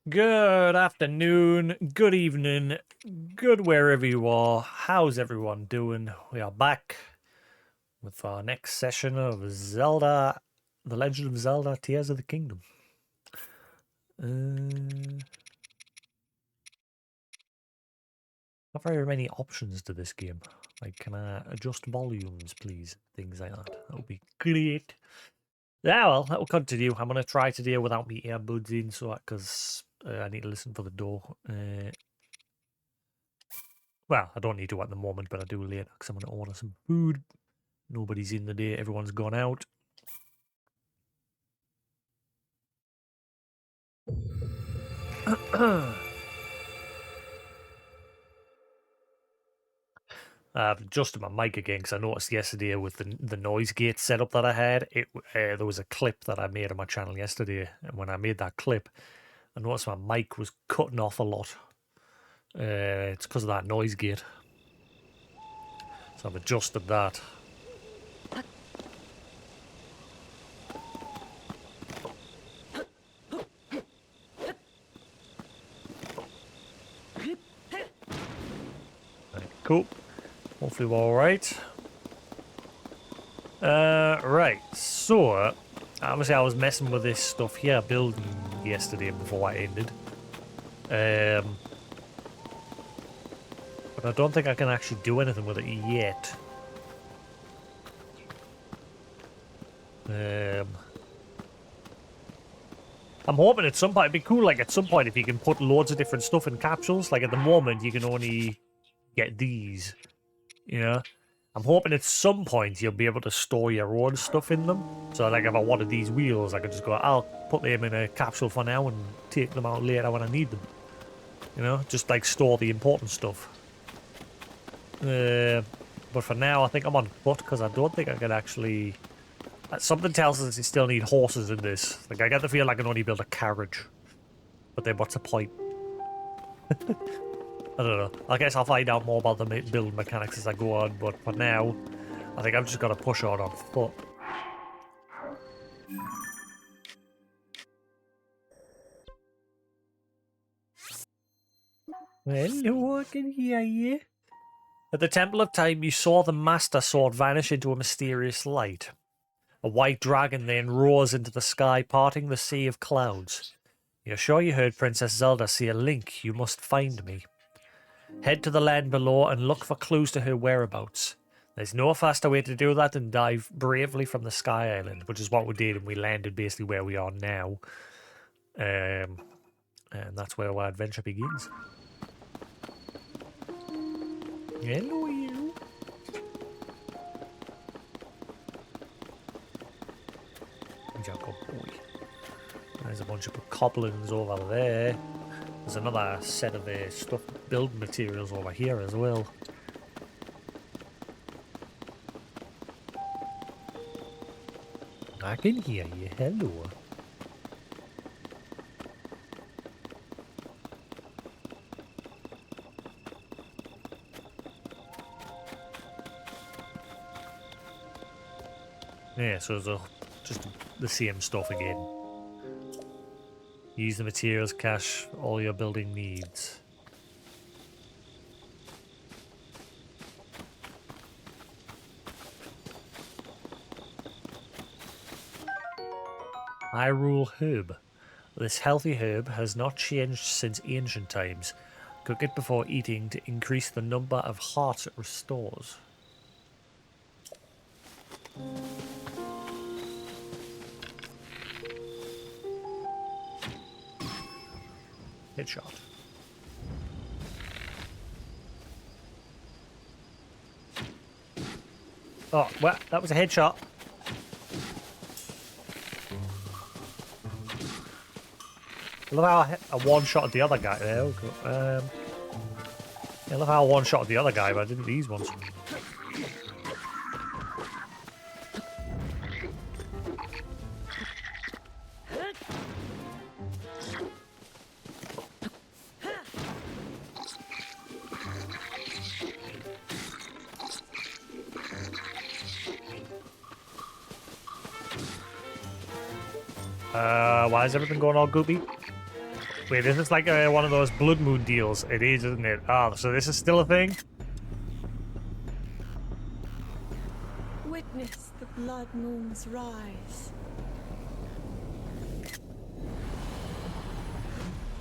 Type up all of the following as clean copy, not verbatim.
Good afternoon, good evening, good wherever you are. How's everyone doing? We are back with our next session of Zelda, The Legend of Zelda Tears of the Kingdom. Not very many options to this game. Like, can I adjust volumes, please? Things like that. That would be great. Yeah, well, that will continue. I'm going to try today without me earbuds in, so because I need to listen for the door. Well, I don't need to at the moment, but I do later because I'm going to order some food. Nobody's in the day. Everyone's gone out. I've adjusted my mic again because I noticed yesterday with the noise gate setup that I had, there was a clip that I made on my channel yesterday, and when I made that clip, I noticed my mic was cutting off a lot. It's because of that noise gate, so I've adjusted that. Right, cool. Hopefully we're all right. Right. So, obviously I was messing with this stuff here, building yesterday before I ended. But I don't think I can actually do anything with it yet. I'm hoping at some point, it'd be cool, like at some point if you can put loads of different stuff in capsules. Like at the moment, you can only get these, you know? I'm hoping at some point you'll be able to store your own stuff in them. So like if I wanted these wheels, I could just go, I'll put them in a capsule for now and take them out later when I need them. You know, just like store the important stuff. But for now, I think I'm on foot because I don't think I can actually... Something tells us you still need horses in this. Like, I get the feel I can only build a carriage. But then what's the point? I don't know. I guess I'll find out more about the build mechanics as I go on, but for now, I think I've just got to push on foot. Hello, I can hear you. At the Temple of Time, you saw the Master Sword vanish into a mysterious light. A white dragon then rose into the sky, parting the sea of clouds. You're sure you heard Princess Zelda say a link? You must find me. Head to the land below and look for clues to her whereabouts. There's no faster way to do that than dive bravely from the Sky Island, which is what we did, and we landed basically where we are now. And that's where our adventure begins. Hello, you. Good boy. There's a bunch of goblins over there. There's another set of stuff, building materials over here as well. I can hear you. Hello. Yeah, so it's just the same stuff again. Use the materials cache all your building needs. Hyrule herb. This healthy herb has not changed since ancient times. Cook it before eating to increase the number of hearts it restores. Headshot. Oh, well, that was a headshot. I love how I one-shot the other guy there. I love how I one-shot the other guy, but I didn't these ones. Why is everything going all goopy? Wait, is this like one of those Blood Moon deals? It is, isn't it? Oh, so this is still a thing? Witness the blood moon's rise.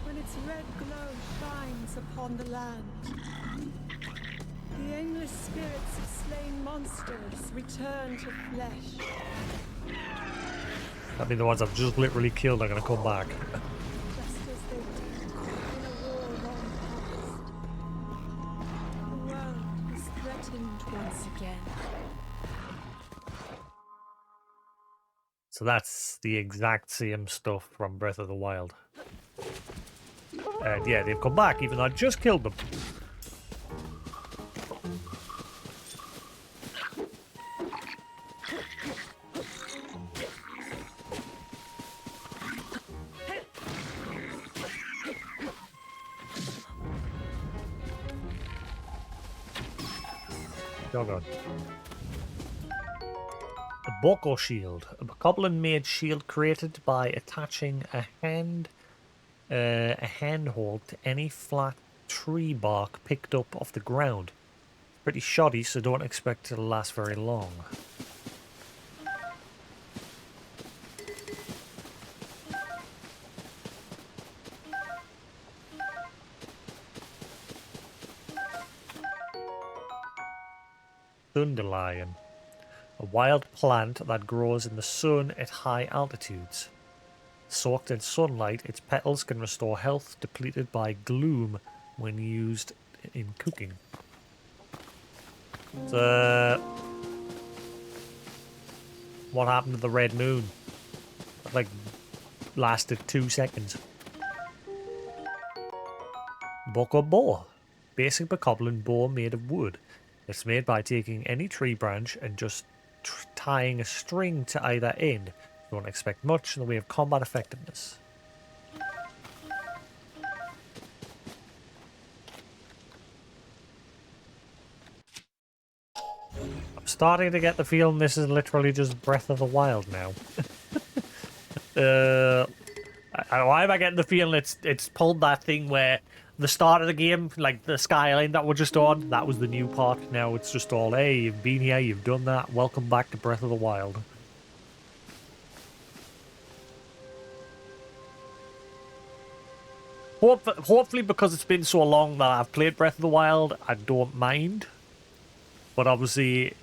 When its red glow shines upon the land, the aimless spirits of slain monsters return to flesh. I mean, the ones I've just literally killed are going to come back. Just as they did in a war long past. The world is threatened once again. So that's the exact same stuff from Breath of the Wild. And yeah, they've come back, even though I just killed them. Oh god. A Boko shield. A goblin-made shield created by attaching a handhold to any flat tree bark picked up off the ground. Pretty shoddy, so don't expect it to last very long. Thunderlion. A wild plant that grows in the sun at high altitudes. Soaked in sunlight, its petals can restore health depleted by gloom when used in cooking. So, what happened to the red moon? It, like, lasted 2 seconds. Boko bow. Basic bokoblin bow made of wood. It's made by taking any tree branch and just tying a string to either end. Don't expect much in the way of combat effectiveness. I'm starting to get the feeling this is literally just Breath of the Wild now. Why am I getting the feeling it's pulled that thing where the start of the game, like the skyline that we're just on, that was the new part. Now it's just all, hey, you've been here, you've done that, welcome back to Breath of the Wild. Hopefully because it's been so long that I've played Breath of the Wild, I don't mind. But obviously,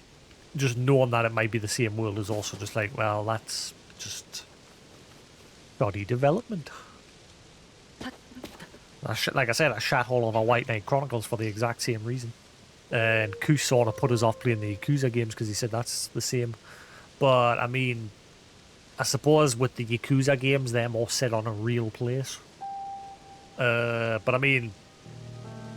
just knowing that it might be the same world is also just like, well, that's just shoddy development. Like I said, I shat all over White Knight Chronicles for the exact same reason. And Koos sort of put us off playing the Yakuza games because he said that's the same. But, I mean, I suppose with the Yakuza games, they're more set on a real place. But I mean,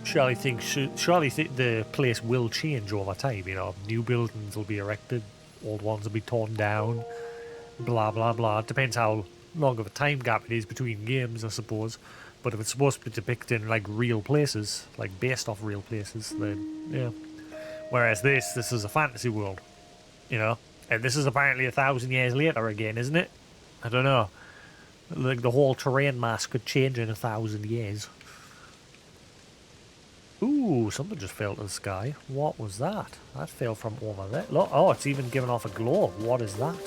surely the place will change over time, you know. New buildings will be erected, old ones will be torn down, blah, blah, blah. It depends how long of a time gap it is between games, I suppose. But if it's supposed to be depicted in, like, real places, like, based off real places, then, yeah. Whereas this is a fantasy world, you know. And this is apparently 1,000 years later again, isn't it? I don't know. Like, the whole terrain mass could change in 1,000 years. Ooh, something just fell to the sky. What was that? That fell from over there. Look, oh, it's even giving off a glow. What is that?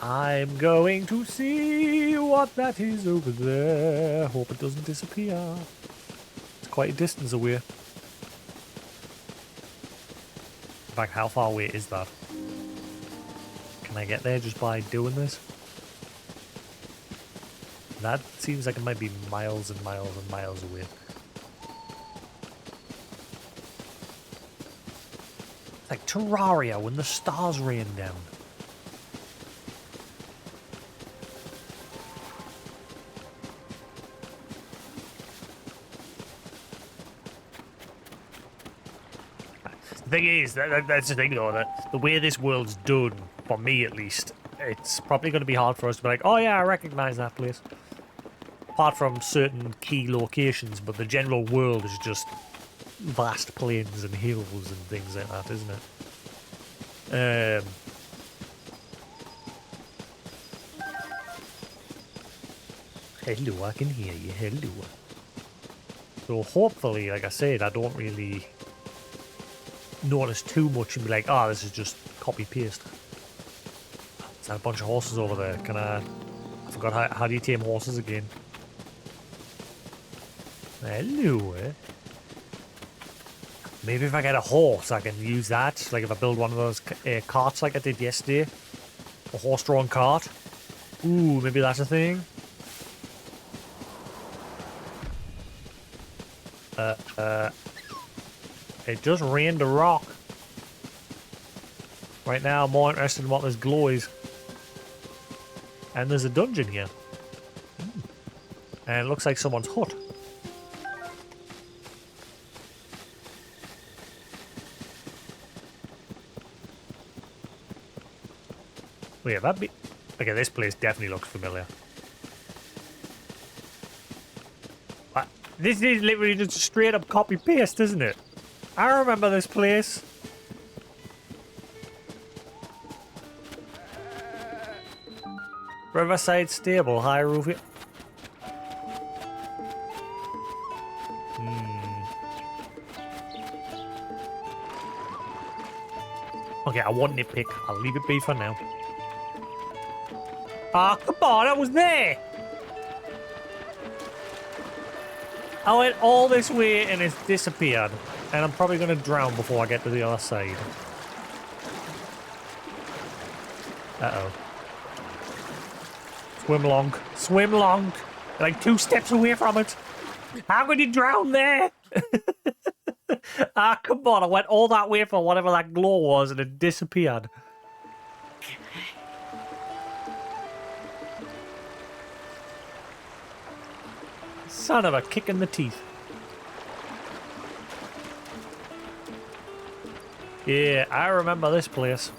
I'm going to see what that is over there. Hope it doesn't disappear. It's quite a distance away. In fact, how far away is that? Can I get there just by doing this? That seems like it might be miles and miles and miles away. It's like Terraria when the stars rain down. The thing is, that's the thing though, that the way this world's done, for me at least, it's probably going to be hard for us to be like, oh yeah, I recognise that place. Apart from certain key locations, but the general world is just vast plains and hills and things like that, isn't it? Hello, I can hear you. Hello. So hopefully, like I said, I don't really notice too much and be like, oh, this is just copy-paste. Is that a bunch of horses over there? Can I forgot how do you tame horses again? Hello. Maybe if I get a horse, I can use that. Like if I build one of those carts like I did yesterday. A horse-drawn cart. Ooh, maybe that's a thing. It just rained a rock. Right now, I'm more interested in what this glow is. And there's a dungeon here. And it looks like someone's hut. Wait, that be... Okay, this place definitely looks familiar. This is literally just a straight up copy paste, isn't it? I remember this place. Riverside Stable, Hyrule. Okay, I want nitpick. I'll leave it be for now. Ah, come on, I was there! I went all this way and it's disappeared. And I'm probably going to drown before I get to the other side. Uh-oh. Swim long. Swim long. Like 2 steps away from it. How could you drown there? Ah, come on. I went all that way for whatever that glow was and it disappeared. Son of a kick in the teeth. Yeah, I remember this place.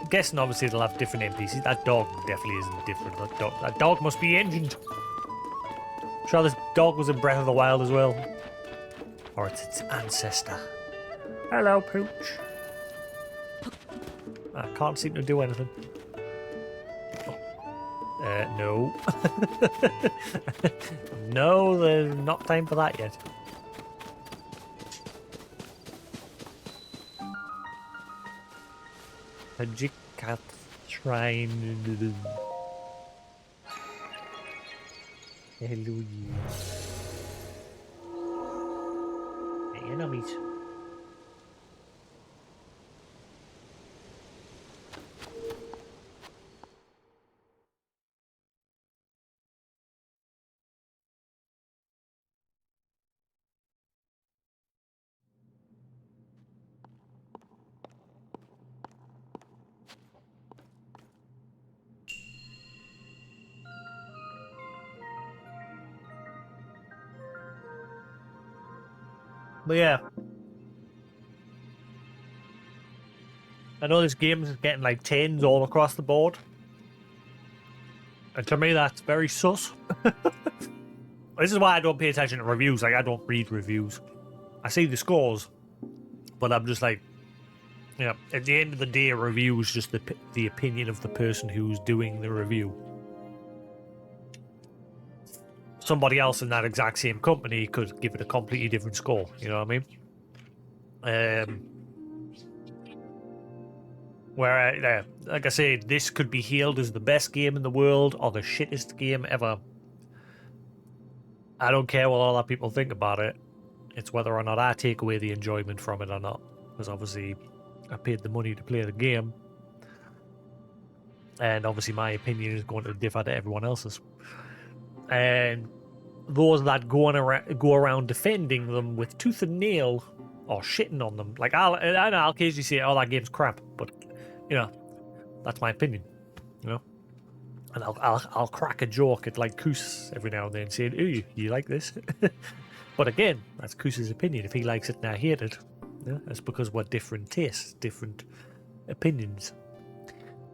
I'm guessing obviously they'll have different NPCs. That dog definitely isn't different. That dog must be engined. I'm sure this dog was in Breath of the Wild as well. Or it's its ancestor. Hello, Pooch. I can't seem to do anything. No. No, there's not time for that yet. Hajikat Shrine. Hello, you. Enemies. But yeah, I know this game is getting like 10s all across the board. And to me, that's very sus. This is why I don't pay attention to reviews. Like, I don't read reviews. I see the scores, but I'm just like, you know, at the end of the day, a review is just the opinion of the person who's doing the review. Somebody else in that exact same company could give it a completely different score. You know what I mean? Where, like I say, this could be hailed as the best game in the world or the shittest game ever. I don't care what other people think about it. It's whether or not I take away the enjoyment from it or not. Because obviously, I paid the money to play the game. And obviously my opinion is going to differ to everyone else's. And those that go around defending them with tooth and nail or shitting on them. Like, I'll occasionally say, oh, that game's crap. But, you know, that's my opinion. You know? And I'll crack a joke at, like, Koos every now and then saying, ooh, you like this? But again, that's Koos's opinion. If he likes it and I hate it, yeah, that's because we're different tastes, different opinions.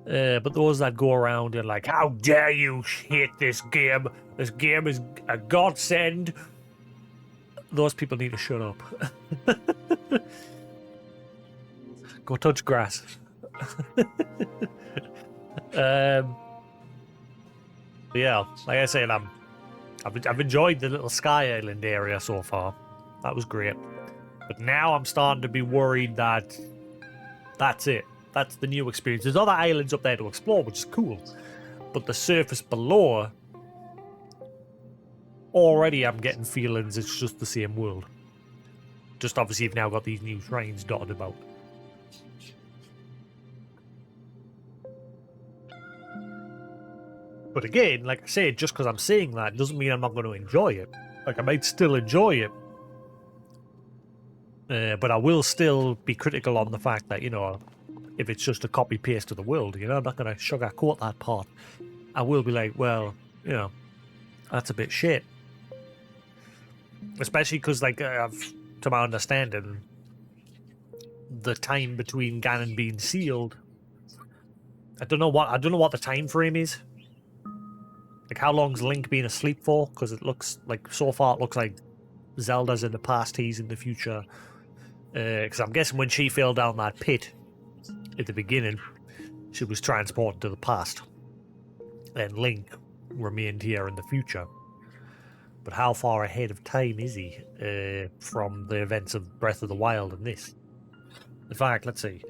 But those that go around and like, how dare you hate this game? This game is a godsend. Those people need to shut up. Go touch grass. Yeah, like I said, I've enjoyed the little Sky Island area so far. That was great. But now I'm starting to be worried that that's it. That's the new experience. There's other islands up there to explore, which is cool. But the surface below, already I'm getting feelings it's just the same world. Just obviously you've now got these new shrines dotted about. But again, like I said, just because I'm saying that doesn't mean I'm not going to enjoy it. Like, I might still enjoy it. But I will still be critical on the fact that, you know, if it's just a copy-paste of the world, you know, I'm not going to sugarcoat that part. I will be like, well, you know, that's a bit shit. Especially because, like, to my understanding, the time between Ganon being sealed, I don't know what the time frame is. Like, how long's Link been asleep for? Because it looks like, so far, it looks like Zelda's in the past, he's in the future. Because I'm guessing when she fell down that pit at the beginning, she was transported to the past. And Link remained here in the future. But how far ahead of time is he from the events of Breath of the Wild and this? In fact, let's see.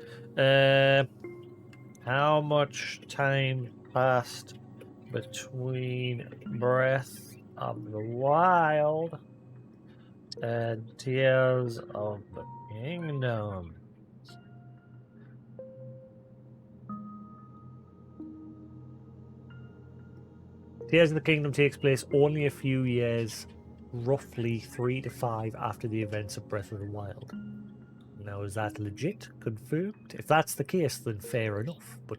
How much time passed between Breath of the Wild and Tears of the Kingdom? Tears of the Kingdom takes place only a few years, roughly 3 to 5 after the events of Breath of the Wild. Now, is that legit? Confirmed? If that's the case, then fair enough, but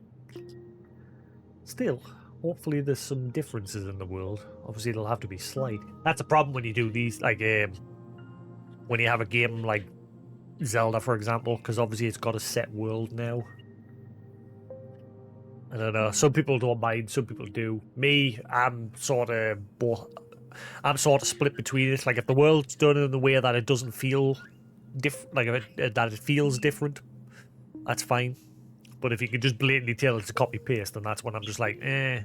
still, hopefully there's some differences in the world. Obviously, it'll have to be slight. That's a problem when you do these, like, when you have a game like Zelda, for example, because obviously it's got a set world now. I don't know. Some people don't mind, some people do. Me, I'm sort of split between it. Like, if the world's done in the way that it doesn't feel that it feels different, that's fine. But if you can just blatantly tell it's a copy paste, then that's when I'm just like, eh.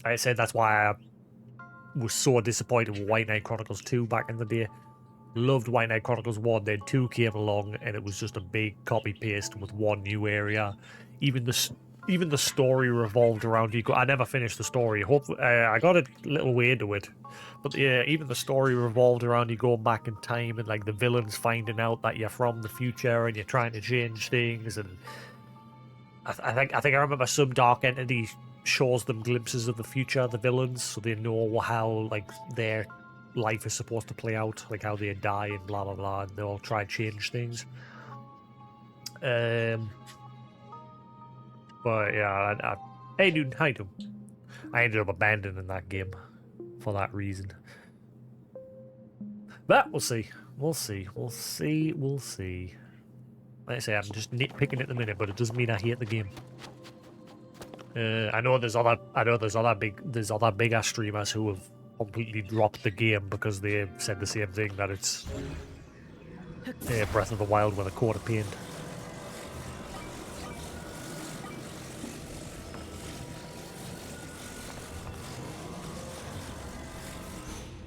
I said that's why I was so disappointed with White Knight Chronicles 2 back in the day. Loved White Knight Chronicles 1, then 2 came along and it was just a big copy paste with one new area. Even the story revolved around you. I never finished the story. Hopefully, I got a little way into it, but yeah, even the story revolved around you going back in time and like the villains finding out that you're from the future and you're trying to change things. And I think I remember some dark entity shows them glimpses of the future, the villains, so they know how like their life is supposed to play out, like how they die and blah blah blah, and they'll try and change things. But yeah, I ended up abandoning that game for that reason. But we'll see. Like I say, I'm just nitpicking at the minute, but it doesn't mean I hate the game. I know there's other big ass streamers who have completely dropped the game because they said the same thing, that it's Breath of the Wild with a coat of paint.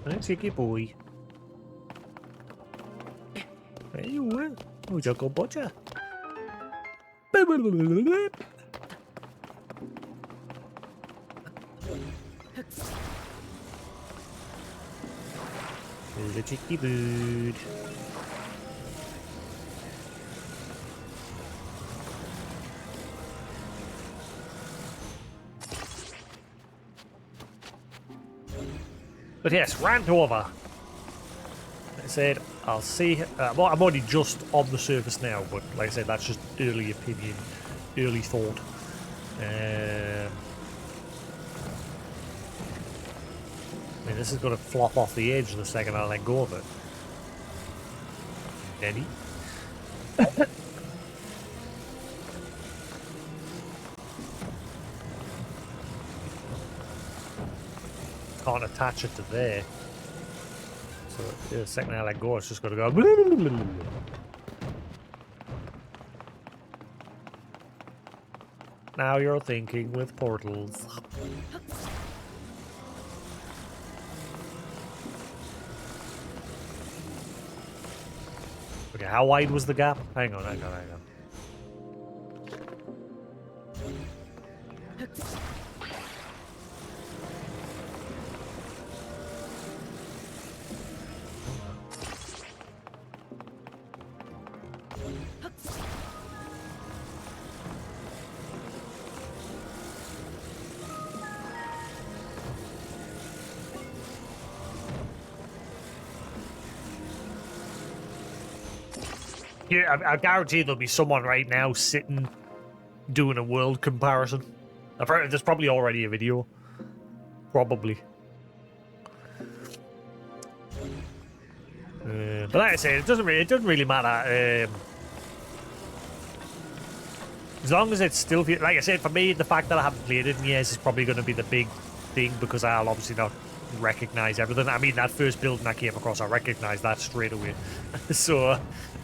Let's take your boy. There you are. Oh, Juggle Butcher. The cheeky bird. But yes, rant over. Like I said, I'll see. I'm already just on the surface now, but like I said, that's just early opinion, early thought. I mean, this is going to flop off the edge the second I let go of it. Daddy. Can't attach it to there. So So the second I let go, it's just going to go. Now you're thinking with portals. Okay, how wide was the gap? Hang on. Yeah, I guarantee there'll be someone right now sitting doing a world comparison. I've heard there's probably already a video. Probably. But like I say, it doesn't really matter. As long as it's still, like I said, for me, the fact that I haven't played it in years is probably going to be the big thing, because I'll obviously not recognize everything. I mean, that first building I came across, I recognized that straight away. So,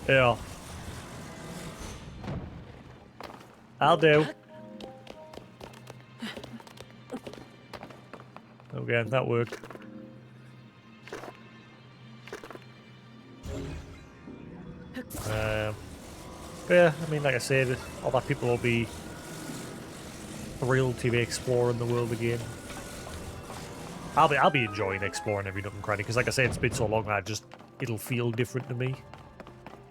yeah. I'll do. Okay, that worked. Yeah, I mean, like I said, all that people will be thrilled to be exploring the world again. I'll be enjoying exploring every nook and cranny, because like I said, it's been so long that it'll feel different to me.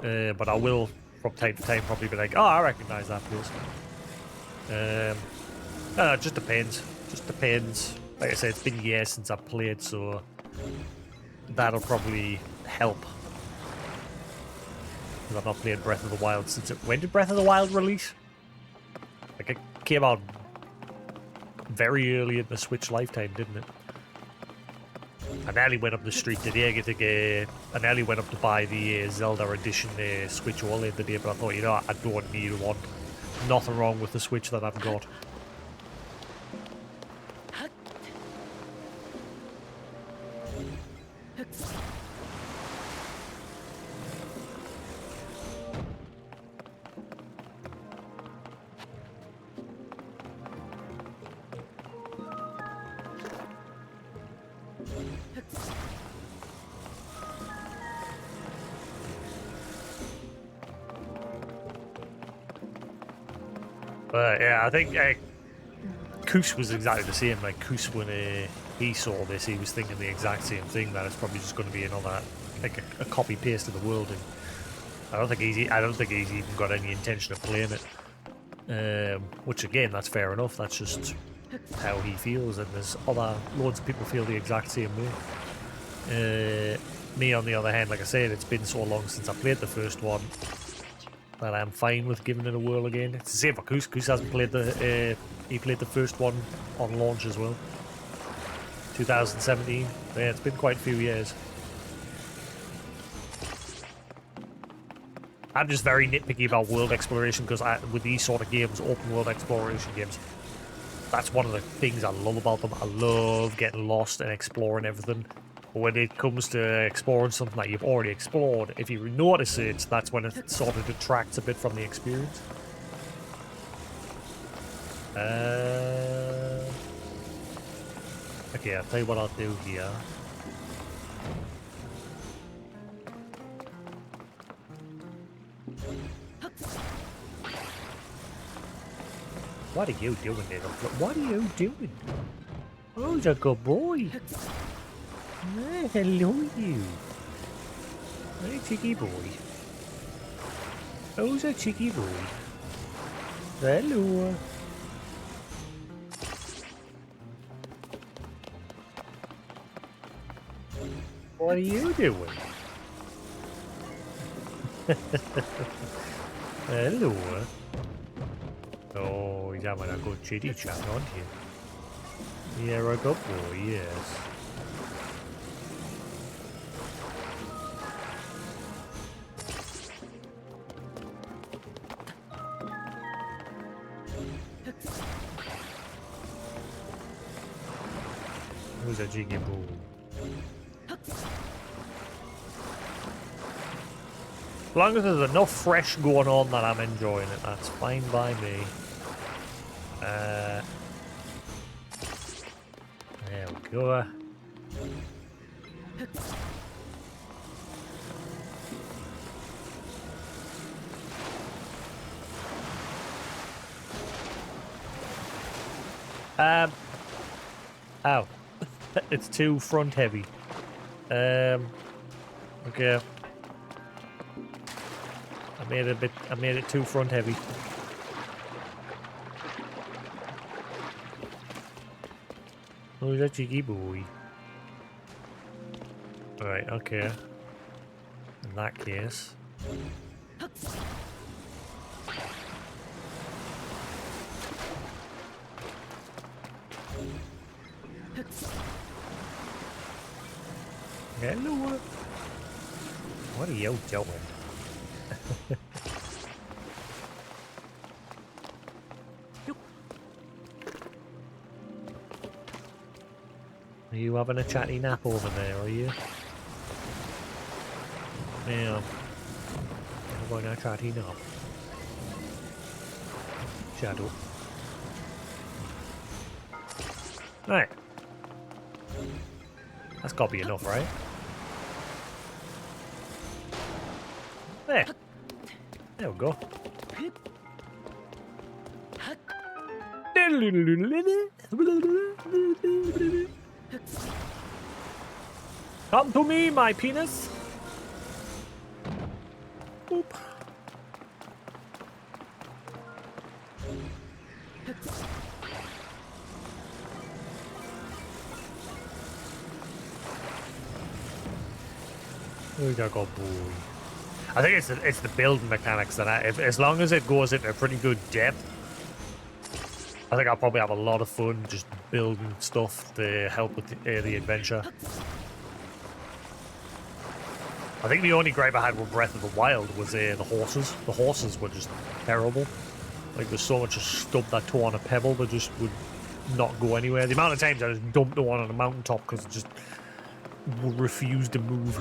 But I will from time to time probably be like, oh, I recognize that place. It just depends. Like I said, it's been years since I've played, so that'll probably help. Because I've not played Breath of the Wild since it... When did Breath of the Wild release? Like, it came out very early in the Switch lifetime, didn't it? I nearly went up the street today. I nearly went up to buy the Zelda edition Switch OLED today, but I thought, you know, I don't need one. Nothing wrong with the Switch that I've got. But yeah, I think Koos was exactly the same. Like Koos, when he saw this, he was thinking the exact same thing, that it's probably just going to be another, like a copy paste of the world. And I don't think he's even got any intention of playing it. Which again, that's fair enough. That's just how he feels, and there's loads of people feel the exact same way. Me, on the other hand, like I said, it's been so long since I played the first one that I'm fine with giving it a whirl again. It's the same for Koos. Koos hasn't played he played the first one on launch as well. 2017. Yeah, it's been quite a few years. I'm just very nitpicky about world exploration, because with these sort of games, open world exploration games, that's one of the things I love about them. I love getting lost and exploring everything. But when it comes to exploring something that you've already explored, if you notice it, that's when it sort of detracts a bit from the experience. Okay, I'll tell you what I'll do here. What are you doing, little? What are you doing? Oh, he's a good boy. Ah, hello, you. Hey, cheeky boy. Who's a cheeky boy? Hello. What are you doing? Hello. Oh, he's having a good chitty chat, aren't you? You're a good boy, yes. Who's a jiggy boo? long as there's enough fresh going on that I'm enjoying it, that's fine by me. There we go. Ow. It's too front heavy. Okay. I made it too front heavy. Who's that cheeky boy? Right, okay. In that case. Hello. What are you doing? Are you having a chatty nap over there, are you? Yeah. I'm going to chatty nap. Shadow. Right. That's got to be enough, right? There. There we go. Come to me, my penis. Boop. We gotta go, boy. I think it's the building mechanics that as long as it goes into a pretty good depth, I think I'll probably have a lot of fun just building stuff to help with the adventure. I think the only gripe I had with Breath of the Wild was the horses. The horses were just terrible. Like, there's so much stuff that tore on a pebble that just would not go anywhere. The amount of times I just dumped the one on a mountaintop because it just refused to move.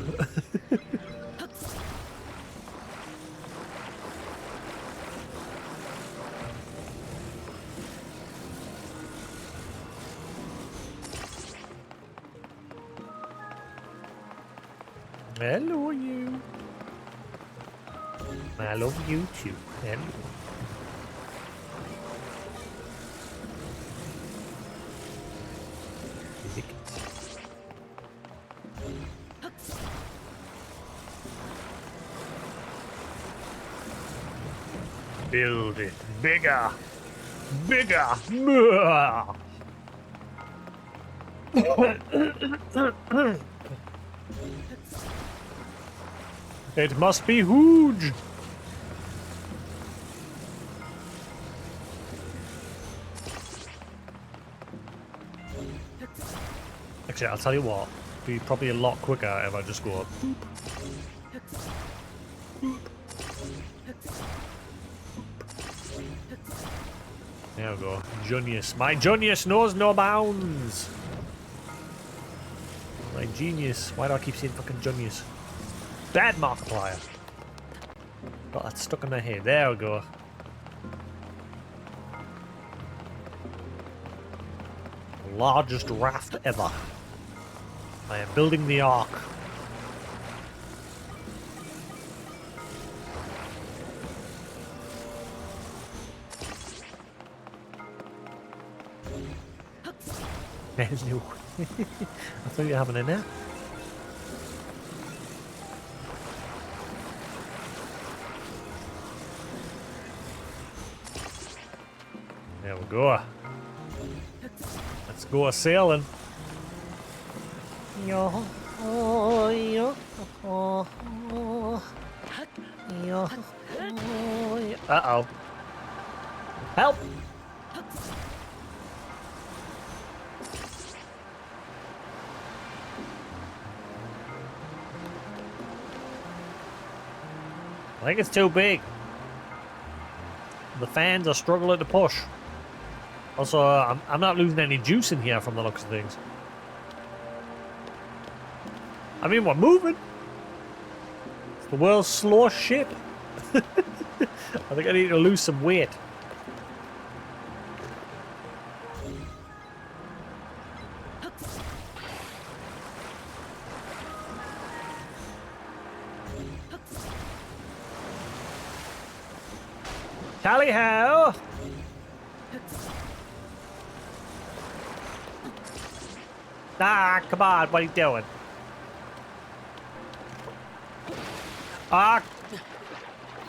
Hello, you. I love you too. Hello. Build it bigger. Bigger. It must be huge. Actually, I'll tell you what. It'd be probably a lot quicker if I just go up. Boop. Boop. There we go. Genius. My genius knows no bounds. My genius. Why do I keep saying fucking genius? Bad Markiplier. Got that stuck in my head. There we go. Largest raft ever. I am building the ark. Hello. I thought you were having a nap. There we go. Let's go a-sailing. Uh-oh. Help! I think it's too big. The fans are struggling to push. Also, I'm not losing any juice in here from the looks of things. I mean, we're moving. The world's slowest ship. I think I need to lose some weight. Tally ho! Ah, come on, what are you doing? Ah!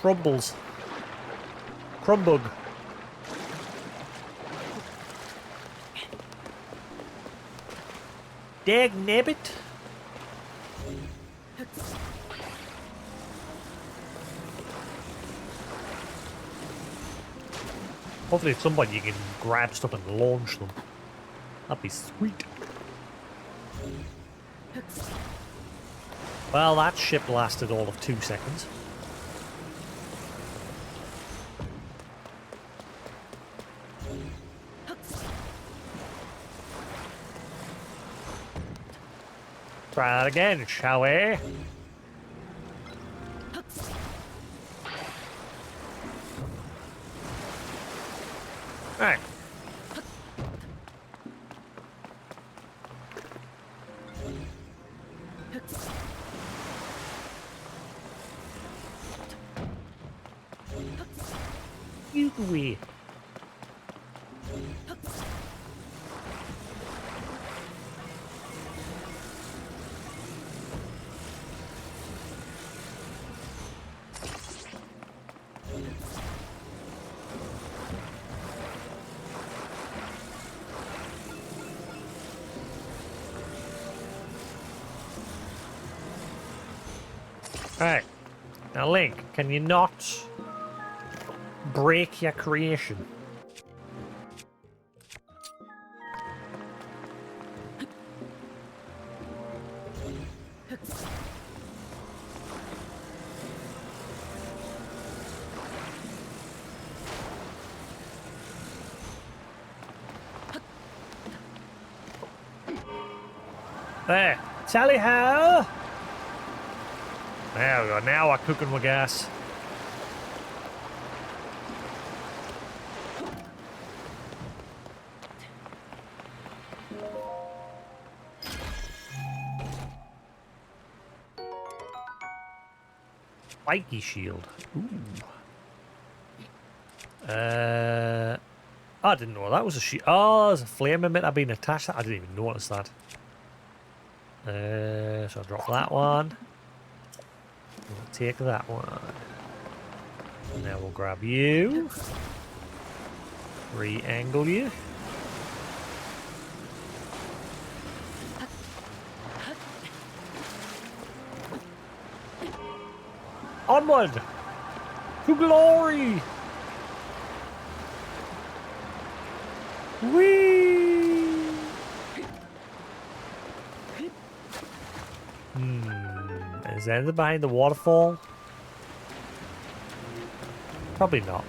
Crumbles. Crumbug. Dag nabbit. Hopefully at some point you can grab stuff and launch them. That'd be sweet. Well, that ship lasted all of 2 seconds. Try that again, shall we? Right. You wee. Alright. Now, Link, can you not break your creation? There. Tally ho! There we go. Now we're cooking with gas. Spiky shield. Ooh. I didn't know that was a shield. Oh, there's a flame emitter being attached. I didn't even notice that. So I'll drop that one. We'll take that one. And now we'll grab you. Re-angle you. Onward! To glory! Whee! Is there anything behind the waterfall? Probably not.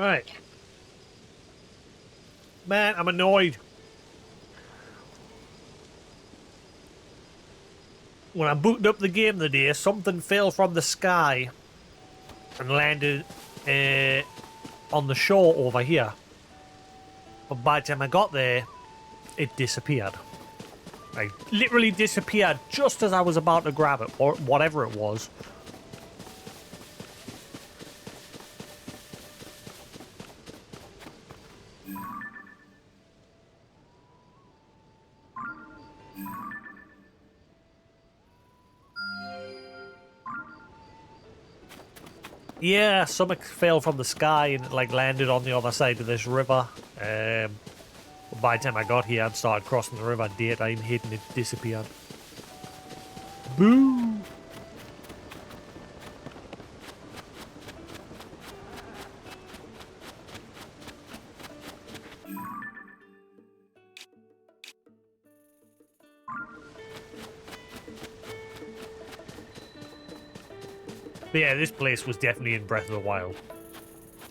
Right. Man, I'm annoyed. When I booted up the game today, something fell from the sky and landed on the shore over here. But by the time I got there, it disappeared. Like, literally disappeared just as I was about to grab it, or whatever it was. Yeah, something fell from the sky and it, like, landed on the other side of this river. By the time I got here and started crossing the river, daytime hit and it disappeared. Boo! But yeah, this place was definitely in Breath of the Wild.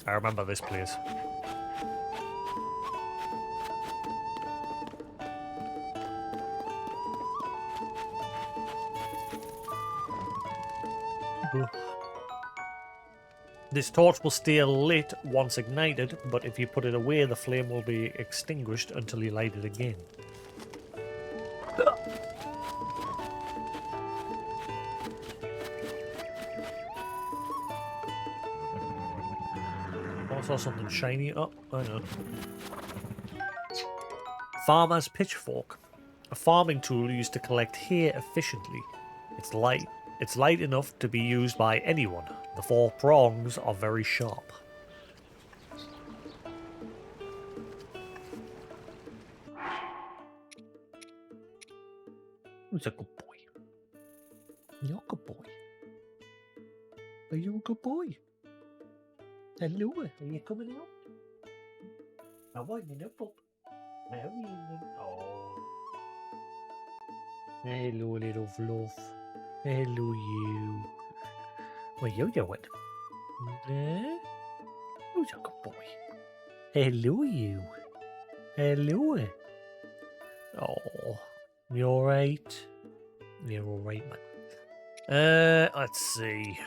I remember this place. This torch will stay lit once ignited, but if you put it away, the flame will be extinguished until you light it again. I saw something shiny. Oh, I know. Farmer's pitchfork. A farming tool used to collect hay efficiently. It's light enough to be used by anyone. The 4 prongs are very sharp. Who's a good boy? You're a good boy. Are you a good boy? Hello, are you coming out? I want you nipple. How are you? Oh. Hello, little fluff. Hello, you. What are you doing? Who's a good boy? Hello, you. Hello. Oh, you alright? You're alright, man. Let's see.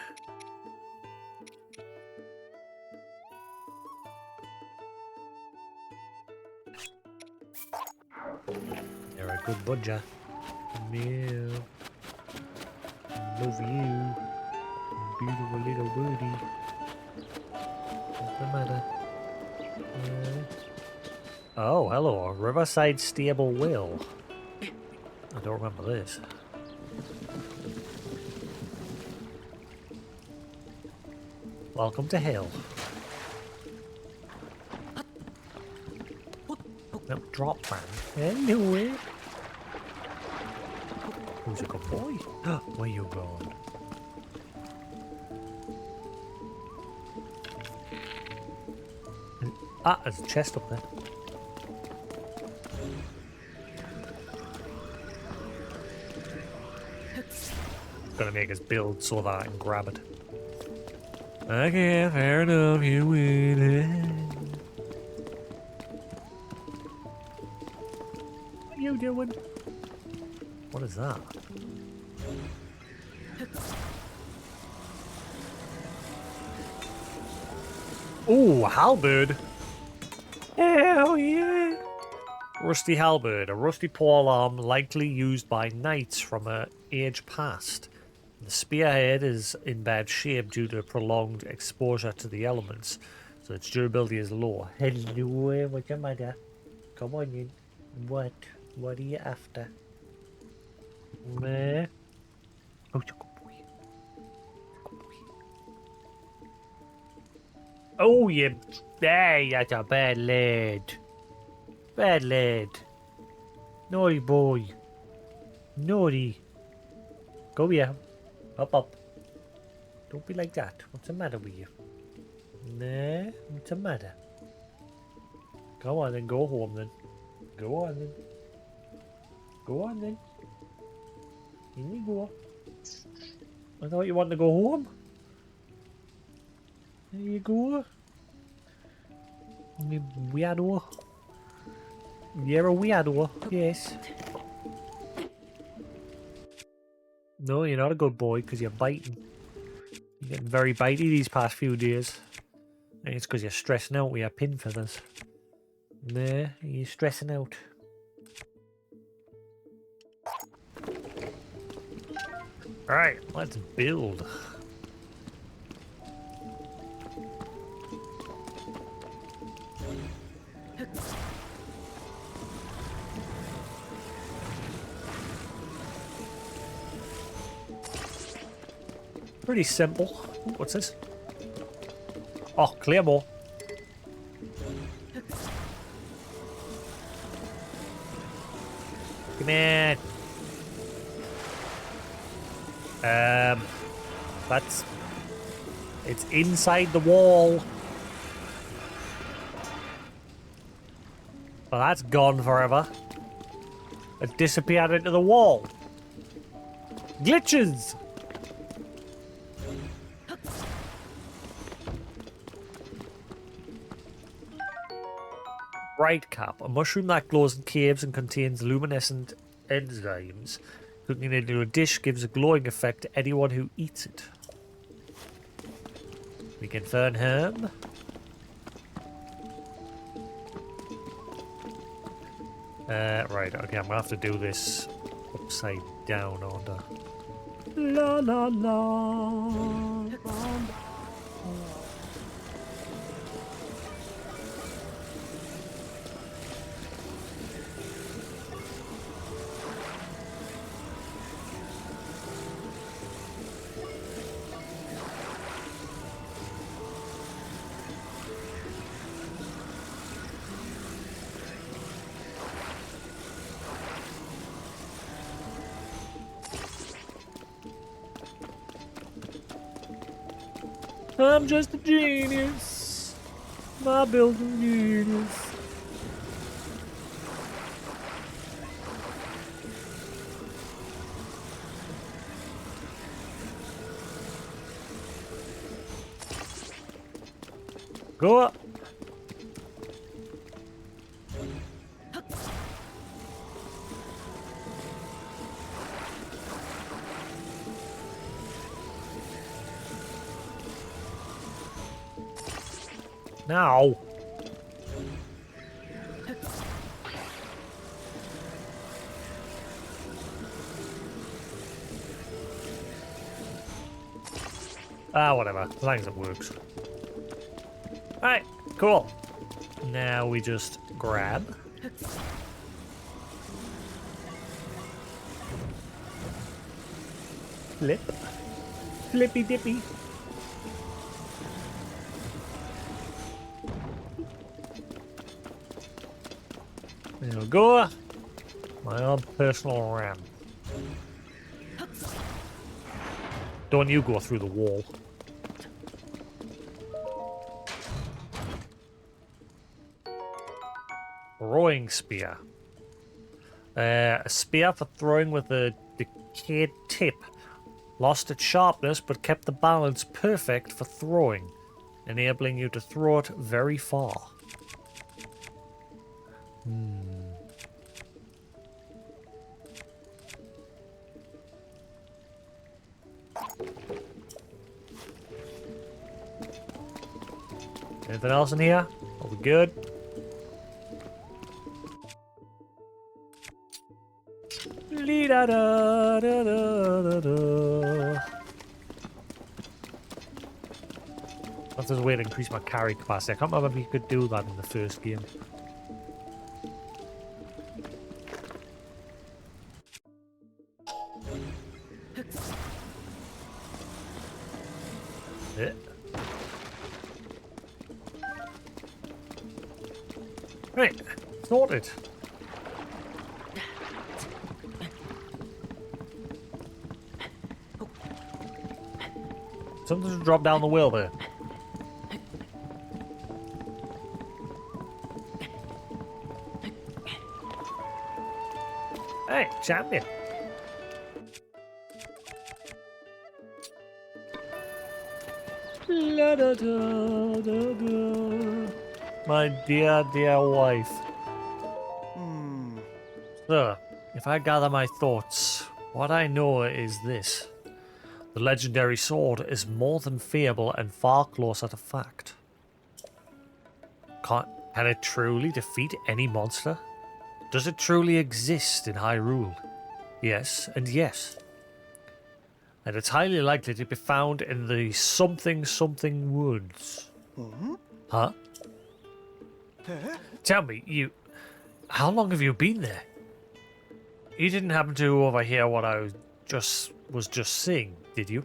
You're a good budger. Meow. Love you. Beautiful little birdie. What's the matter? Oh, hello. A Riverside Stable Will. I don't remember this. Welcome to hell. No, drop man. Hello. Who's a good boy? Where you going? Ah, there's a chest up there. Gonna make us build so that I can grab it. Okay, fair enough, you win. What are you doing? What is that? Ooh, halberd. Hell yeah. Rusty halberd, a rusty polearm likely used by knights from an age past. The spearhead is in bad shape due to prolonged exposure to the elements, so its durability is low. Hello, what's your matter? Come on in. What? What are you after? Meh. Oh, it's a good boy. Good boy. Oh, you. Hey, that's a bad lad. Bad lad. Naughty boy. Naughty. Go here. Up. Don't be like that. What's the matter with you? Nah, what's the matter? Come on then, go home then. Go on then. Go on then. In you go. I thought you wanted to go home. There you go. me weirdo. You're a weirdo, yes. No, you're not a good boy because you're biting. You're getting very bitey these past few days. I think it's because you're stressing out with your pin feathers. Nah, you're stressing out. Alright, let's build. Pretty simple. Ooh, what's this? Oh, Claymore. Come in. That's... It's inside the wall. Well, that's gone forever. It disappeared into the wall. Glitches! Bright cap, a mushroom that glows in caves and contains luminescent enzymes. Cooking it into a dish gives a glowing effect to anyone who eats it. We can fern him. Right, okay, I'm gonna have to do this upside down, aren't I? La la la. I'm just a genius. My building genius. Go up. Now. Ah, whatever. As long as it works. Alright, cool. Now we just grab. Flip. Flippy dippy. There we go. My own personal ramp. Don't you go through the wall. Throwing spear. A spear for throwing with a decayed tip. Lost its sharpness but kept the balance perfect for throwing, enabling you to throw it very far. Anything else in here? Are we good? Da da da da da. That's a way to increase my carry capacity. I can't remember if you could do that in the first game. Yeah. Right, sorted. Something just dropped down the wheel there. Hey, champion. La da da da da. My dear, dear wife. Hmm. So, if I gather my thoughts, what I know is this. The legendary sword is more than fable and far closer to fact. Can it truly defeat any monster? Does it truly exist in Hyrule? Yes, and yes. And it's highly likely to be found in the something something woods. Huh? Tell me, how long have you been there? You didn't happen to overhear what I was just saying, did you?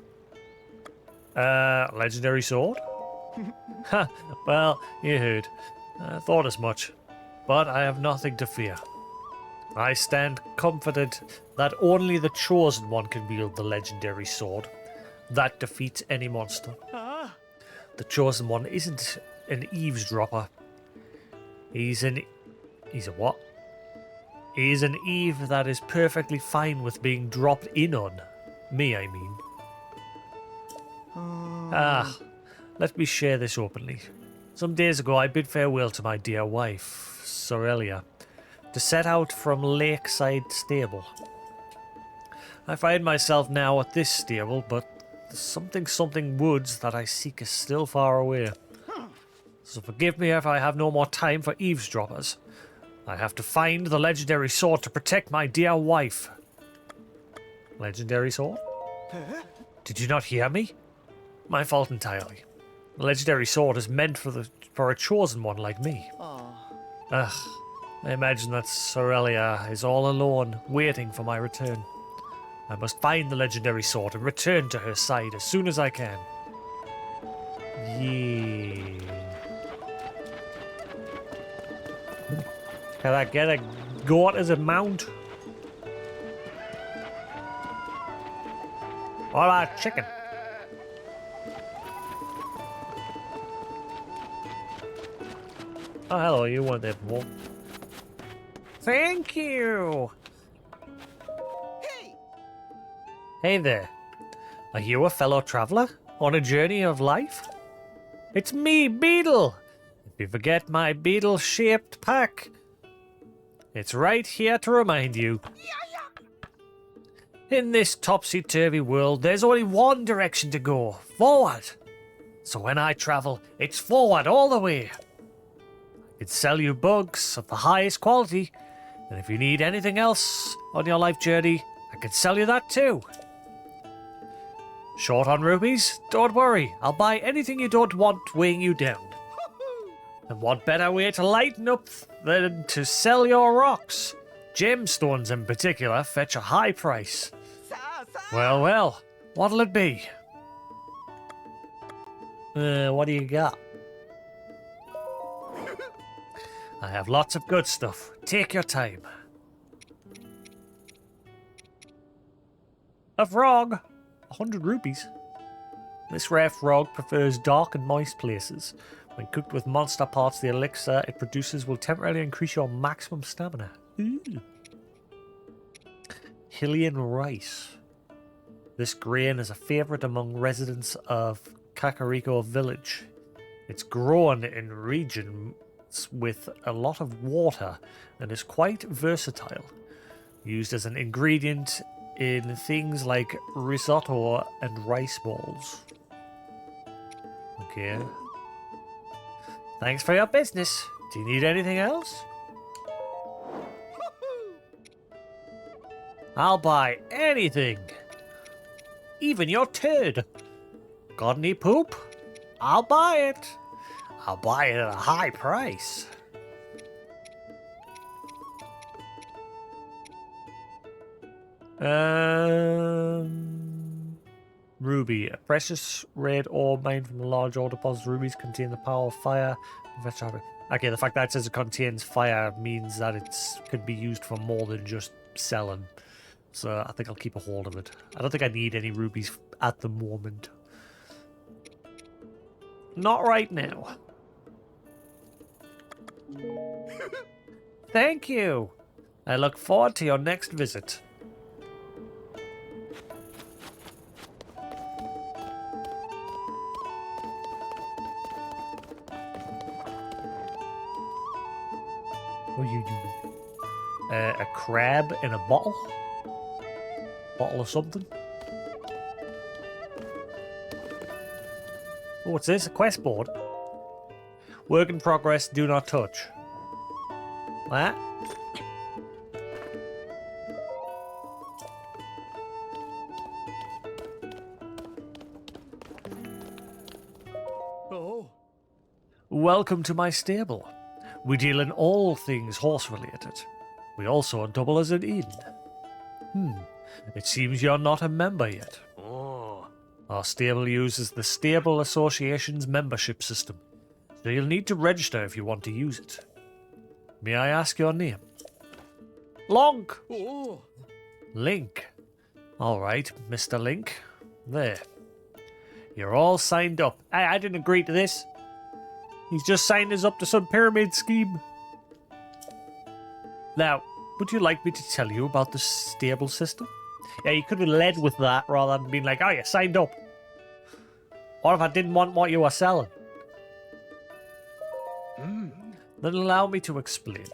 Legendary sword? Ha, well, you heard. I thought as much. But I have nothing to fear. I stand comforted that only the Chosen One can wield the legendary sword. That defeats any monster. The Chosen One isn't an eavesdropper. He's a what? He's an Eve that is perfectly fine with being dropped in on. Me, I mean. Let me share this openly. Some days ago I bid farewell to my dear wife, Sorelia, to set out from Lakeside Stable. I find myself now at this stable, but the something woods that I seek is still far away. So forgive me if I have no more time for eavesdroppers. I have to find the legendary sword to protect my dear wife. Legendary sword? Did you not hear me? My fault entirely. The legendary sword is meant for a chosen one like me. Ugh, I imagine that Sorelia is all alone, waiting for my return. I must find the legendary sword and return to her side as soon as I can. Yeah. Can I get a goat as a mount? What about chicken? Oh, hello, you weren't there before. Thank you! Hey there. Are you a fellow traveler on a journey of life? It's me, Beetle! If you forget my beetle-shaped pack, it's right here to remind you. In this topsy-turvy world, there's only one direction to go, forward. So when I travel, it's forward all the way. I can sell you bugs of the highest quality, and if you need anything else on your life journey, I can sell you that too. Short on rupees? Don't worry, I'll buy anything you don't want weighing you down. And what better way to lighten up than to sell your rocks? Gemstones in particular fetch a high price. Well, well, what'll it be? What do you got? I have lots of good stuff. Take your time. A frog! 100 rupees. This rare frog prefers dark and moist places. When cooked with monster parts, the elixir it produces will temporarily increase your maximum stamina. Ooh. Hylian rice. This grain is a favourite among residents of Kakariko village. It's grown in regions with a lot of water and is quite versatile. Used as an ingredient in things like risotto and rice balls. Okay. Thanks for your business. Do you need anything else? I'll buy anything. Even your turd. Got any poop? I'll buy it. I'll buy it at a high price. Ruby. A precious red ore mined from a large ore deposit. Rubies contain the power of fire. Okay, the fact that it says it contains fire means that it could be used for more than just selling. So I think I'll keep a hold of it. I don't think I need any rubies at the moment. Not right now. Thank you. I look forward to your next visit. What are you doing? A crab in a bottle? Bottle of something? Oh, what's this? A quest board? Work in progress, do not touch. What? Oh. Welcome to my stable. We deal in all things horse-related. We also double as an inn. It seems you're not a member yet. Oh. Our stable uses the Stable Association's membership system, so you'll need to register if you want to use it. May I ask your name? Lonk! Oh. Link. Alright, Mr. Link. There. You're all signed up. I didn't agree to this. He's just signed us up to some pyramid scheme. Now, would you like me to tell you about the stable system? Yeah, you could have led with that rather than being like, oh, you signed up. What if I didn't want what you were selling? Then allow me to explain.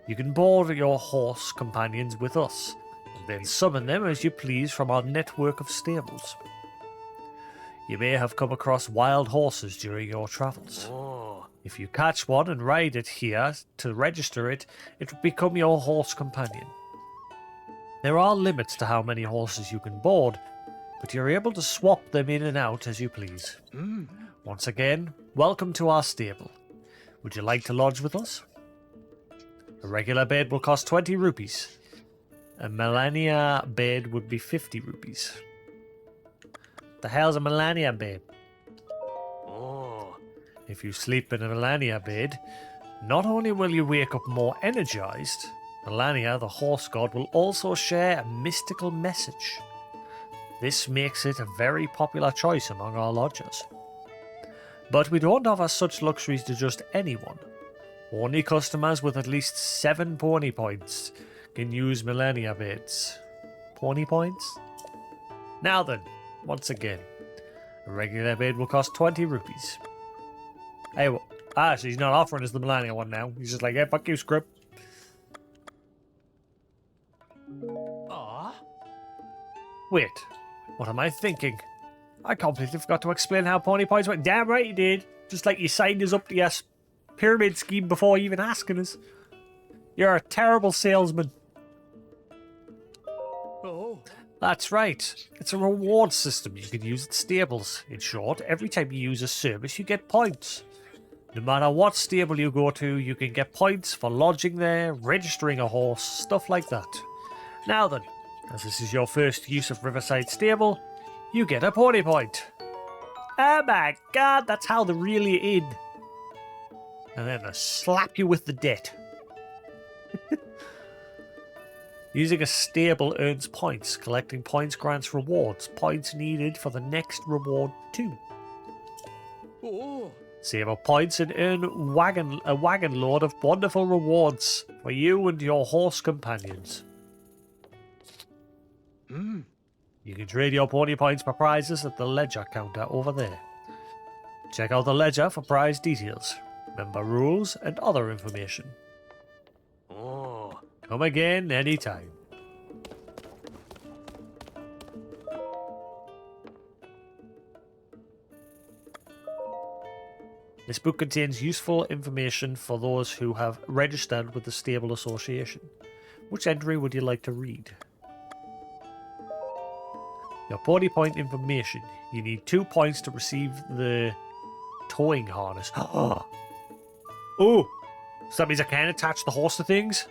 You can board your horse companions with us, and then summon them as you please from our network of stables. You may have come across wild horses during your travels. Oh. If you catch one and ride it here to register it, it will become your horse companion. There are limits to how many horses you can board, but you're able to swap them in and out as you please. Once again, welcome to our stable. Would you like to lodge with us? A regular bed will cost 20 rupees. A Melania bed would be 50 rupees. The hell's a Melania bed? Oh. If you sleep in a Melania bed, not only will you wake up more energized, Melania, the horse god, will also share a mystical message. This makes it a very popular choice among our lodgers. But we don't offer such luxuries to just anyone. Only customers with at least 7 pony points can use Melania beds. Pony points? Now then, once again, a regular bed will cost 20 rupees. Hey, so he's not offering us the Melania one now. He's just like, hey, fuck you, script. Ah. Wait, what am I thinking? I completely forgot to explain how pony points work. Damn right you did. Just like you signed us up to your pyramid scheme before even asking us. You're a terrible salesman. Oh. That's right. It's a reward system you can use at stables. In short, every time you use a service, you get points. No matter what stable you go to, you can get points for lodging there, registering a horse, stuff like that. Now then, as this is your first use of Riverside Stable, you get a pony point. Oh my god, that's how they reel you in. And then they slap you with the debt. Using a stable earns points. Collecting points grants rewards. Points needed for the next reward too. Oh. Save up points and earn a wagon load of wonderful rewards for you and your horse companions. You can trade your pony points for prizes at the ledger counter over there. Check out the ledger for prize details, member rules, and other information. Oh. Come again anytime. This book contains useful information for those who have registered with the Stable Association. Which entry would you like to read? Your pony point information. You need 2 points to receive the towing harness. Oh, so that means I can attach the horse to things?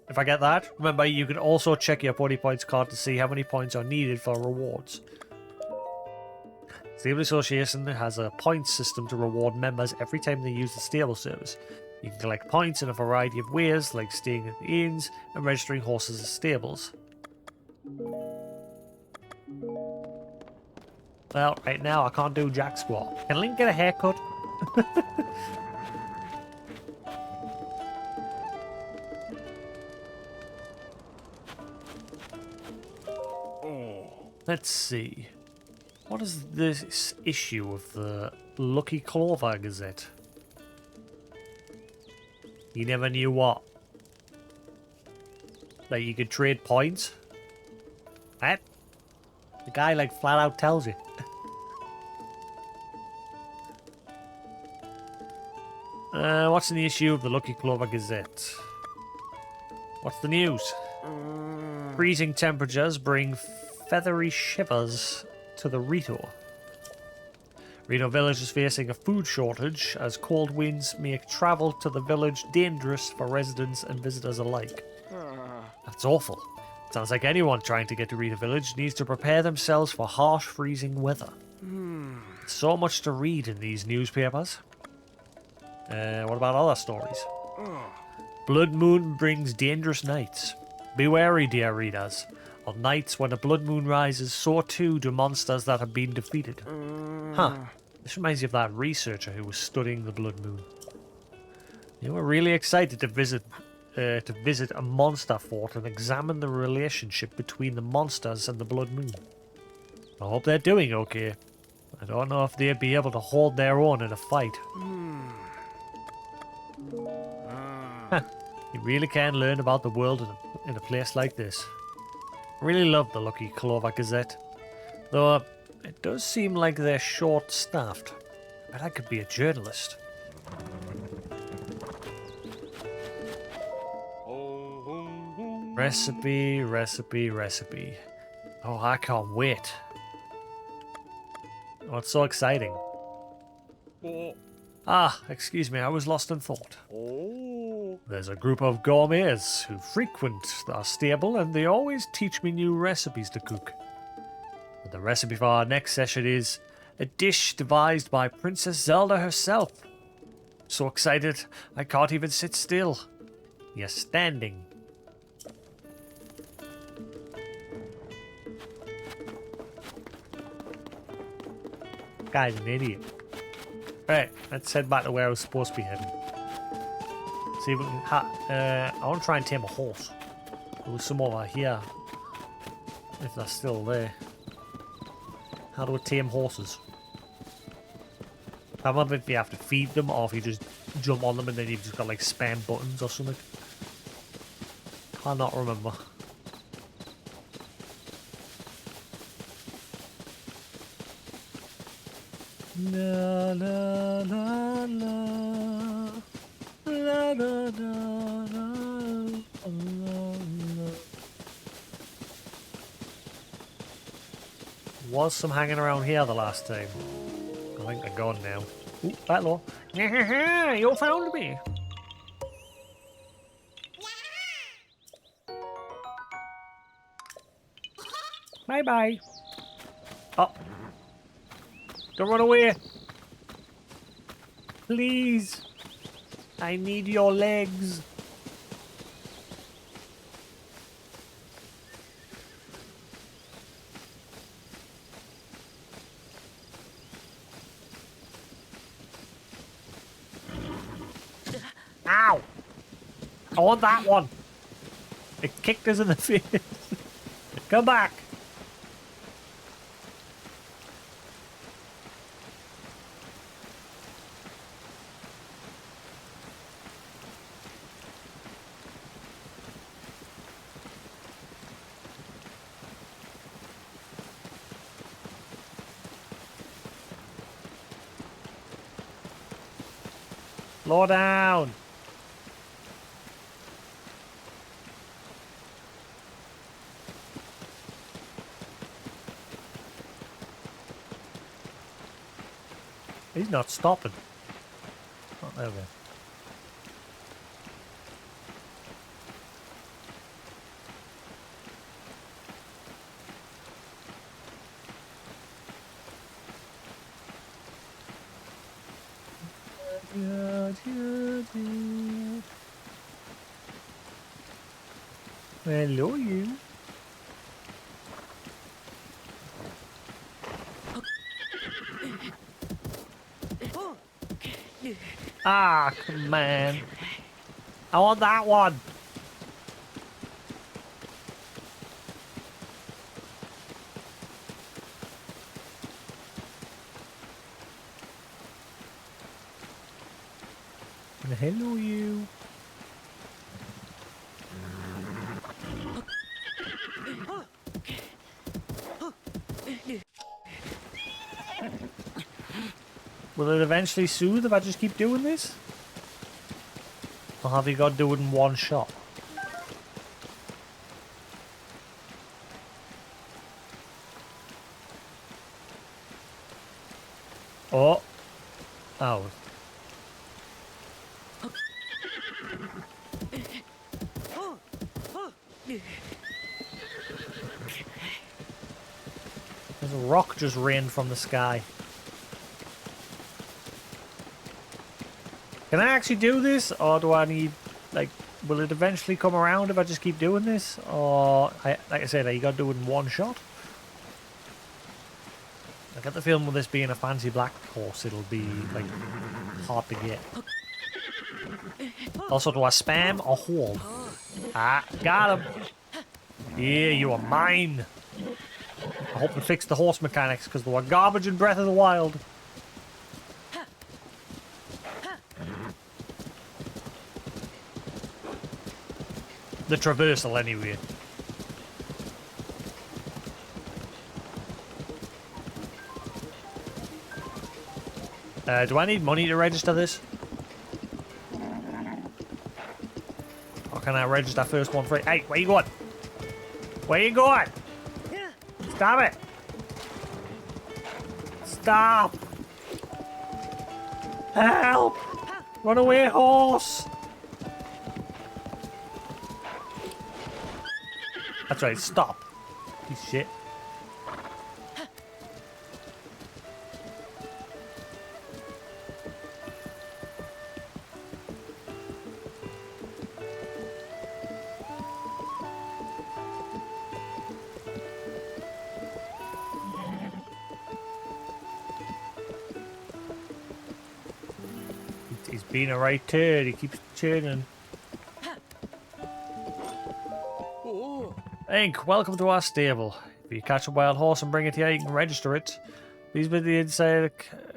If I get that, remember you can also check your pony points card to see how many points are needed for rewards. Stable Association has a points system to reward members every time they use the stable service. You can collect points in a variety of ways, like staying at the inns and registering horses as stables. Well, right now I can't do jack squat. Can Link get a haircut? Let's see. What is this issue of the Lucky Clover Gazette? You never knew what? That you could trade points? What? The guy like flat out tells you. What's in the issue of the Lucky Clover Gazette? What's the news? Freezing temperatures bring feathery shivers to the Rito. Rito village is facing a food shortage as cold winds make travel to the village dangerous for residents and visitors alike. That's awful. Sounds like anyone trying to get to Rito village needs to prepare themselves for harsh freezing weather. So much to read in these newspapers. What about other stories? Blood moon brings dangerous nights. Be wary, dear readers. On nights when a blood moon rises, so too do monsters that have been defeated. Huh. This reminds me of that researcher who was studying the blood moon. You were really excited to visit a monster fort and examine the relationship between the monsters and the blood moon. I hope they're doing okay. I don't know if they'd be able to hold their own in a fight. Huh. You really can learn about the world in a place like this. I really love the Lucky Clover Gazette, though it does seem like they're short-staffed. But I could be a journalist. Recipe, recipe, recipe. Oh, I can't wait. Oh, it's so exciting. Ah, excuse me, I was lost in thought. There's a group of gourmets who frequent our stable, and they always teach me new recipes to cook. But the recipe for our next session is a dish devised by Princess Zelda herself. So excited, I can't even sit still. You're standing. Guy's an idiot. Right, let's head back to where I was supposed to be heading. See if we can I want to try and tame a horse. There was some over here. If they're still there. How do we tame horses? I wonder if you have to feed them or if you just jump on them and then you've just got like spam buttons or something. Cannot remember. La la la la la la la la. Was some hanging around here the last time. I think they're gone now. Ooh, that law. You found me. Bye bye. Oh. Don't run away. Please. I need your legs. Ow. I want that one. It kicked us in the face. Come back. Slow down. He's not stopping. Oh, there we go. Hello, you. Ah, come on. I want that one. Hello, you. Will it eventually soothe if I just keep doing this? Or have you got to do it in one shot? Oh. Oh. There's a rock just rained from the sky. Can I actually do this? Or do I need, like, will it eventually come around if I just keep doing this? Or, like I said, you gotta do it in one shot? I get the feeling with this being a fancy black horse, it'll be, like, hard to get. Also, do I spam or hold? Ah, got him! Yeah, you are mine! I hope they fixed the horse mechanics, because they were garbage in Breath of the Wild. The traversal, anyway. Do I need money to register this? Or can I register first one free? Hey, where you going? Where you going? Stop it! Stop! Help! Run away, horse! That's right, stop. Piece of shit. He's being a right turd. He keeps churning. Oh. Ink, welcome to our stable. If you catch a wild horse and bring it here, you can register it. Please visit the inside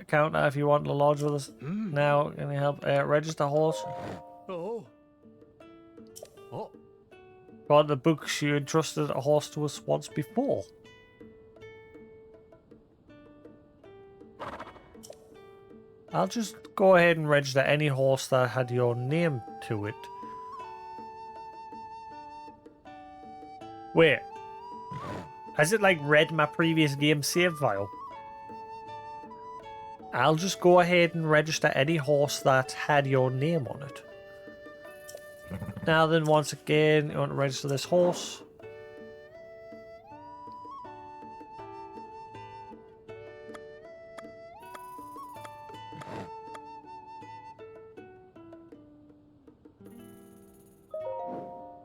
counter if you want to lodge with us. Now, can you help register horse? Oh. Oh. Got the books you entrusted a horse to us once before. I'll just go ahead and register any horse that had your name to it. Wait. Has it like read my previous game save file? I'll just go ahead and register any horse that had your name on it. Now then, once again, you want to register this horse.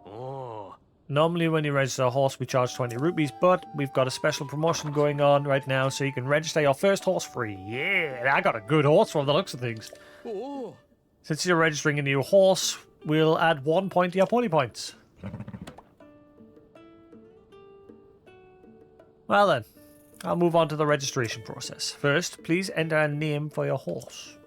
Oh. Normally when you register a horse we charge 20 rupees, but we've got a special promotion going on right now so you can register your first horse free. Yeah, I got a good horse from the looks of things. Oh. Since you're registering a new horse, we'll add 1 point to your pony points. Well then, I'll move on to the registration process. First, please enter a name for your horse.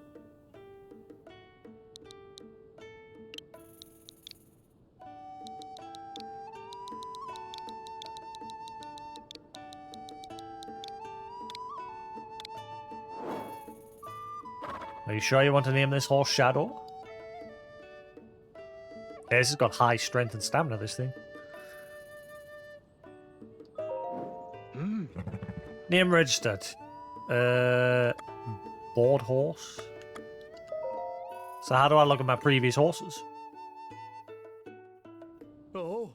Are you sure you want to name this horse Shadow? Yeah, this has got high strength and stamina, this thing. Name registered. Board horse. So how do I look at my previous horses? Oh.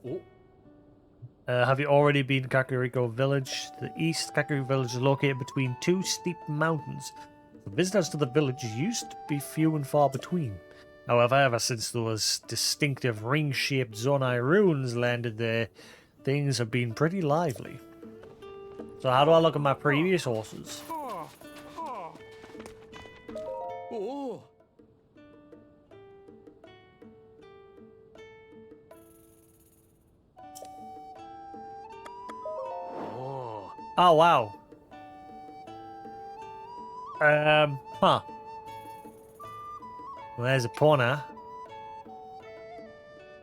Oh. Have you already been to Kakariko Village? The East Kakariko Village is located between two steep mountains. The visitors to the village used to be few and far between. However, ever since those distinctive ring-shaped Zonai ruins landed there, things have been pretty lively. So how do I look at my previous horses? Oh. Oh. Oh, wow. Huh. Well, there's a pony.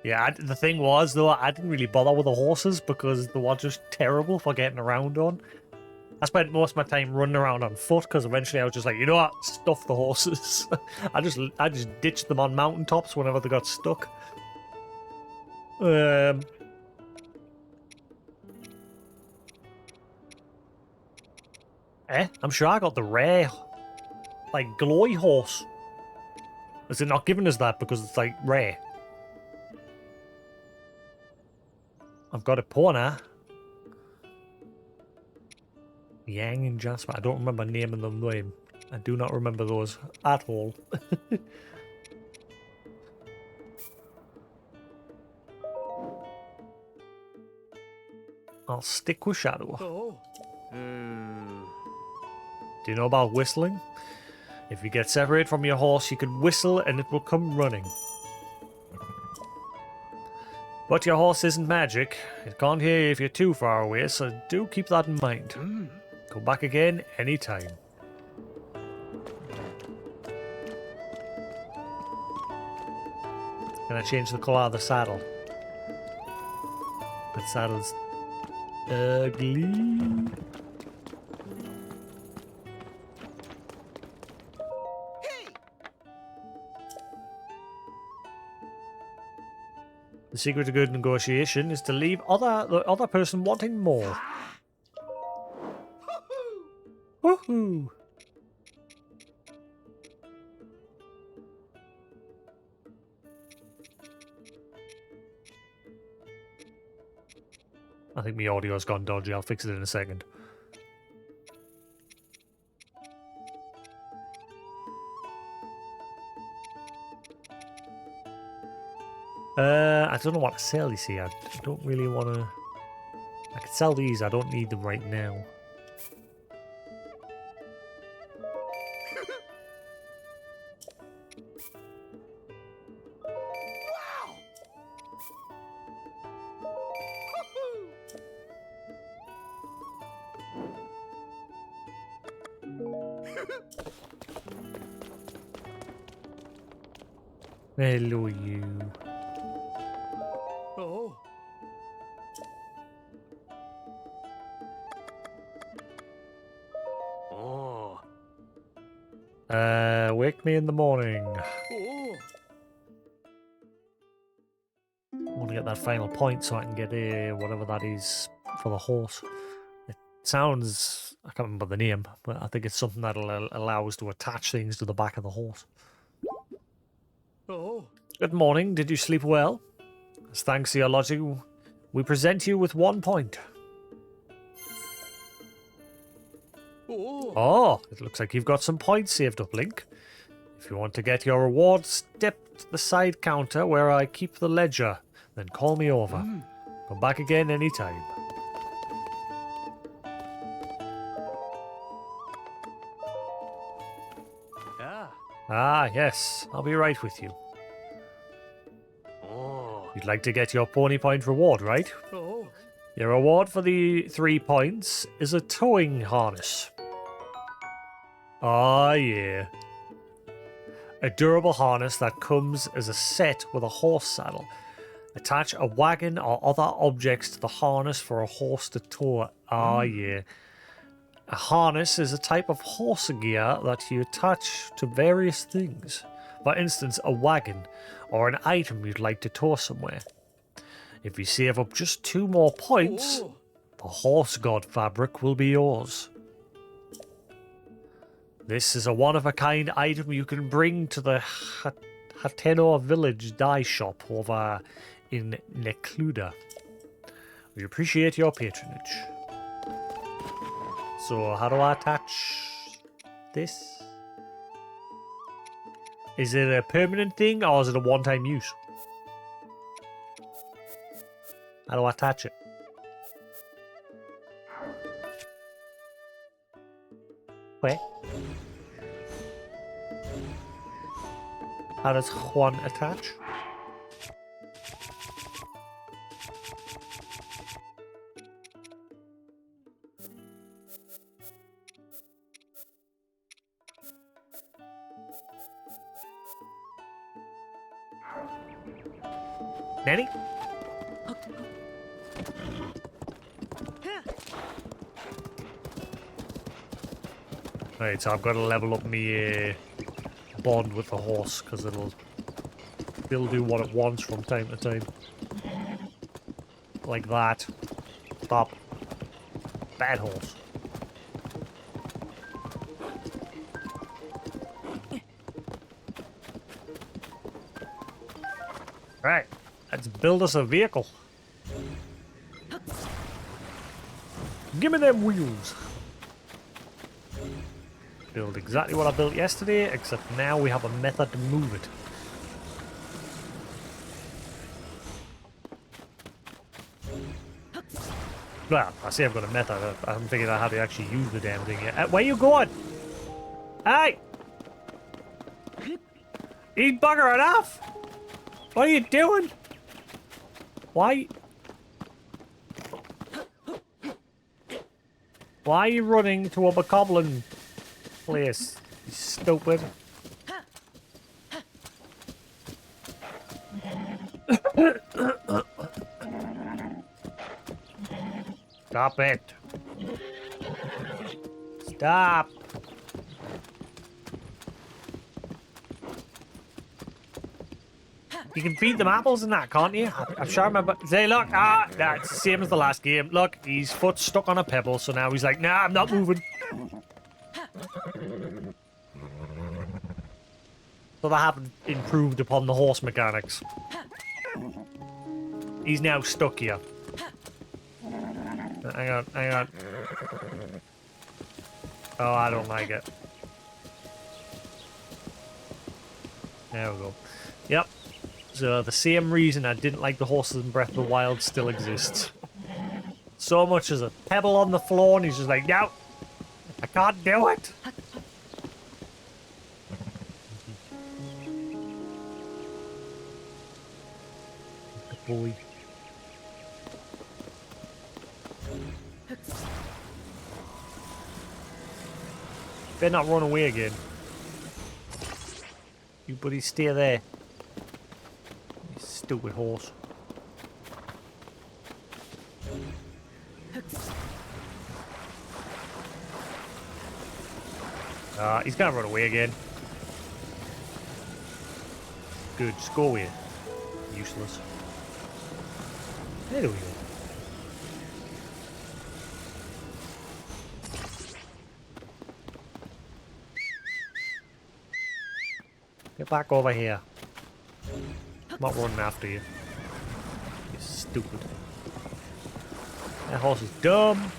Yeah, the thing was, though, I didn't really bother with the horses because they were just terrible for getting around on. I spent most of my time running around on foot because eventually I was just like, you know what, stuff the horses. I just ditched them on mountaintops whenever they got stuck. I'm sure I got the rare, like, glowy horse. Is it not giving us that because it's, like, rare? I've got a Pawna. Yang and Jasper. I don't remember naming them name. I do not remember those at all. I'll stick with Shadow. Oh. Do you know about whistling? If you get separated from your horse, you can whistle and it will come running. But your horse isn't magic. It can't hear you if you're too far away, so do keep that in mind. Come back again anytime. Can I change the colour of the saddle? That saddle's ugly. The secret to good negotiation is to leave the other person wanting more. Woohoo! I think my audio's gone dodgy. I'll fix it in a second. I don't know what to sell, you see. I don't really want to... I could sell these. I don't need them right now. Hello, you. Oh. Oh. Wake me in the morning. Oh. I want to get that final point so I can get whatever that is for the horse. It sounds... I can't remember the name, but I think it's something that'll allow us to attach things to the back of the horse. Oh. Good morning. Did you sleep well? As thanks to your logic, we present you with 1 point. Oh. Oh, it looks like you've got some points saved up, Link. If you want to get your reward, step to the side counter where I keep the ledger. Then call me over. Come back again anytime. Ah. Ah, yes. I'll be right with you. Oh. You'd like to get your pony point reward, right? Oh. Your reward for the 3 points is a towing harness. Ah, yeah. A durable harness that comes as a set with a horse saddle. Attach a wagon or other objects to the harness for a horse to tow. Ah, yeah. A harness is a type of horse gear that you attach to various things. For instance, a wagon or an item you'd like to tow somewhere. If you save up just 2 more points, Oh. the horse god fabric will be yours. This is a one-of-a-kind item you can bring to the Hateno village dye shop over in Necluda. We appreciate your patronage. So, how do I attach this? Is it a permanent thing or is it a one-time use? How do I attach it? Where? How does Juan attach? Nanny? Right, so I've got to level up my bond with the horse because it'll do what it wants from time to time. Like that. Stop. Bad horse. Right, let's build us a vehicle. Give me them wheels. Build exactly what I built yesterday, except now we have a method to move it. Well, I say I've got a method. I haven't figured out how to actually use the damn thing yet. Where you going? Hey! You bugger it off! What are you doing? Why are you running to a bokoblin place? You stupid. Stop it. Stop. You can feed them apples and that, can't you? I'm sure I remember. Say, look, that's the same as the last game. Look, his foot's stuck on a pebble, so now he's like, nah, I'm not moving. So they haven't improved upon the horse mechanics. He's now stuck here. Hang on, hang on. Oh, I don't like it. There we go. Yep. So the same reason I didn't like the horses in Breath of the Wild still exists. So much as a pebble on the floor, and he's just like, no, I can't do it. Good boy. Better not run away again. You buddy, stay there. You stupid horse. He's gonna run away again. Good, just go away. Useless. There we go. Get back over here. I'm not running after you. You stupid. That horse is dumb.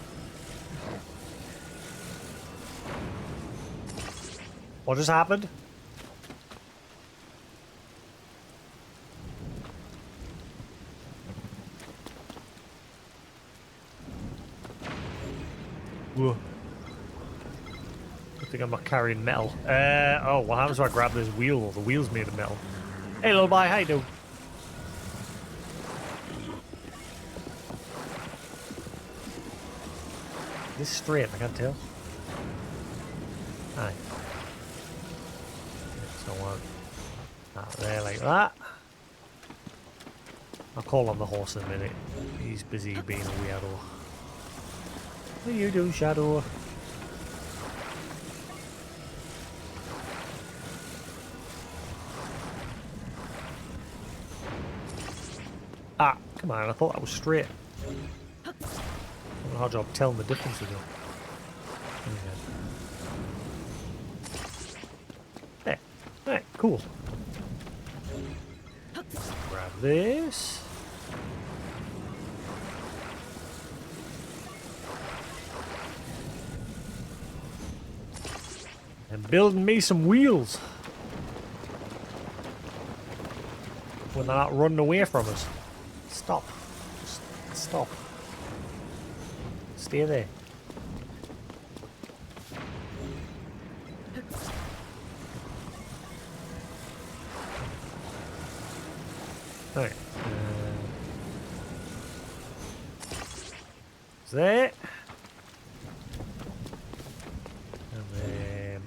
What just happened? Whoa. I think I'm not carrying metal. Oh, what happens if I grab this wheel? The wheel's made of metal. Hey, little boy, how you doing? This is straight, I can't tell. Aye. So one. Out there like that. I'll call on the horse in a minute. He's busy being a weirdo. What are you doing, Shadow? Ah, come on, I thought that was straight. I don't know how job telling the difference again. There. Alright, cool. Grab this. And building me some wheels. When they're not running away from us. Stop. Just stop. Stay there. Alright. There. And then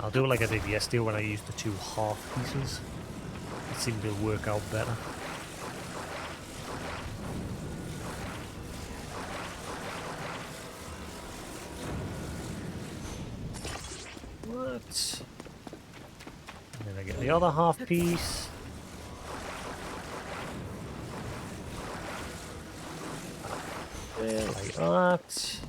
I'll do it like I did yesterday when I used the two half pieces. It seemed to work out better. that. And then I get the other half piece. There, like that.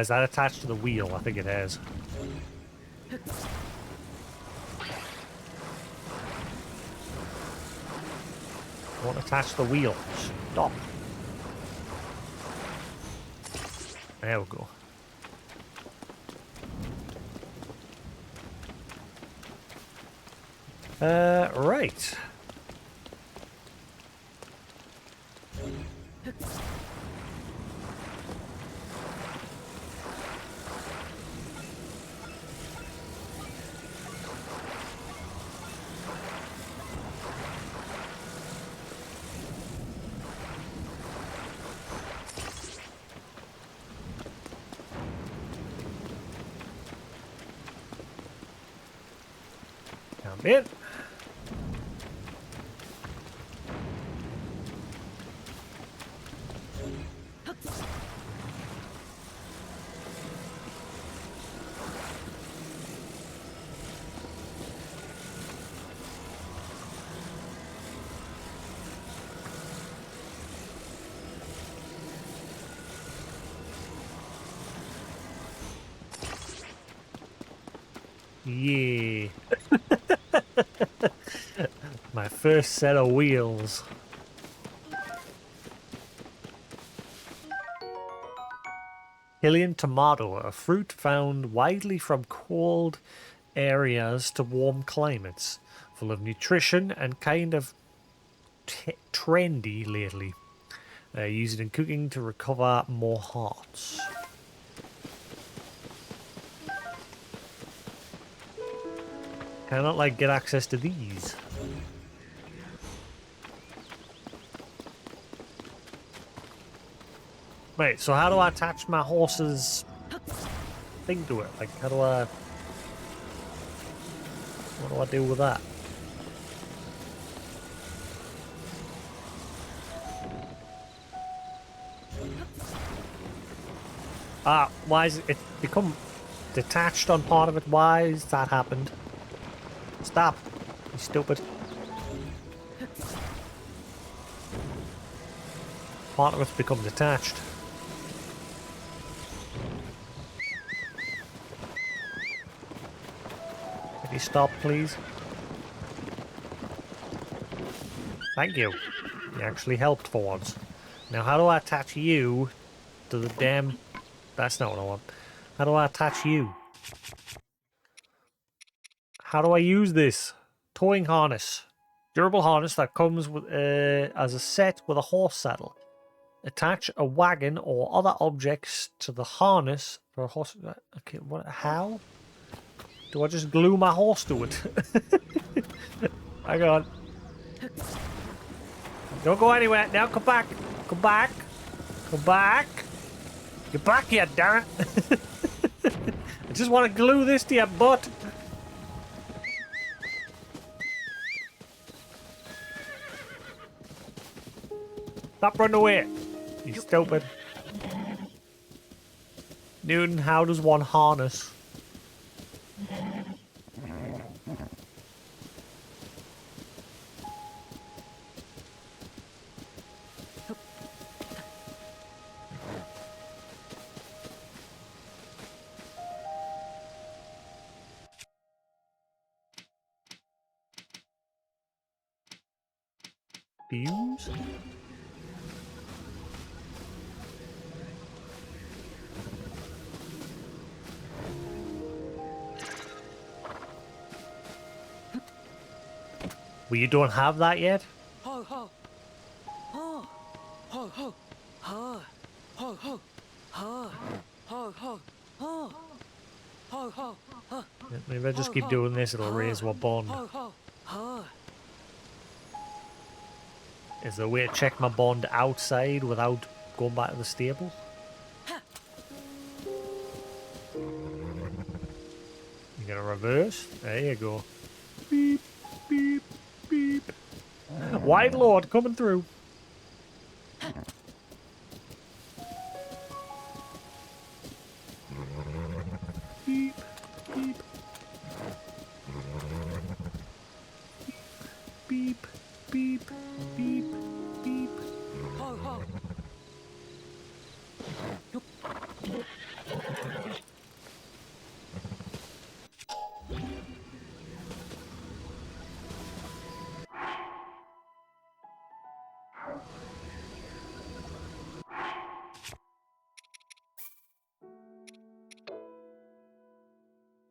Is that attached to the wheel? I think it is. Won't attach the wheel. Stop. There we go. Right. Come in. Yeah. My first set of wheels. Hylian tomato, a fruit found widely from cold areas to warm climates, full of nutrition and kind of trendy lately. Use it in cooking to recover more hearts. Can I not, like, get access to these? Wait, so how do I attach my horse's thing to it? Like, how do I... What do I do with that? Ah, why is it become detached on part of it? Why has that happened? Stop, you stupid. Part of it's become detached. Can you stop, please? Thank you. You actually helped for once. Now, how do I attach you to the damn... That's not what I want. How do I attach you? How do I use this? Towing harness. Durable harness that comes with as a set with a horse saddle. Attach a wagon or other objects to the harness for a horse... Okay, what? How? Do I just glue my horse to it? Hang on. Don't go anywhere. Now come back. Come back. Come back. Get back here, damn it. I just want to glue this to your butt. Stop running away. You stupid. Newton, how does one harness? Fuse? Well, you don't have that yet? Ho ho. Ho. Ho ho. Ha. Ho ho. Ha. Ho ho. Ha. Ho ho. Ha. Maybe I just keep doing this, it'll raise my bond. Ho ho. Ha. Is there a way to check my bond outside without going back to the stable? You gonna reverse? There you go. Beep, beep, beep. White Lord coming through. Beep, beep. Beep, beep, beep, beep. Ho, ho.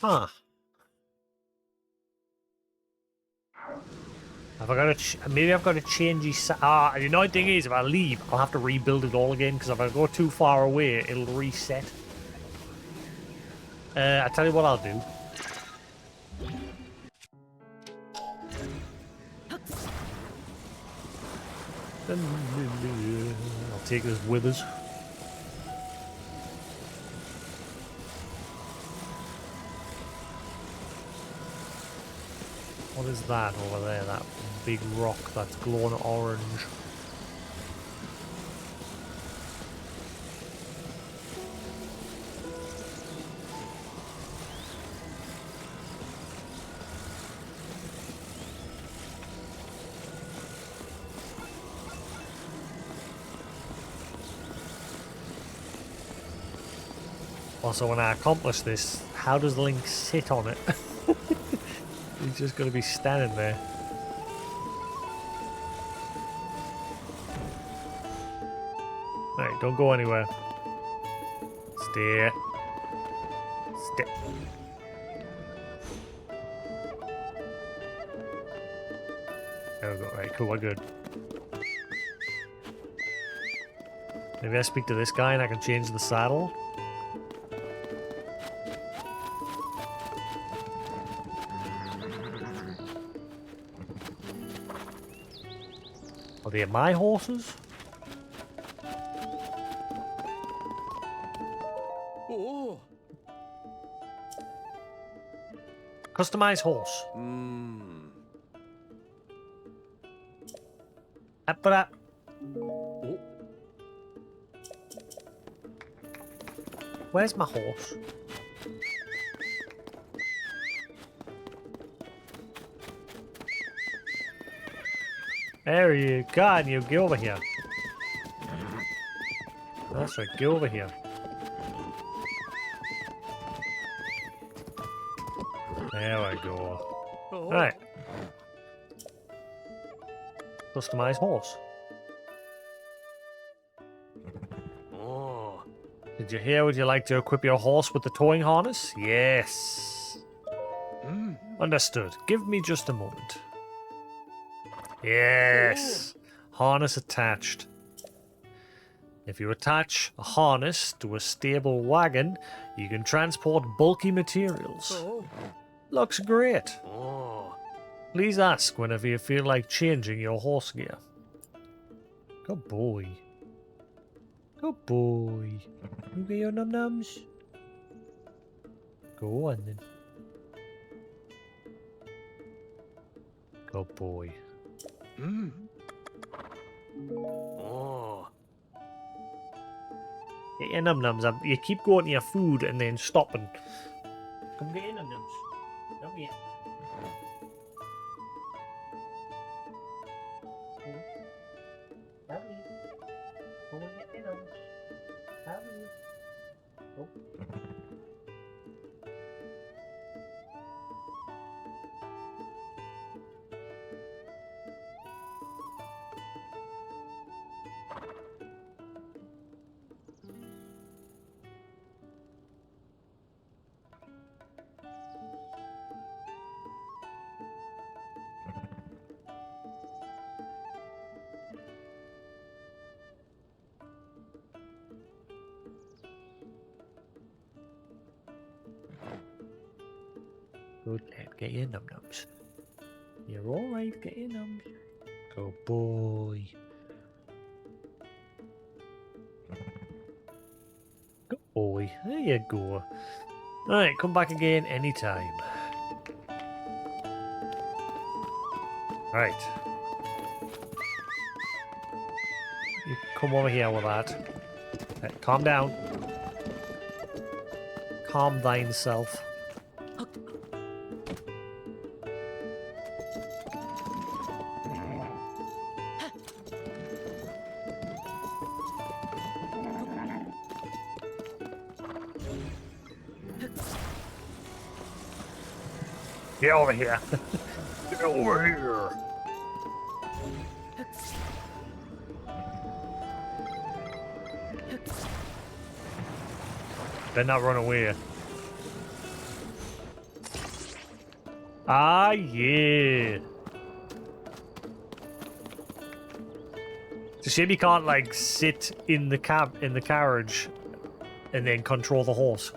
Huh. Have I got to? Maybe I've got to change his. The annoying thing is, if I leave, I'll have to rebuild it all again. Because if I go too far away, it'll reset. I tell you what I'll do. I'll take this with us. What is that over there? That big rock that's glowing orange. Also, when I accomplish this, how does Link sit on it? He's just going to be standing there. Right, don't go anywhere. Stay. Stay. There we go. Right, cool, we're good. Maybe I speak to this guy and I can change the saddle. Are they my horses? Oh. Customize horse. Up for that. Oh. Where's my horse? There you go, and you get over here. That's right, get over here. There we go. Oh. Right. Customize horse. Oh. Did you hear? Would you like to equip your horse with the towing harness? Yes. Understood. Give me just a moment. Yes. Harness attached. If you attach a harness to a stable wagon, you can transport bulky materials. Oh. Looks great. Oh. Please ask whenever you feel like changing your horse gear. Good boy. Good boy. You get your num-nums? Go on then. Good boy. Oh. Get your num-nums. You keep going to your food and then stopping. Come get your num-nums. Come here. Come here. Go and get your nums. Come here. Go. Good lad, get your num-nums. You're alright, get your nums. Oh boy. Good boy. There you go. Alright, come back again anytime. Right. You come over here with that. Right, calm down. Calm thyself. Get over here. Get over here. Better not run away. Ah, yeah. It's a shame you can't, like, sit in the carriage and then control the horse.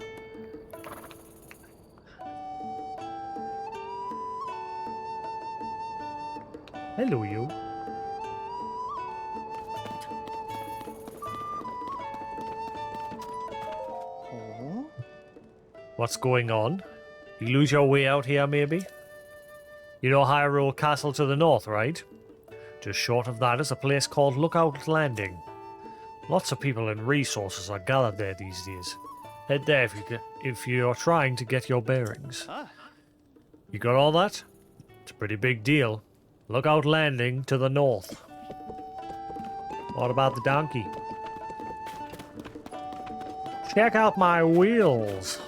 Hello, you. Oh? What's going on? You lose your way out here, maybe? You know Hyrule Castle to the north, right? Just short of that is a place called Lookout Landing. Lots of people and resources are gathered there these days. Head there if you're trying to get your bearings. You got all that? It's a pretty big deal. Lookout Landing to the north. What about the donkey? Check out my wheels.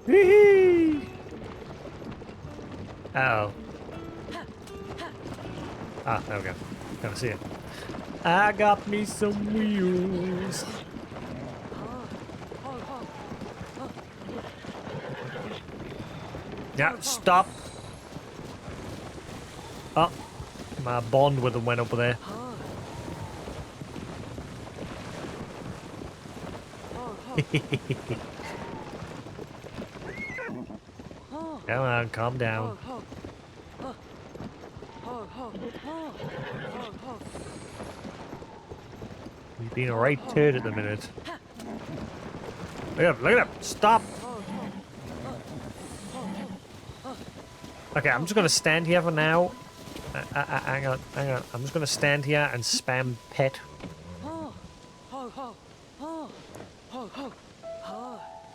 Hee-hee! Oh. Ah, there we go. Can't see it. I got me some wheels. Yeah, stop. Oh, my bond with them went up there. Come on, calm down. He's being a right turd at the minute. Look at him, look at him! Stop! Okay, I'm just gonna stand here for now. Hang on, hang on. I'm just gonna stand here and spam pet. I'm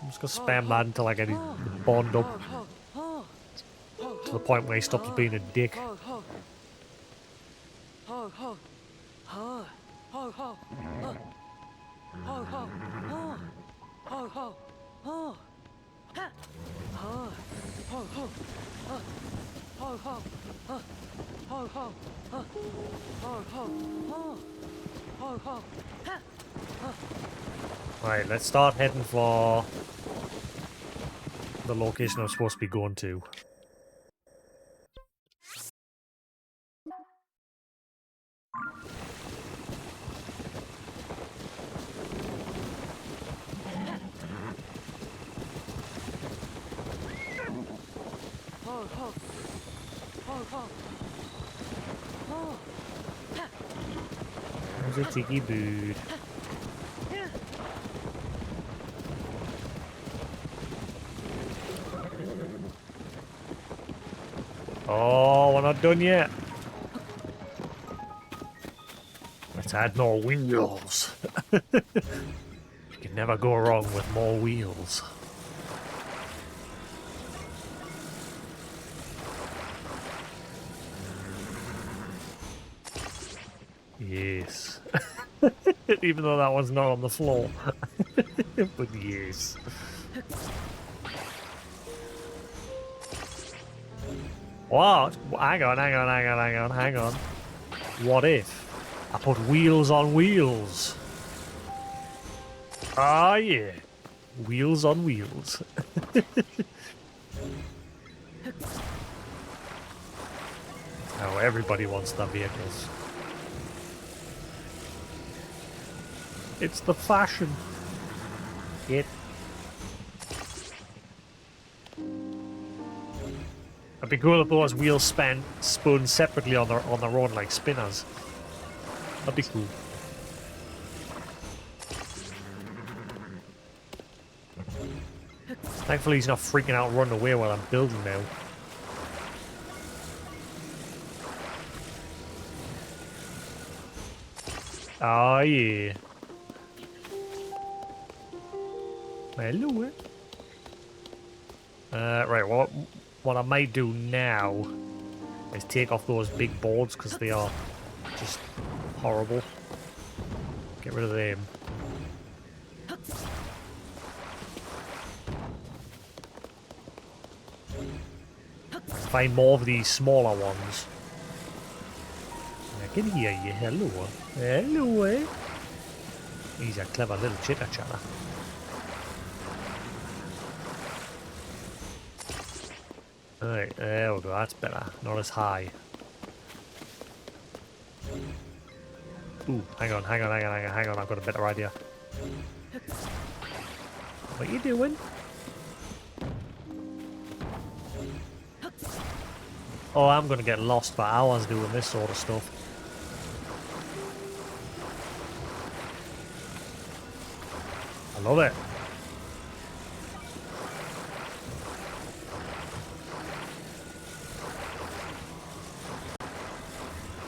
just gonna spam that until I get his bond up to the point where he stops being a dick. Right, let's start heading for the location I'm supposed to be going to. There's a tiki bird. Oh, we're not done yet. Let's add more wheels. You can never go wrong with more wheels. Yes. Even though that one's not on the floor. But yes. What? Hang on, hang on, hang on, hang on, hang on. What if I put wheels on wheels? Ah, yeah. Wheels on wheels. Oh, everybody wants their vehicles. It's the fashion. I be cool if those wheels spun separately on their own like spinners. That'd be cool. Thankfully he's not freaking out and running away while I'm building now. Oh yeah. Hello. Right, what I might do now is take off those big boards because they are just horrible. Get rid of them. Find more of these smaller ones. I can hear you. Hello. Hello, eh? He's a clever little chitter-chatter. Alright, there we go. That's better. Not as high. Ooh, hang on. I've got a better idea. What you doing? Oh, I'm gonna get lost for hours doing this sort of stuff. I love it.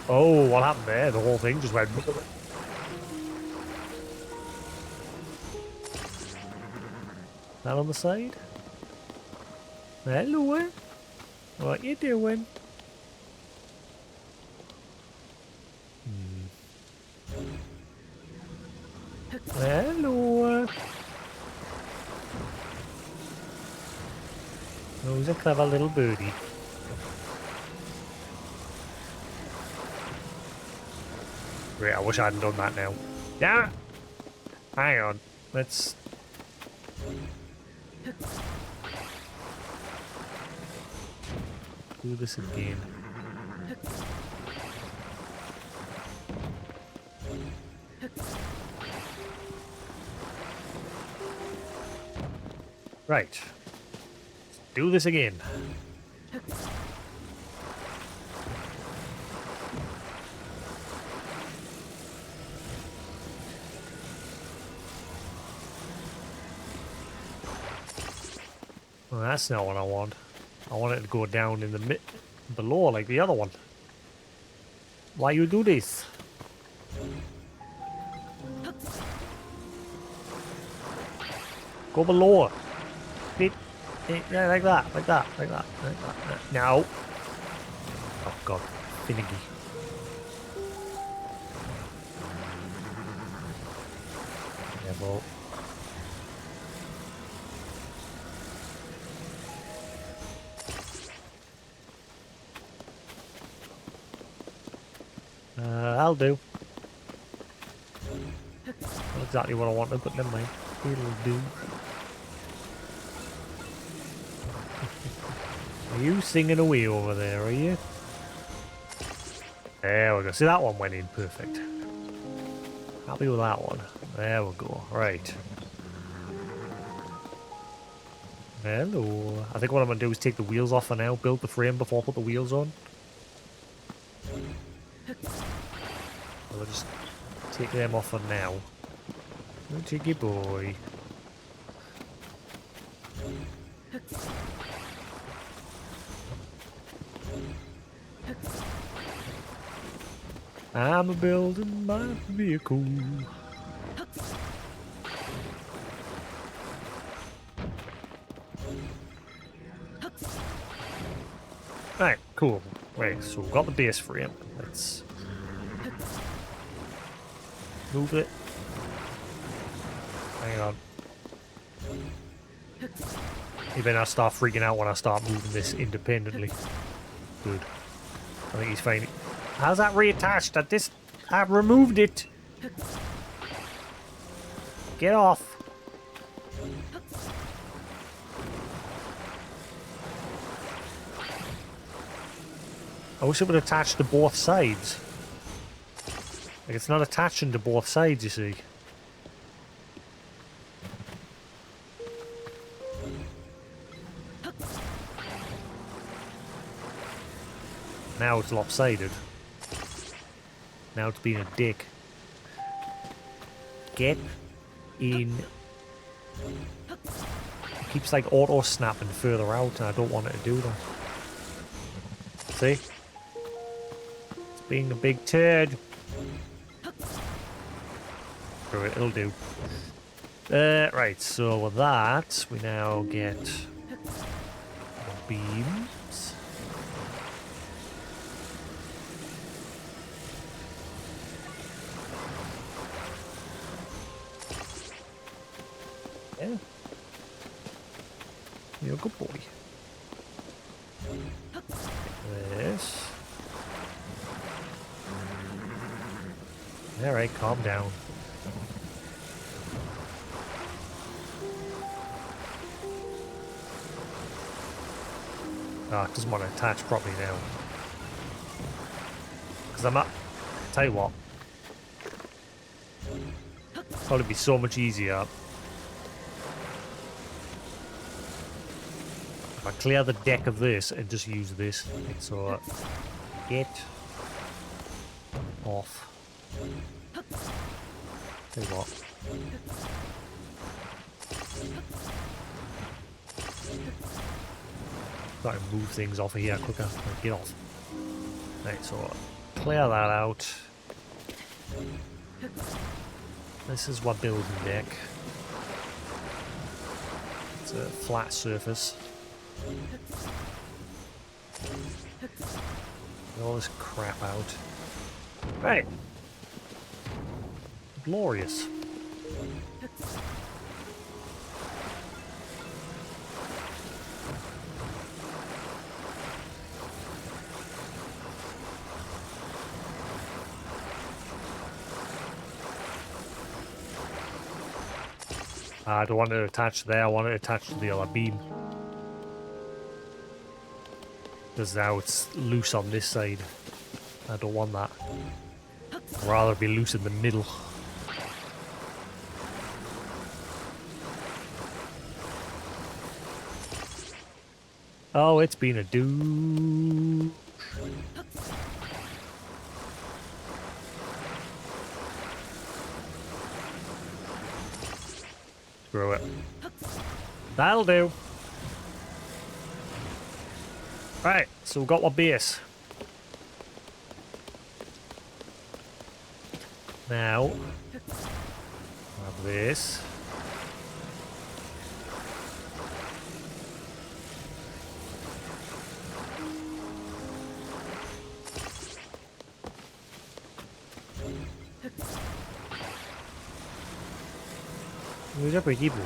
Oh, what happened there? The whole thing just went... That on the side? Hello, eh? What you doing? Hello. Who's a clever little birdie? Great, I wish I hadn't done that now. Yeah. Hang on. Let's... do this again. Right. Let's do this again. Well, that's not what I want. I want it to go down in the below like the other one. Why you do this? Go below. Yeah, like that. No. Oh god, finicky. Careful. I'll do. Not exactly what I wanted, but never mind. It'll do. Are you singing away over there, are you? There we go. See, that one went in perfect. Happy with that one. There we go. Right. Hello. I think what I'm going to do is take the wheels off for now, build the frame before I put the wheels on. I'll just take them off for now. Oh, cheeky boy. I'm building my vehicle. Right, cool. Right, so we've got the base frame. Let's move it. Hang on. You better not start freaking out when I start moving this independently. Good. I think he's fine. How's that reattached? I've removed it. Get off. I wish it would attach to both sides. Like, it's not attaching to both sides, you see. Now it's lopsided. Now it's being a dick. Get in. It keeps like auto snapping further out, and I don't want it to do that. See? It's being a big turd. Screw it, it'll do. Right, so with that, we now get beams. Yeah. You're a good boy. This. Alright, calm down. Ah, it doesn't want to attach properly now. Because I'm not... Tell you what. Probably be so much easier if I clear the deck of this and just use this. So, get off. Tell you what. Gotta move things off of here quicker. Get off. Right, so clear that out. This is what building deck. It's a flat surface. Get all this crap out. Right. Glorious. I don't want it attached there, I want it attached to the other beam. Because now it's loose on this side. I don't want that. I'd rather be loose in the middle. Oh, it's been a douche. Screw it. That'll do. Right, so we've got our base. Now, have this. Who's a pretty boy?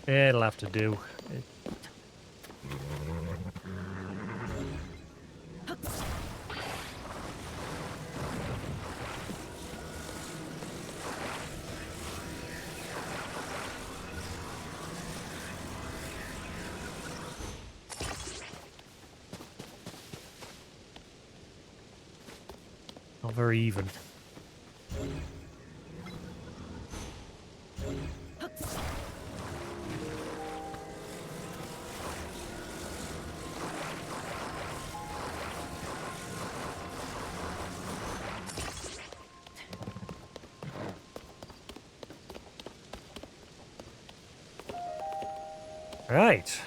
Yeah, it'll have to do. Not very even. Right.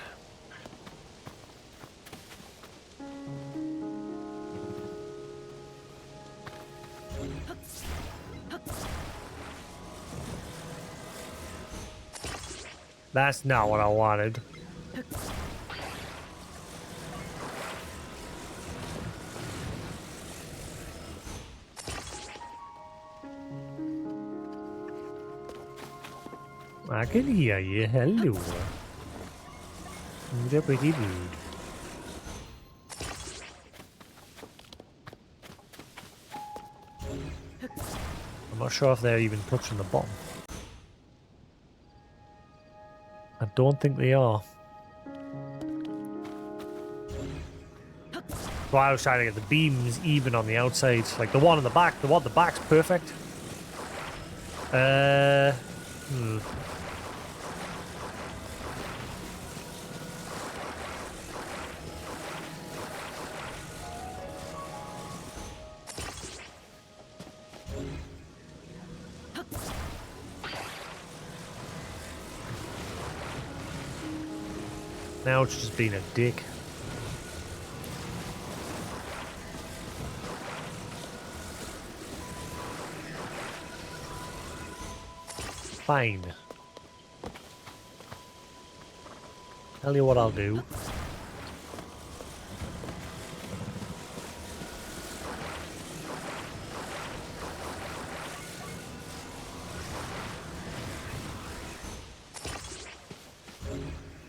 That's not what I wanted. I can hear you. Hello. You're pretty rude. I'm not sure if they're even touching the bottom. I don't think they are. So I was trying to get the beams even on the outside. Like the one on the back, the back's perfect. Now it's just being a dick. Fine. Tell you what I'll do.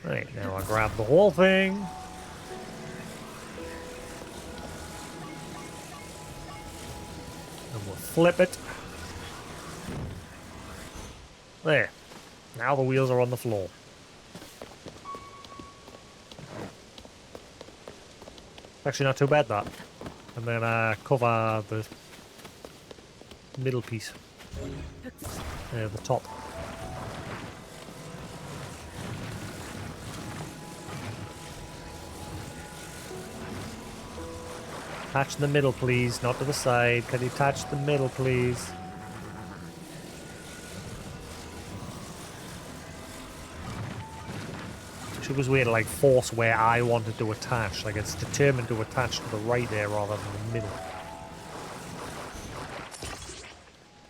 Right, now I grab the whole thing. And we'll flip it. There. Now the wheels are on the floor. Actually not too bad, that. And then cover the middle piece. The top. Attach the middle, please. Not to the side. Can you attach the middle, please? It was weird to like force where I wanted to attach. Like it's determined to attach to the right there rather than the middle.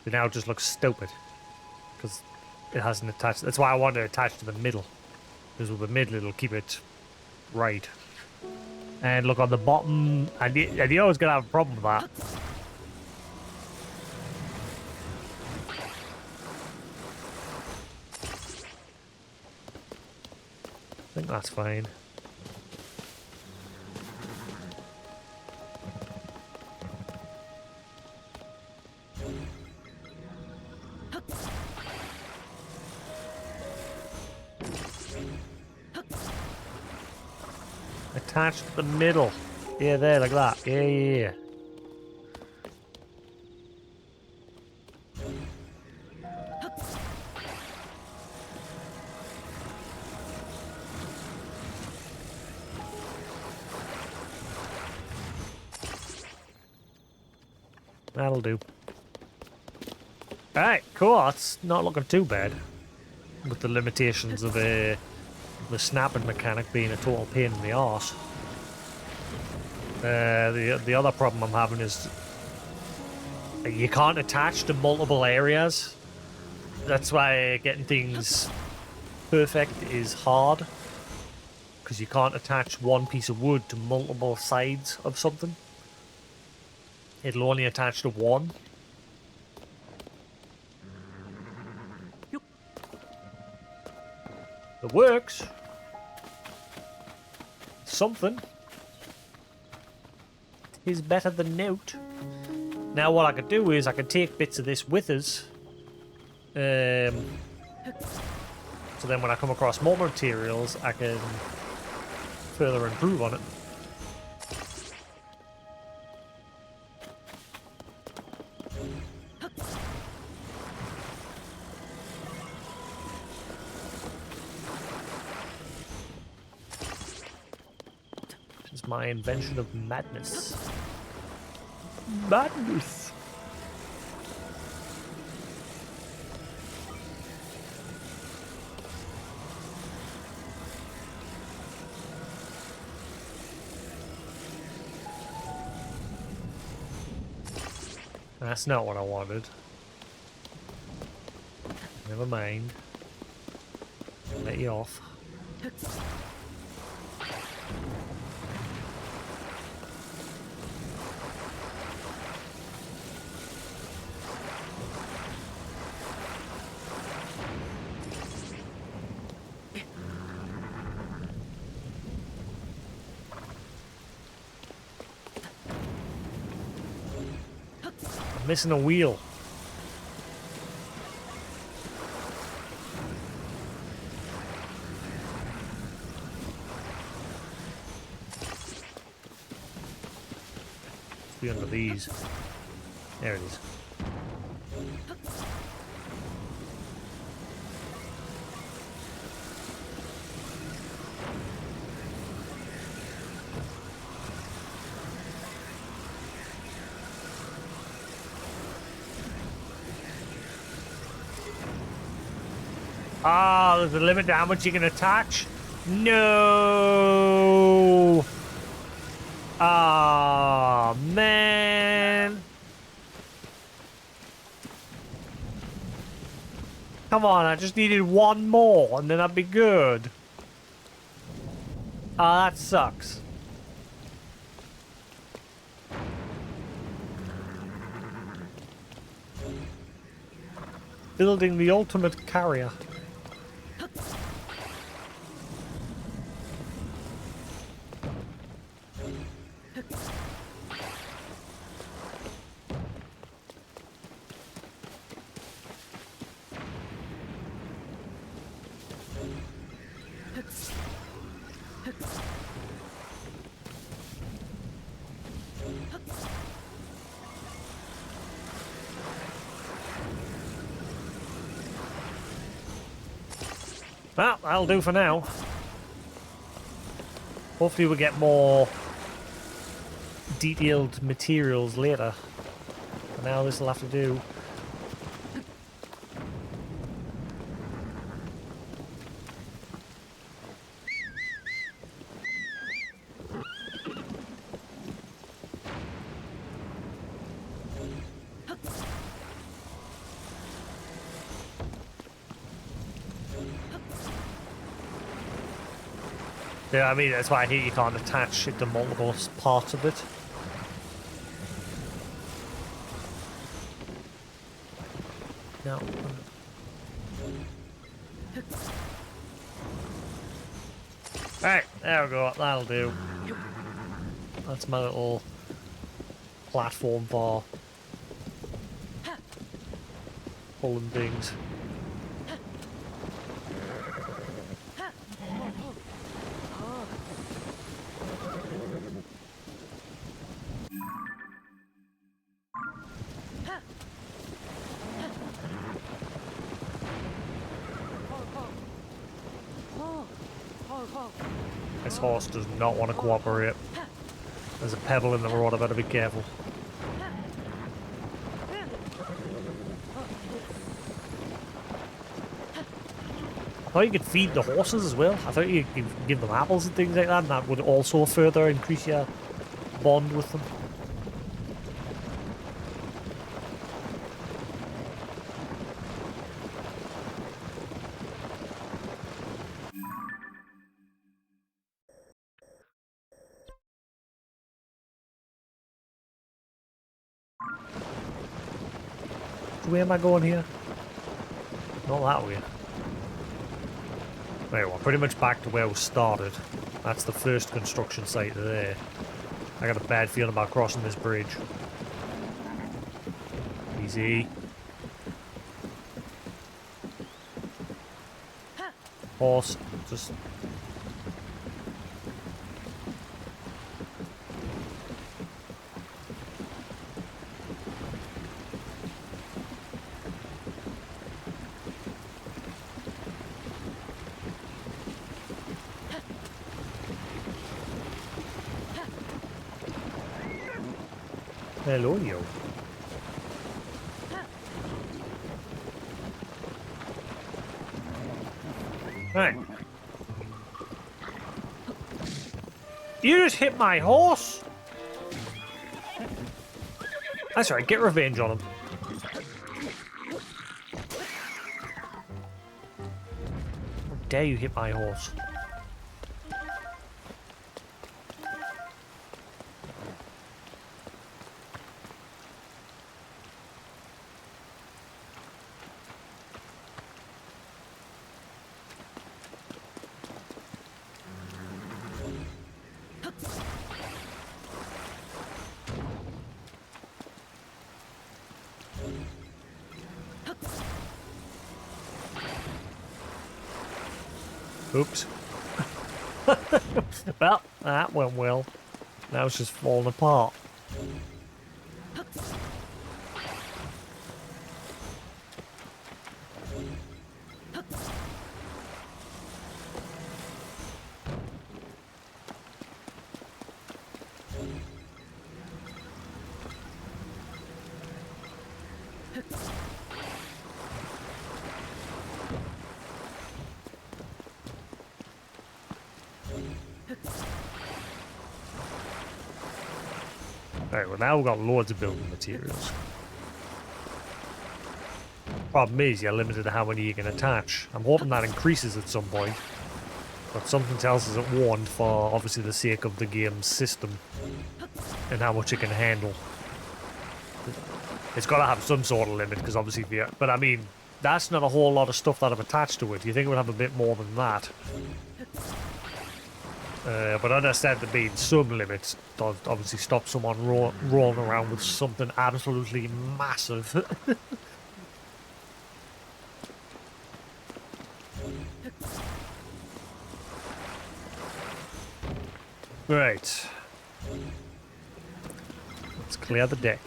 But now it just looks stupid. Because it hasn't attached. That's why I wanted to attach to the middle. Because with the middle it'll keep it right. And look on the bottom, and you're always going to have a problem with that. I think that's fine. Attach to the middle. Yeah, there, like that. Yeah. That'll do. Alright, cool. That's not looking too bad. With the limitations of the snapping mechanic being a total pain in the arse. The other problem I'm having is you can't attach to multiple areas. That's why getting things perfect is hard. Because you can't attach one piece of wood to multiple sides of something. It'll only attach to one. It works. Something. Is better than note. Now what I could do is I could take bits of this with us. So then when I come across more materials, I can further improve on it. My invention of madness. Madness! That's not what I wanted. Never mind. I'll let you off. Missing a wheel. Must be under these. There it is. Ah, there's a limit to how much you can attach. No. Ah, man. Come on, I just needed one more and then I'd be good. Ah, that sucks. Building the ultimate carrier. Well, that'll do for now. Hopefully we'll get more detailed materials later. For now, this will have to do. Yeah, I mean, that's why I hate you can't attach it to multiple parts of it. No. Right, there we go, that'll do. That's my little platform for pulling things. This horse does not want to cooperate. There's a pebble in the road, I better be careful. I thought you could feed the horses as well. I thought you could give them apples and things like that, and that would also further increase your bond with them. Where am I going here? Not that way. Right, well, pretty much back to where we started. That's the first construction site there. I got a bad feeling about crossing this bridge. Easy. Horse, just... Hello, you. Right. You just hit my horse? That's right, get revenge on him. How dare you hit my horse? Oops. Well, that went well. Now it's just falling apart. well, now we've got loads of building materials. Problem is, you're limited to how many you can attach. I'm hoping that increases at some point. But something tells us it won't for, obviously, the sake of the game's system. And how much it can handle. It's got to have some sort of limit, because obviously... But I mean, that's not a whole lot of stuff that I've attached to it. You think it would have a bit more than that? But understand there being some limits does obviously stop someone rolling around with something absolutely massive. Right. Let's clear the deck.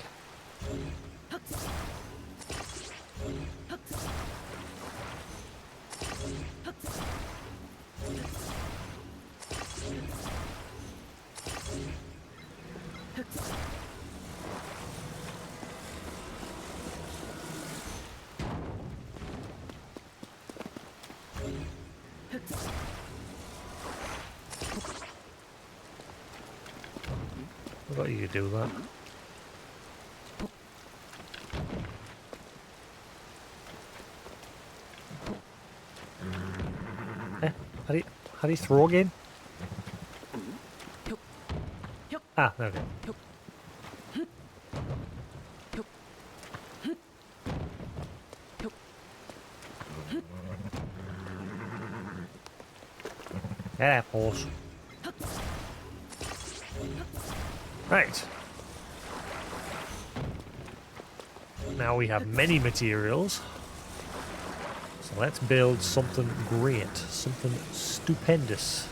I thought you could do that. How do you throw again? Ah, okay. Yeah, pause. Right. Now we have many materials. So let's build something great, something stupendous.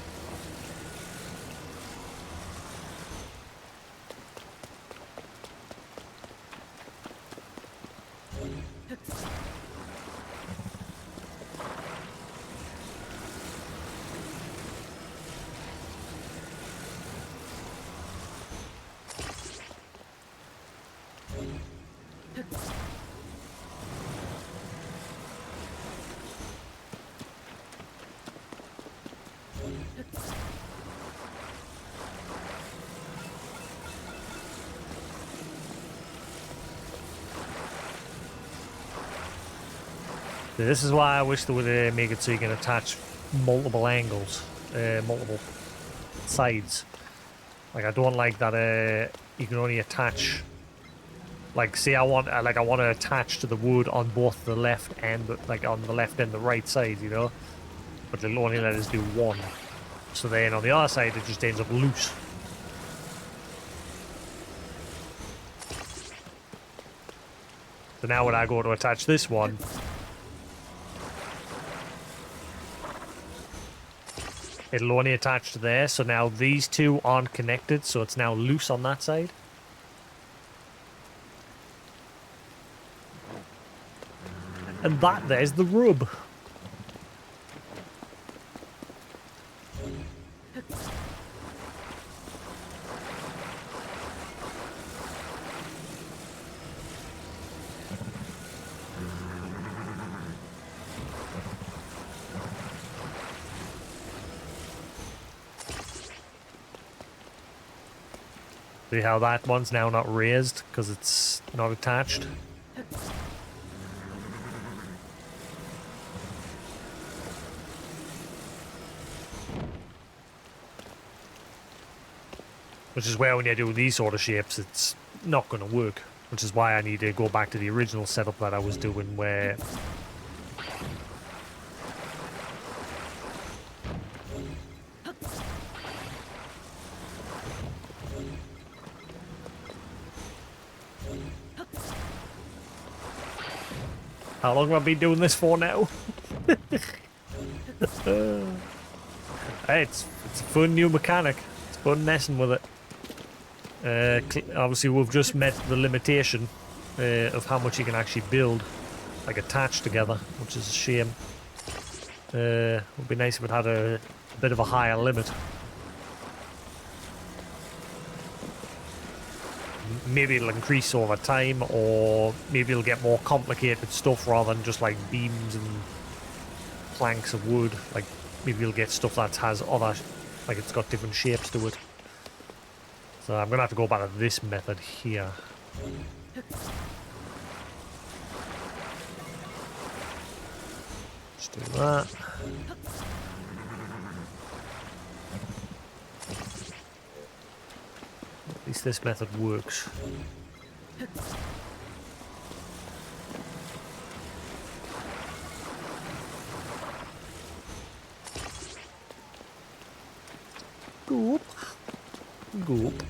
This is why I wish they would make it so you can attach multiple angles, multiple sides. Like, I don't like that you can only attach. Like, say I want to attach to the wood on both the left and on the left and the right side, you know. But they'll only let us do one. So then on the other side, it just ends up loose. So now when I go to attach this one, it'll only attach to there, so now these two aren't connected, so it's now loose on that side. And there's the rub. See how that one's now not raised because it's not attached? Which is where when you do these sort of shapes, it's not going to work. Which is why I need to go back to the original setup that I was doing where... How long have I been doing this for now? Hey, it's a fun new mechanic. It's fun messing with it. Obviously, we've just met the limitation of how much you can actually build, like attached together, which is a shame. It would be nice if it had a bit of a higher limit. Maybe it'll increase over time, or maybe it'll get more complicated stuff rather than just like beams and planks of wood. Like maybe you'll get stuff that has other, like it's got different shapes to it. So So I'm going to have to go back to this method here. Just do that. At least this method works. Goop. Goop.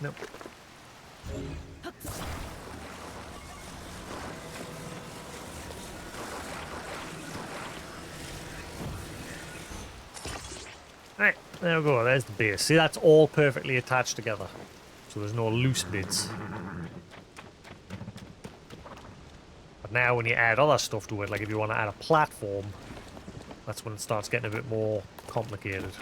Nope. Right, there we go. There's the base. See, that's all perfectly attached together. So there's no loose bits. But now when you add other stuff to it, like if you want to add a platform, that's when it starts getting a bit more complicated.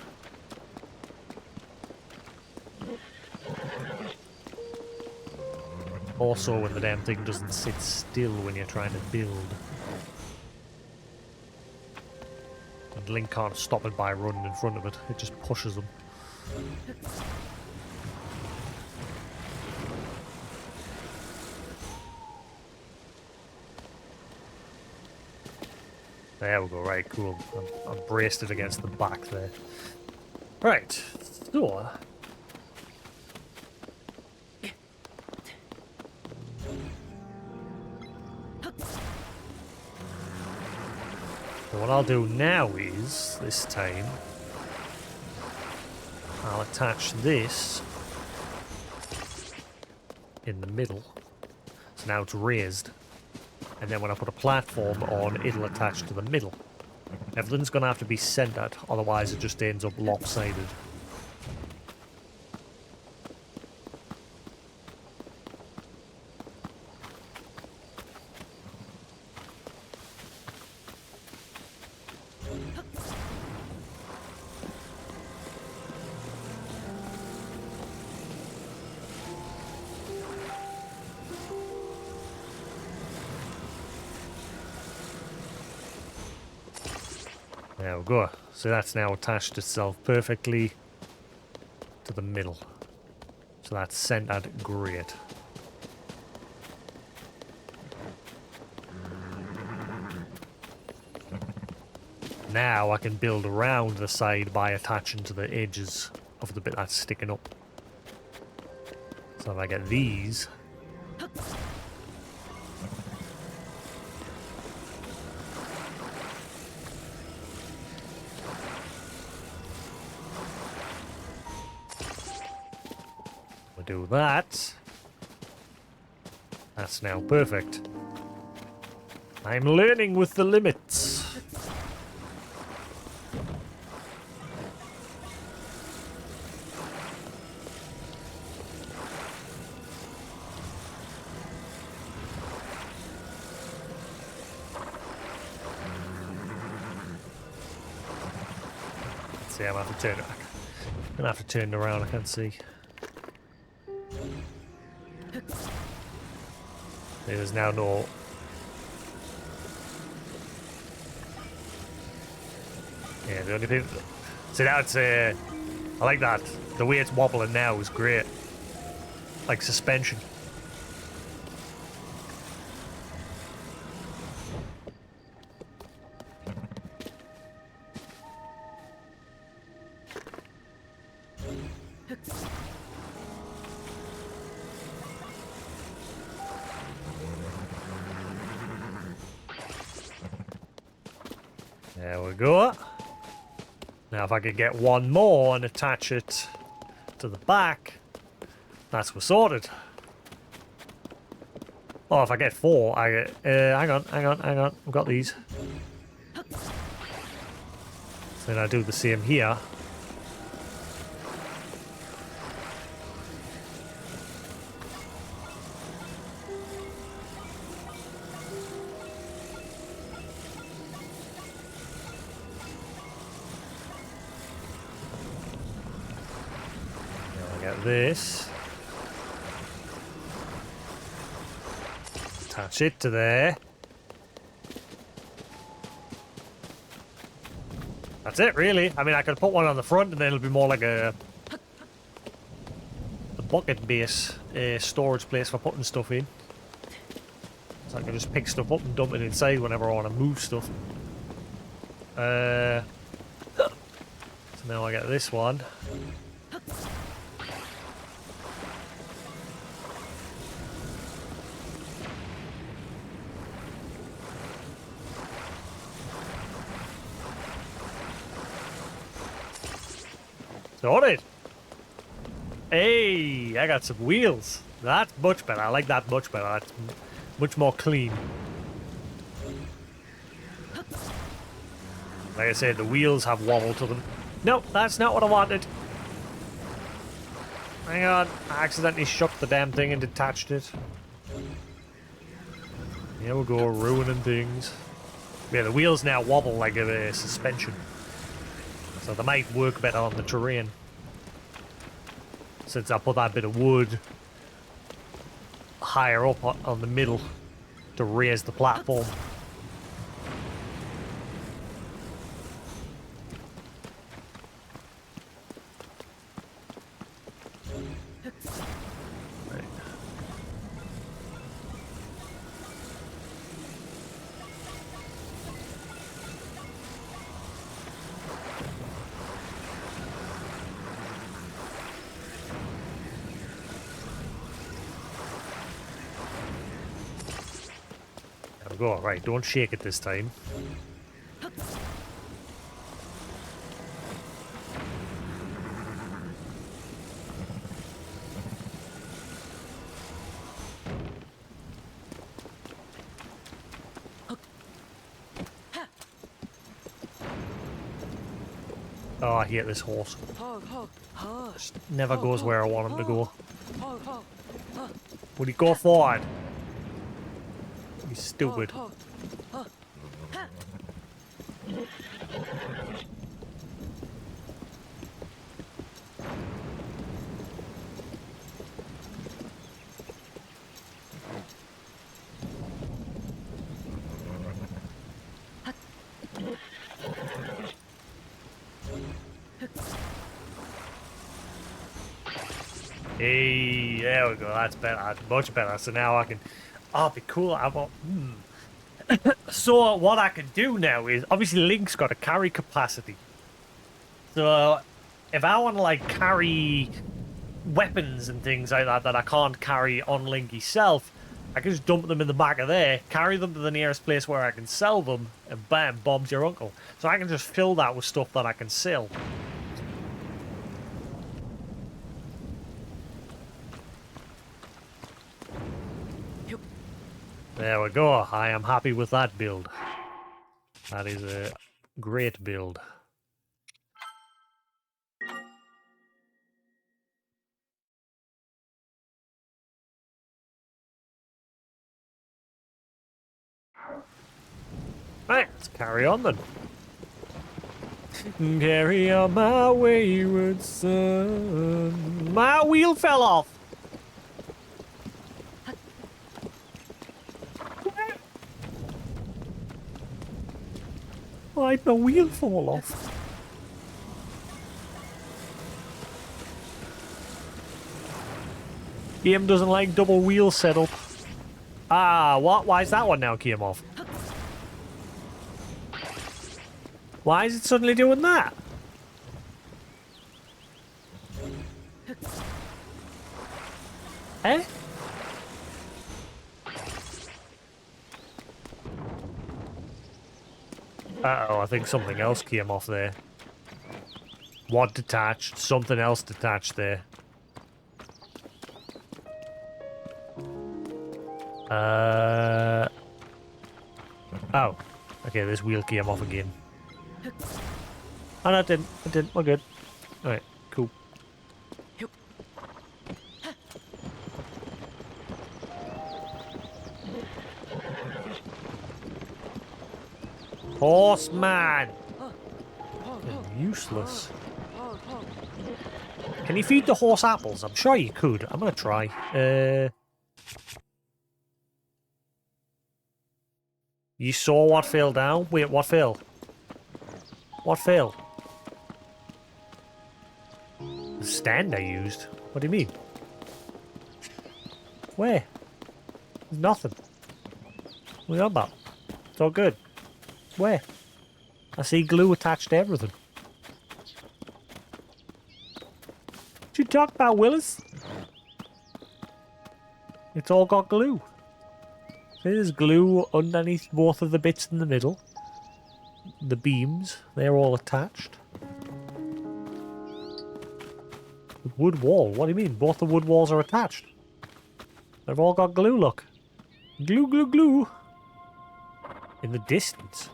Also, when the damn thing doesn't sit still when you're trying to build. And Link can't stop it by running in front of it, it just pushes them. There we go, right, cool. I've braced it against the back there. Right, so... So what I'll do now is, this time, I'll attach this in the middle. So now it's raised. And then when I put a platform on, it'll attach to the middle. Everything's going to have to be centered, otherwise it just ends up lopsided. There we go. So that's now attached itself perfectly to the middle. So that's centered great. Now I can build around the side by attaching to the edges of the bit that's sticking up. So if I get these... do that. That's now perfect. I'm learning with the limits. Let's see, I'm gonna have to turn it. I'm gonna have to turn it around, I can't see. There's now no... Yeah, the only thing... See, that's... I like that. The way it's wobbling now is great. Like suspension. There we go. Now if I could get one more and attach it to the back, that's we're sorted. Oh, if I get four, I get... hang on. I've got these. Then I do the same here. this. Attach it to there. That's it, really. I mean, I could put one on the front and then it'll be more like a bucket base storage place for putting stuff in. So I can just pick stuff up and dump it inside whenever I want to move stuff. So now I get this one. Sorted. Hey, I got some wheels. That's much better. I like that much better. That's much more clean. Like I said, the wheels have wobble to them. Nope, that's not what I wanted. Hang on, I accidentally shook the damn thing and detached it. Here we go, ruining things. Yeah, the wheels now wobble like a suspension. So they might work better on the terrain. Since I put that bit of wood higher up on the middle to raise the platform. Right. There we go. Right, don't shake it this time. Oh, I hate this horse. Just never goes where I want him to go. Would he go forward? He's stupid. Hey, there we go. That's better. That's much better. So now I can. Oh, it'd be cool. I want. So what I can do now is obviously Link's got a carry capacity. So if I want to like carry weapons and things like that that I can't carry on Link himself, I can just dump them in the back of there, carry them to the nearest place where I can sell them, and bam, Bob's your uncle. So I can just fill that with stuff that I can sell. There we go. I am happy with that build. That is a great build. Right, let's carry on then. Carry on my wayward son. My wheel fell off. Why'd my wheel fall off? Game doesn't like double wheel setup. Ah, what? Why is that one now came off? Why is it suddenly doing that? Eh? Uh-oh, I think something else came off there. What detached? Something else detached there. Oh. Okay, this wheel came off again. Oh, no, it didn't. It didn't. We're good. Alright, cool. Horseman! Useless. Can you feed the horse apples? I'm sure you could. I'm gonna try. You saw what fell down? Wait, what fell? What fell? The stand I used? What do you mean? Where? There's nothing. What are you on about? It's all good. Where? I see glue attached to everything. What you talk about, Willis? It's all got glue. There's glue underneath both of the bits in the middle. The beams, they're all attached. The wood wall, what do you mean? Both the wood walls are attached. They've all got glue, look. Glue, glue, glue. In the distance.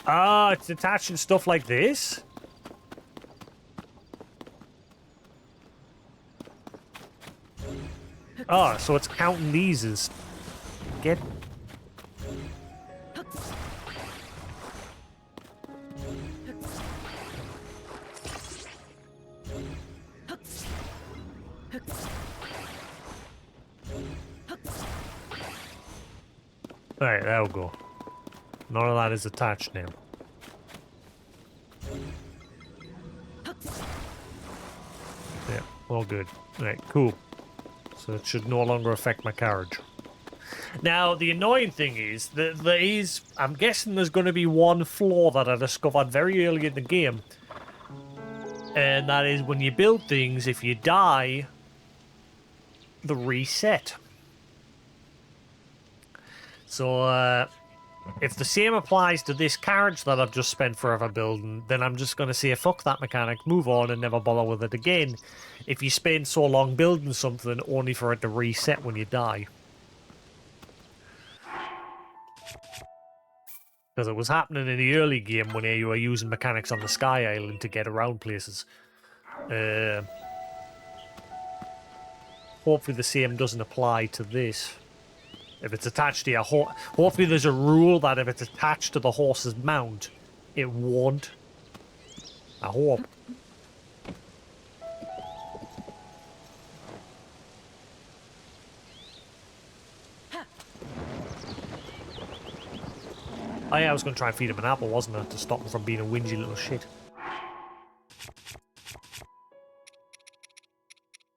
Ah, it's attaching stuff like this? Ah, so it's counting these as... Get... Alright, that'll go. None of that is attached now. Yeah, all good. Alright, cool. So it should no longer affect my carriage. Now, the annoying thing is that there is... I'm guessing there's going to be one flaw that I discovered very early in the game. And that is when you build things, if you die, the reset. So, if the same applies to this carriage that I've just spent forever building, then I'm just going to say, fuck that mechanic, move on and never bother with it again. If you spend so long building something only for it to reset when you die. Because it was happening in the early game when you were using mechanics on the Sky Island to get around places. Hopefully the same doesn't apply to this. If it's attached to your horse... Hopefully there's a rule that if it's attached to the horse's mount, it won't. I hope. Oh yeah, I was going to try and feed him an apple, wasn't I? To stop him from being a whingy little shit.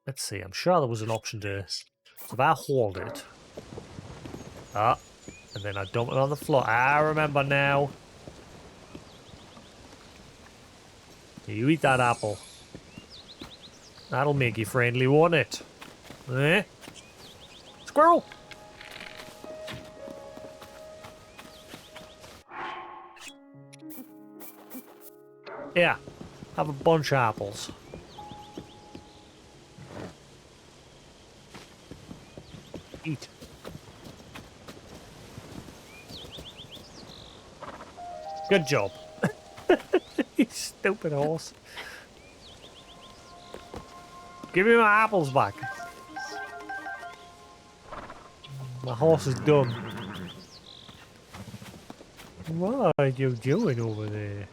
Let's see, I'm sure there was an option to... So if I hold it... Ah, and then I dump it on the floor. I remember now. You eat that apple. That'll make you friendly, won't it? Eh? Squirrel! Yeah, have a bunch of apples. Eat. Good job. You stupid horse. Give me my apples back. My horse is dumb. What are you doing over there?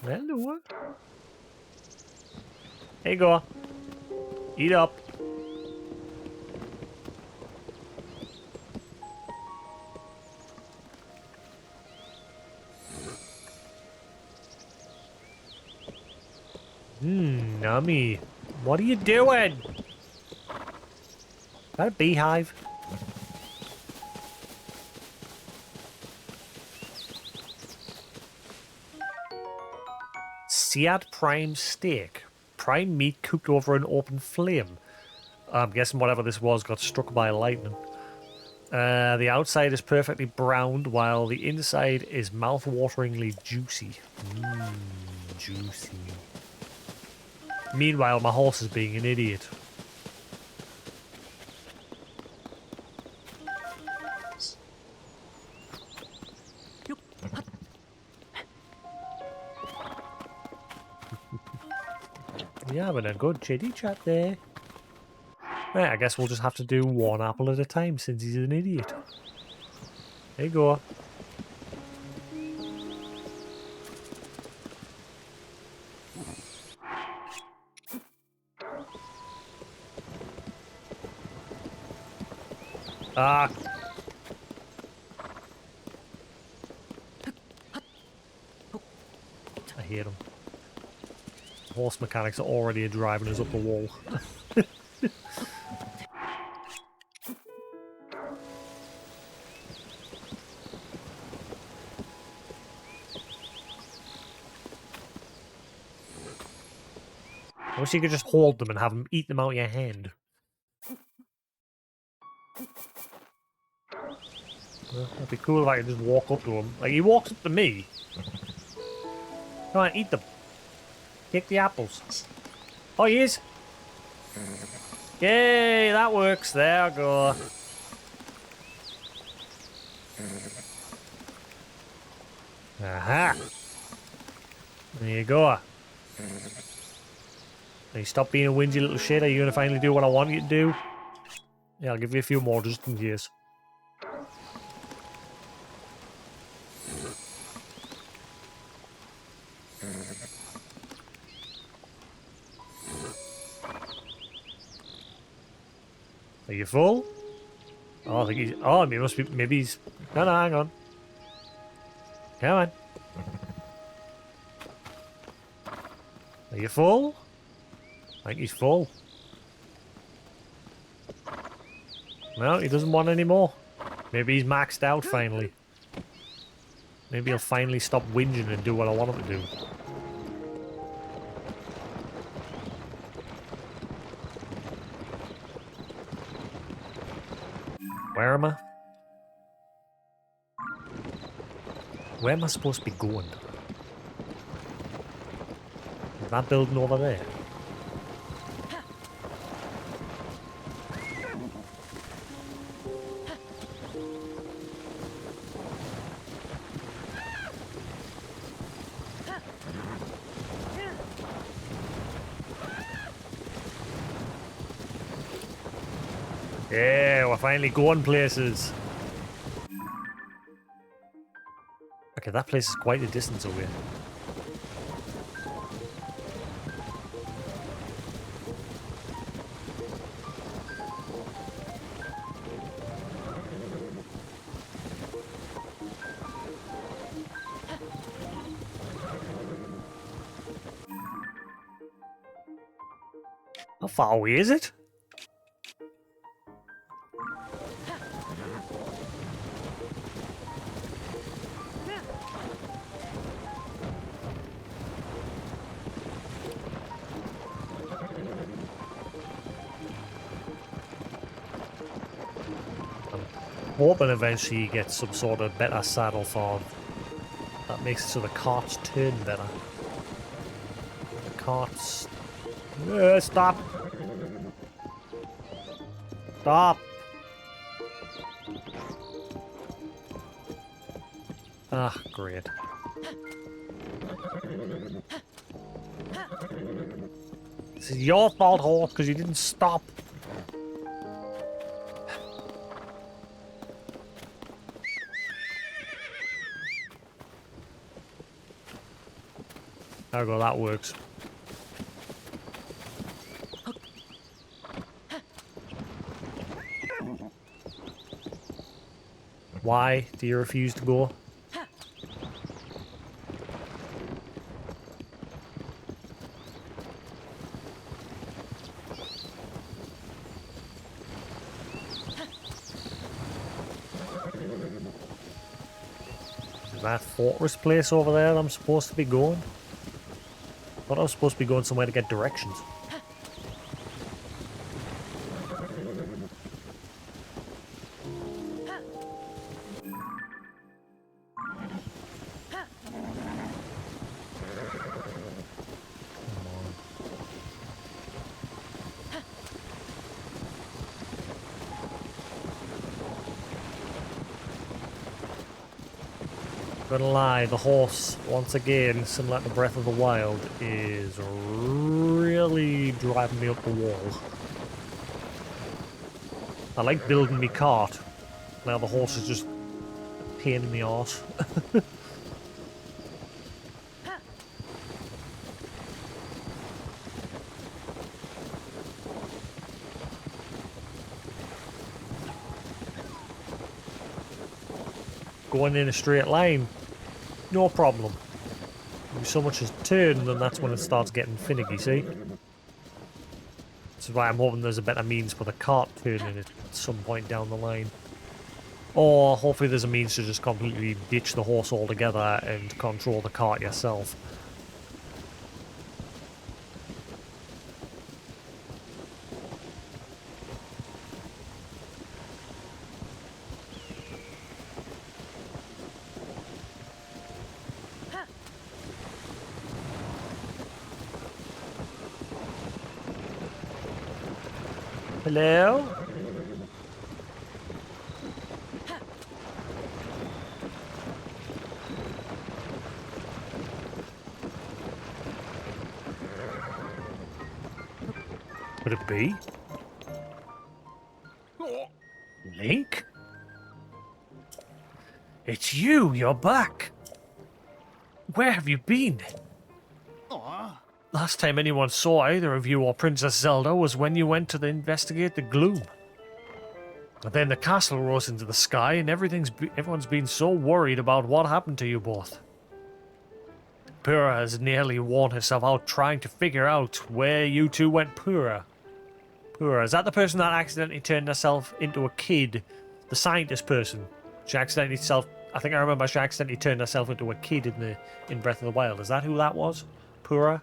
Hello. Here you go. Eat up. Nummy. What are you doing? Is that a beehive? Seared prime steak. Prime meat cooked over an open flame. I'm guessing whatever this was got struck by lightning. The outside is perfectly browned, while the inside is mouth-wateringly juicy. Juicy. Meanwhile, my horse is being an idiot. You're having a good chitty chat there. Right, I guess we'll just have to do one apple at a time since he's an idiot. There you go. Ah. I hate him. Horse mechanics are already driving us up the wall. I wish you could just hold them and have them eat them out of your hand. That'd be cool if I could just walk up to him. Like, he walks up to me. Come on, eat them. Take the apples. Oh, he is. Yay, that works. There I go. Aha. There you go. Now you stop being a whingy little shit. Are you going to finally do what I want you to do? Yeah, I'll give you a few more just in case. Are you full? Oh, I think he's... Oh, he must be... Maybe he's... No, hang on. Come on. Are you full? I think he's full. No, he doesn't want any more. Maybe he's maxed out finally. Maybe he'll finally stop whinging and do what I want him to do. Where am I? Where am I supposed to be going? Is that building over there? Yeah, we're finally going places. Okay, that place is quite a distance away. How far away is it? Hoping eventually you get some sort of better saddle for that makes it so the carts turn better. The carts... stop! Stop! Ah, great. This is your fault, horse, because you didn't stop. There we go, that works. Why do you refuse to go? Is that fortress place over there that I'm supposed to be going? I thought I was supposed to be going somewhere to get directions. Gonna lie, the horse, once again, similar to Breath of the Wild, is really driving me up the wall. I like building me cart. Now the horse is just a pain in the arse. going in a straight line, no problem. If you so much as turn, then that's when it starts getting finicky, see? This is why I'm hoping there's a better means for the cart turning at some point down the line. Or hopefully there's a means to just completely ditch the horse altogether and control the cart yourself. Hello? Could it be? Link? It's you! You're back! Where have you been? Last time anyone saw either of you or Princess Zelda was when you went to investigate the gloom. But then the castle rose into the sky and everyone's been so worried about what happened to you both. Pura has nearly worn herself out trying to figure out where you two went. Pura, is that the person that accidentally turned herself into a kid? The scientist person? I think I remember she accidentally turned herself into a kid in Breath of the Wild. Is that who that was? Pura?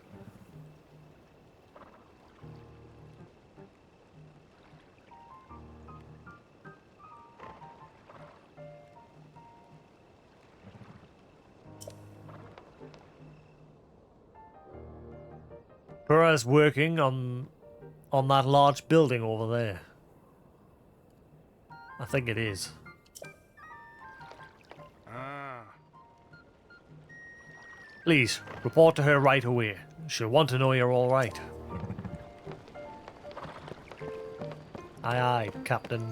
Pura's working on that large building over there. I think it is. Please, report to her right away. She'll want to know you're alright. Aye aye, Captain.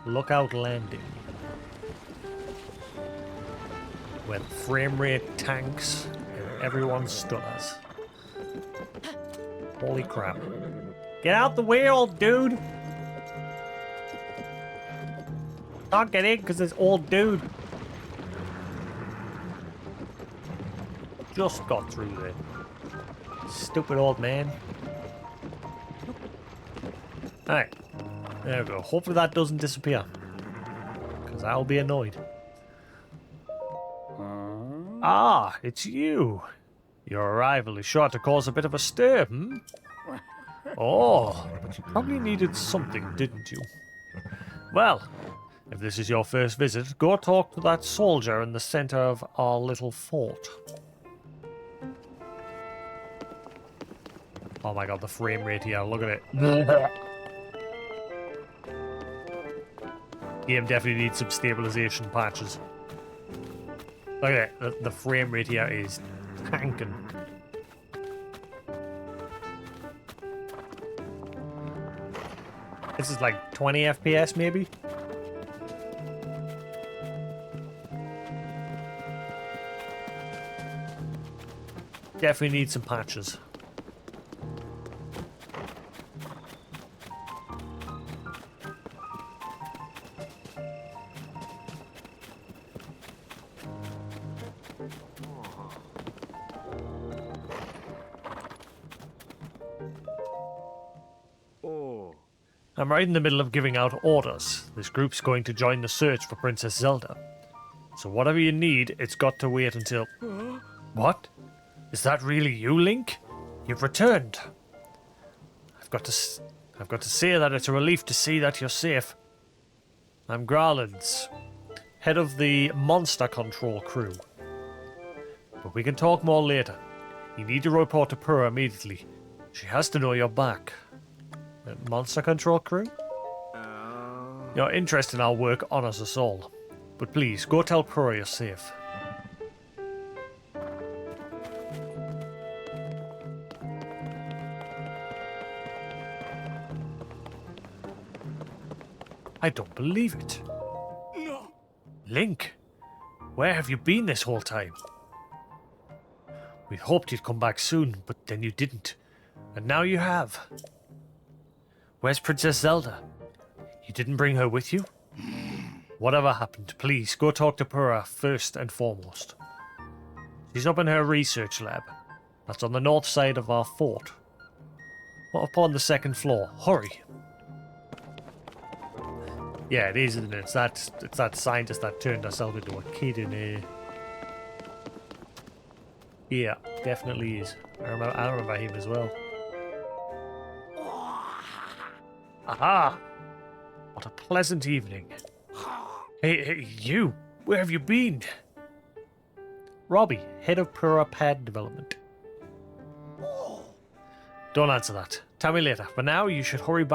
Lookout Landing. Where the frame rate tanks and everyone stutters. Holy crap. Get out the way, old dude! Can't get in because this old dude just got through there. Stupid old man. Alright. There we go. Hopefully that doesn't disappear. Because I'll be annoyed. Ah, it's you. Your arrival is sure to cause a bit of a stir, hmm? Oh, but you probably needed something, didn't you? Well, if this is your first visit, go talk to that soldier in the center of our little fort. Oh my god, the frame rate here, look at it. Game definitely needs some stabilization patches. Look at it, the frame rate here is tanking. This is like 20 FPS maybe? Definitely need some patches. I'm right in the middle of giving out orders. This group's going to join the search for Princess Zelda. So whatever you need, it's got to wait until... What? Is that really you, Link? You've returned. I've got to say that it's a relief to see that you're safe. I'm Garlands, head of the monster control crew. But we can talk more later. You need to report to Pura immediately. She has to know you're back. Monster control crew? Your interest in our work honors us all. But please, go tell Pura you're safe. I don't believe it. No. Link, where have you been this whole time? We hoped you'd come back soon, but then you didn't. And now you have. Where's Princess Zelda? You didn't bring her with you? Whatever happened, please go talk to Purah first and foremost. She's up in her research lab. That's on the north side of our fort. Up on the second floor. Hurry. Yeah, it is, isn't it? It's that scientist that turned herself into a kid in a... Yeah, definitely is. I remember him as well. Aha! What a pleasant evening. Hey, you! Where have you been? Robbie, head of Pura Pad Development. Don't answer that. Tell me later. For now, you should hurry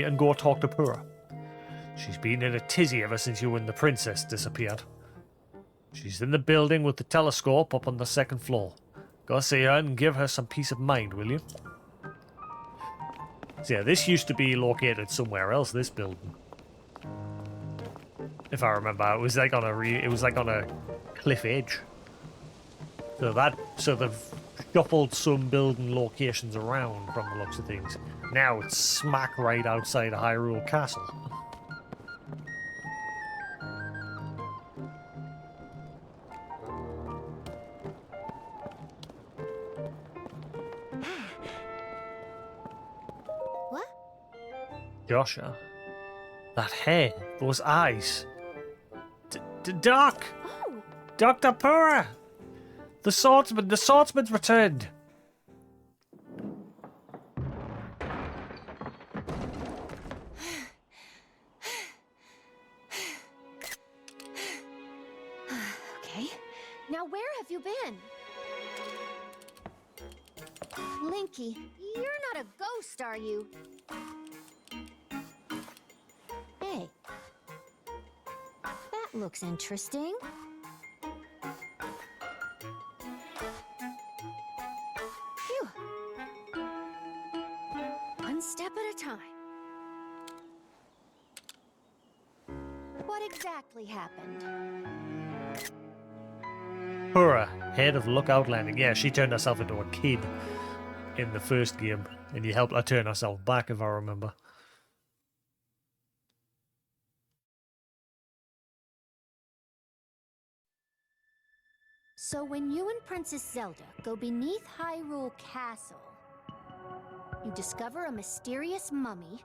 and go talk to Pura. She's been in a tizzy ever since you and the princess disappeared. She's in the building with the telescope up on the second floor. Go see her and give her some peace of mind, will you? So yeah, this used to be located somewhere else, this building. If I remember, it was like on a cliff edge. So they've shuffled some building locations around from the looks of things. Now it's smack right outside of Hyrule Castle. What? Joshua, that hair, those eyes. Doc! Oh, Dr. Purah! The swordsman's returned! okay. Now where have you been? Linky, you're not a ghost, are you? Hey. That looks interesting. Phew. One step at a time. What exactly happened? Purah, head of Lookout Landing. Yeah, she turned herself into a kid in the first game, and you helped her turn herself back, if I remember. So when you and Princess Zelda go beneath Hyrule Castle, you discover a mysterious mummy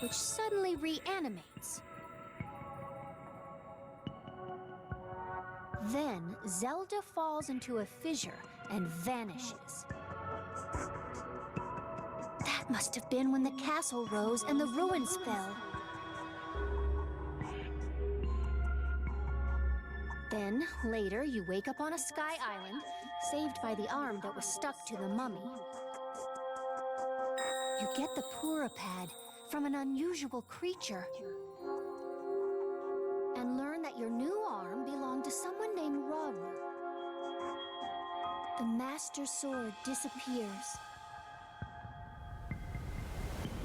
which suddenly reanimates. Then Zelda falls into a fissure and vanishes. That must have been when the castle rose and the ruins fell. Then, later, you wake up on a sky island, saved by the arm that was stuck to the mummy. You get the Pura Pad from an unusual creature, and learn that your new arm belonged to someone named Rauru. The Master Sword disappears.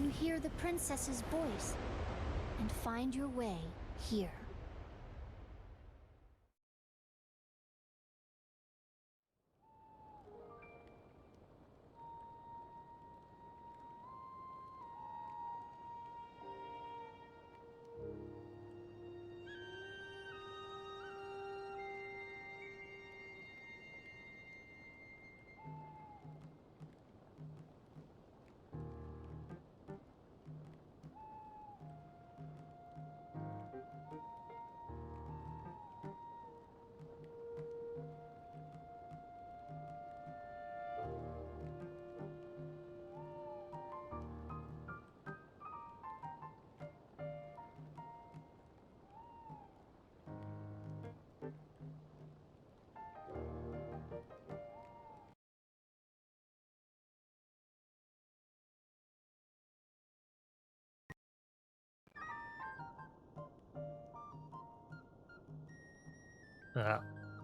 You hear the princess's voice, and find your way here.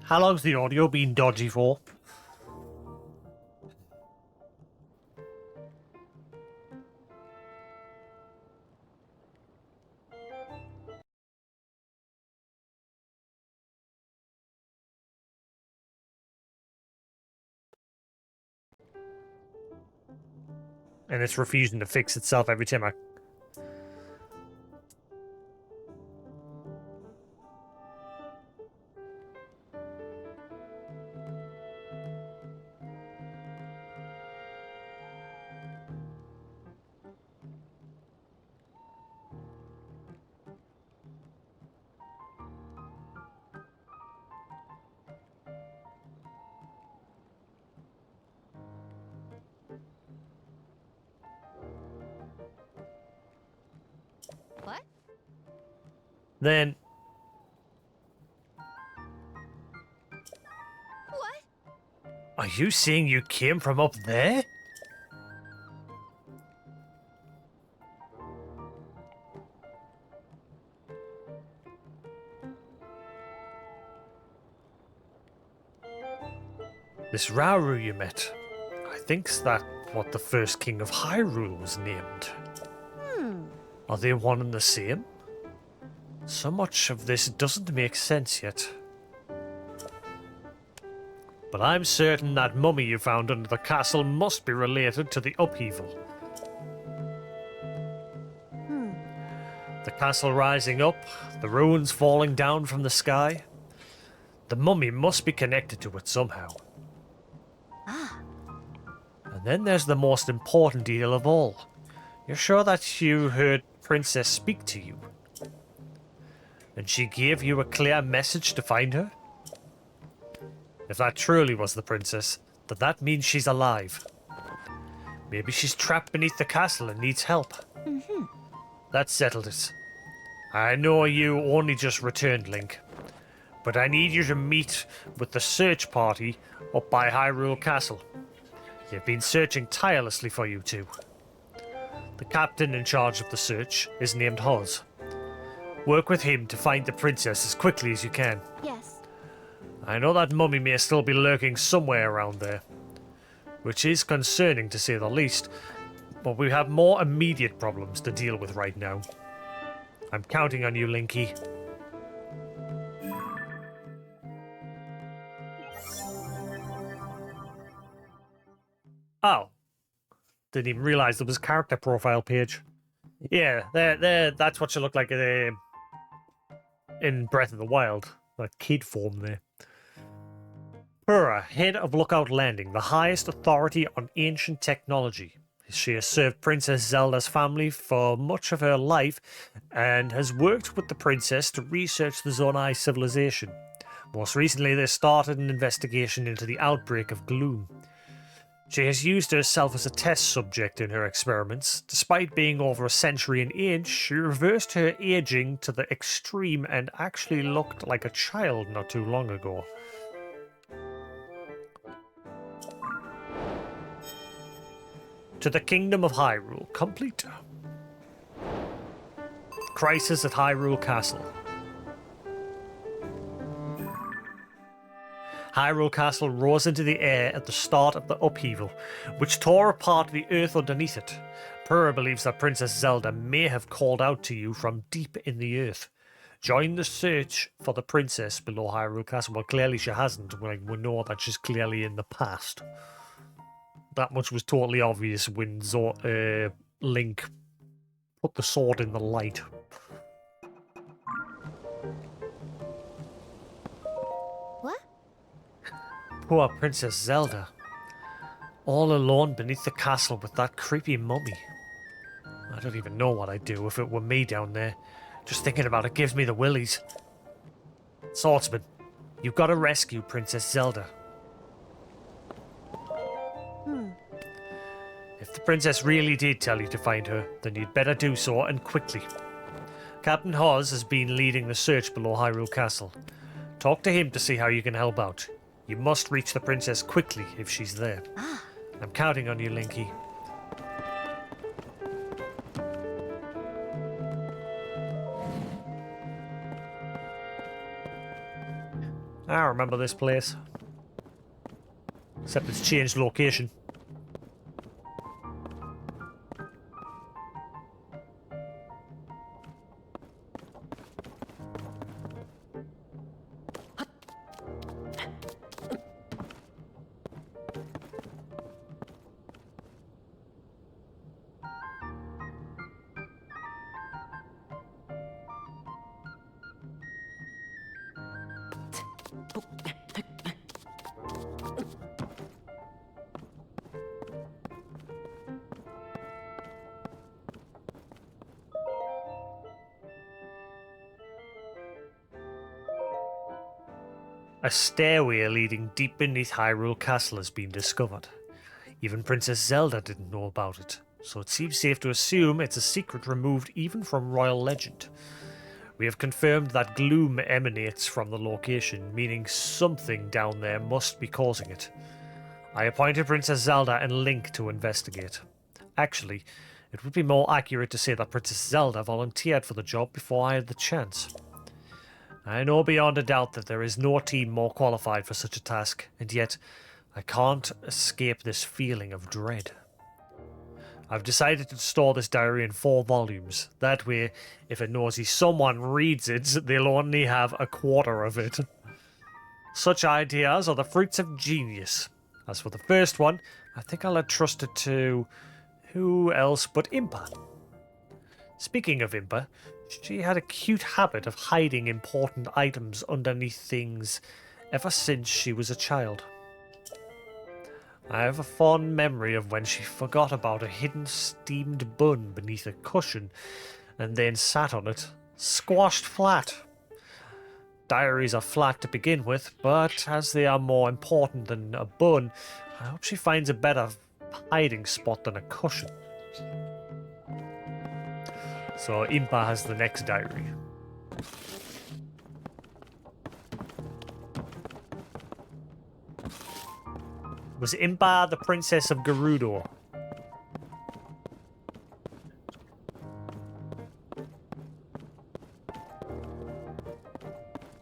How long's the audio been dodgy for? And it's refusing to fix itself every time I... What? Then... What? Are you saying you came from up there? This Rauru you met, I think's that what the first king of Hyrule was named. Are they one and the same? So much of this doesn't make sense yet. But I'm certain that mummy you found under the castle must be related to the upheaval. The castle rising up, the ruins falling down from the sky. The mummy must be connected to it somehow. And then there's the most important deal of all. You're sure that you heard Princess speak to you? And she gave you a clear message to find her? If that truly was the princess, then that means she's alive. Maybe she's trapped beneath the castle and needs help. That settled it. I know you only just returned, Link, but I need you to meet with the search party up by Hyrule Castle. They've been searching tirelessly for you two. The captain in charge of the search is named Hoz. Work with him to find the princess as quickly as you can. Yes. I know that mummy may still be lurking somewhere around there, which is concerning to say the least, but we have more immediate problems to deal with right now. I'm counting on you, Linky. Oh. Didn't even realize there was a character profile page. Yeah, there. That's what she looked like in Breath of the Wild. That kid form there. Purah, head of Lookout Landing, the highest authority on ancient technology. She has served Princess Zelda's family for much of her life and has worked with the princess to research the Zonai civilization. Most recently, they started an investigation into the outbreak of gloom. She has used herself as a test subject in her experiments. Despite being over a century in age, she reversed her aging to the extreme and actually looked like a child not too long ago. To the Kingdom of Hyrule, complete. Crisis at Hyrule Castle. Hyrule Castle rose into the air at the start of the upheaval, which tore apart the earth underneath it. Purah believes that Princess Zelda may have called out to you from deep in the earth. Join the search for the princess below Hyrule Castle. Well, clearly she hasn't. We know that she's clearly in the past. That much was totally obvious when Link put the sword in the light. What? Poor Princess Zelda. All alone beneath the castle with that creepy mummy. I don't even know what I'd do if it were me down there. Just thinking about it gives me the willies. Swordsman, you've got to rescue Princess Zelda. If the princess really did tell you to find her, then you'd better do so, and quickly. Captain Hoz has been leading the search below Hyrule Castle. Talk to him to see how you can help out. You must reach the princess quickly if she's there. I'm counting on you, Linky. I remember this place. Except it's changed location. A stairway leading deep beneath Hyrule Castle has been discovered. Even Princess Zelda didn't know about it, so it seems safe to assume it's a secret removed even from royal legend. We have confirmed that gloom emanates from the location, meaning something down there must be causing it. I appointed Princess Zelda and Link to investigate. Actually, it would be more accurate to say that Princess Zelda volunteered for the job before I had the chance. I know beyond a doubt that there is no team more qualified for such a task, and yet I can't escape this feeling of dread. I've decided to store this diary in 4 volumes. That way, if a nosy someone reads it, they'll only have a quarter of it. Such ideas are the fruits of genius. As for the first one, I think I'll entrust it to... who else but Impa? Speaking of Impa, she had a cute habit of hiding important items underneath things ever since she was a child. I have a fond memory of when she forgot about a hidden steamed bun beneath a cushion and then sat on it, squashed flat. Diaries are flat to begin with, but as they are more important than a bun, I hope she finds a better hiding spot than a cushion. So Impa has the next diary. Was Impa the princess of Gerudo?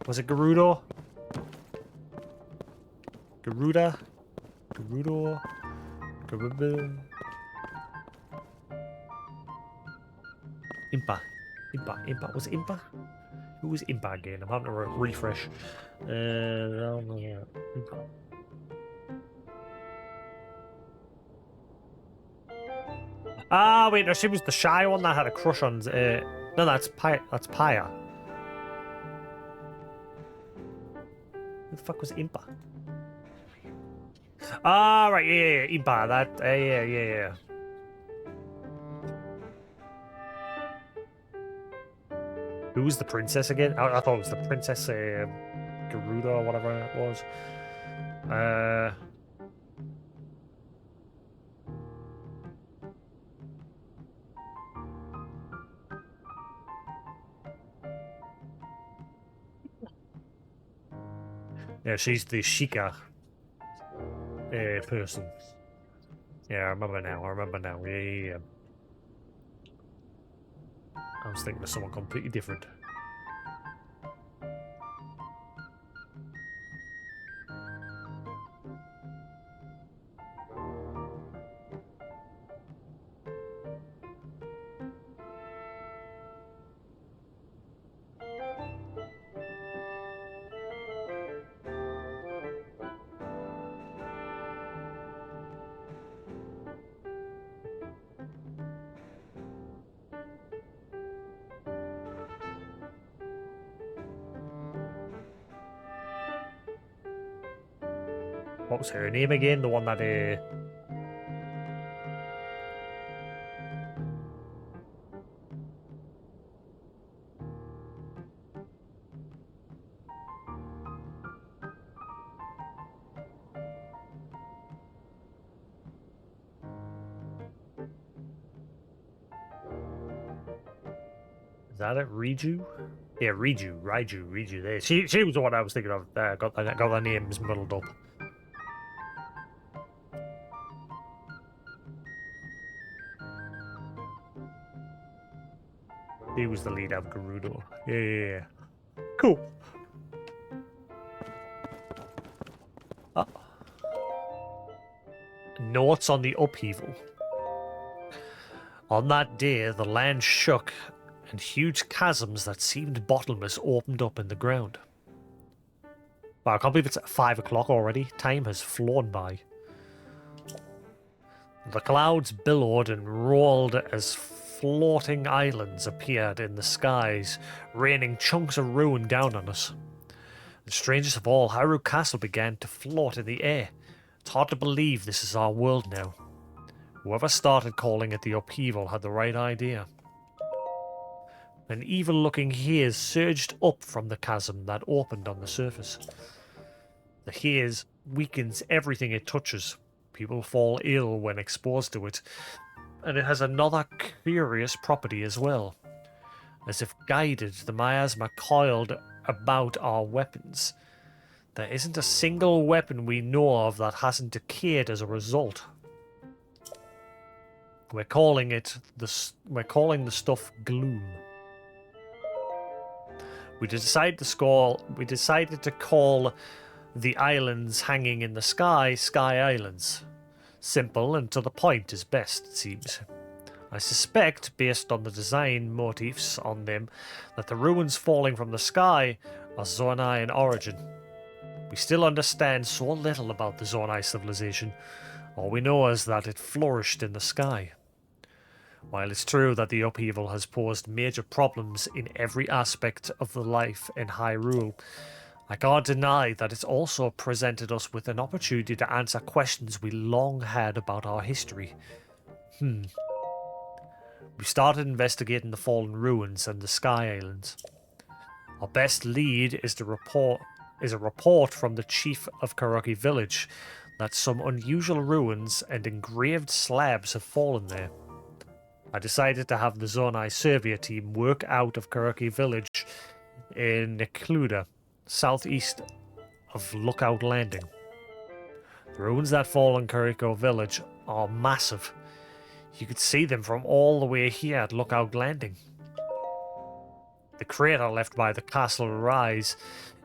Was it Gerudo? Garuda? Gerudo? Garuda? Impa. Was it Impa? Who was Impa again? I'm having to refresh. Impa. Ah, wait, no, she was the shy one that had a crush on... no, that's Paya. Who the fuck was Impa? Ah, right, yeah, Impa, that... yeah. Who was the princess again? I thought it was the Princess Garuda or whatever it was. Yeah, she's the Sheikah person. Yeah, I remember now. Yeah. I was thinking of someone completely different. What was her name again? The one that is that it? Riju? Yeah, Riju. There. She was the one I was thinking of. Got their names muddled up. He was the lead of Gerudo. Yeah. Cool. Notes on the upheaval. On that day, the land shook, and huge chasms that seemed bottomless opened up in the ground. Wow, I can't believe it's at 5 o'clock already. Time has flown by. The clouds billowed and rolled as floating islands appeared in the skies, raining chunks of ruin down on us. And strangest of all, Hyrule Castle began to float in the air. It's hard to believe this is our world now. Whoever started calling it the upheaval had the right idea. An evil-looking haze surged up from the chasm that opened on the surface. The haze weakens everything it touches. People fall ill when exposed to it, and it has another curious property as well. As if guided, the miasma coiled about our weapons. There isn't a single weapon we know of that hasn't decayed as a result. We're calling the stuff gloom. We decided to call the islands hanging in the sky Islands. Simple and to the point is best, it seems. I suspect, based on the design motifs on them, that the ruins falling from the sky are Zonai in origin. We still understand so little about the Zonai civilization. All we know is that it flourished in the sky. While it's true that the upheaval has posed major problems in every aspect of the life in Hyrule, I can't deny that it's also presented us with an opportunity to answer questions we long had about our history. We started investigating the fallen ruins and the Sky Islands. Our best lead is a report from the chief of Karuki village that some unusual ruins and engraved slabs have fallen there. I decided to have the Zonai surveyor team work out of Karuki village in Necluda, southeast of Lookout Landing. The ruins that fall in Karuki village are massive. You could see them from all the way here at Lookout Landing. The crater left by the Castle Rise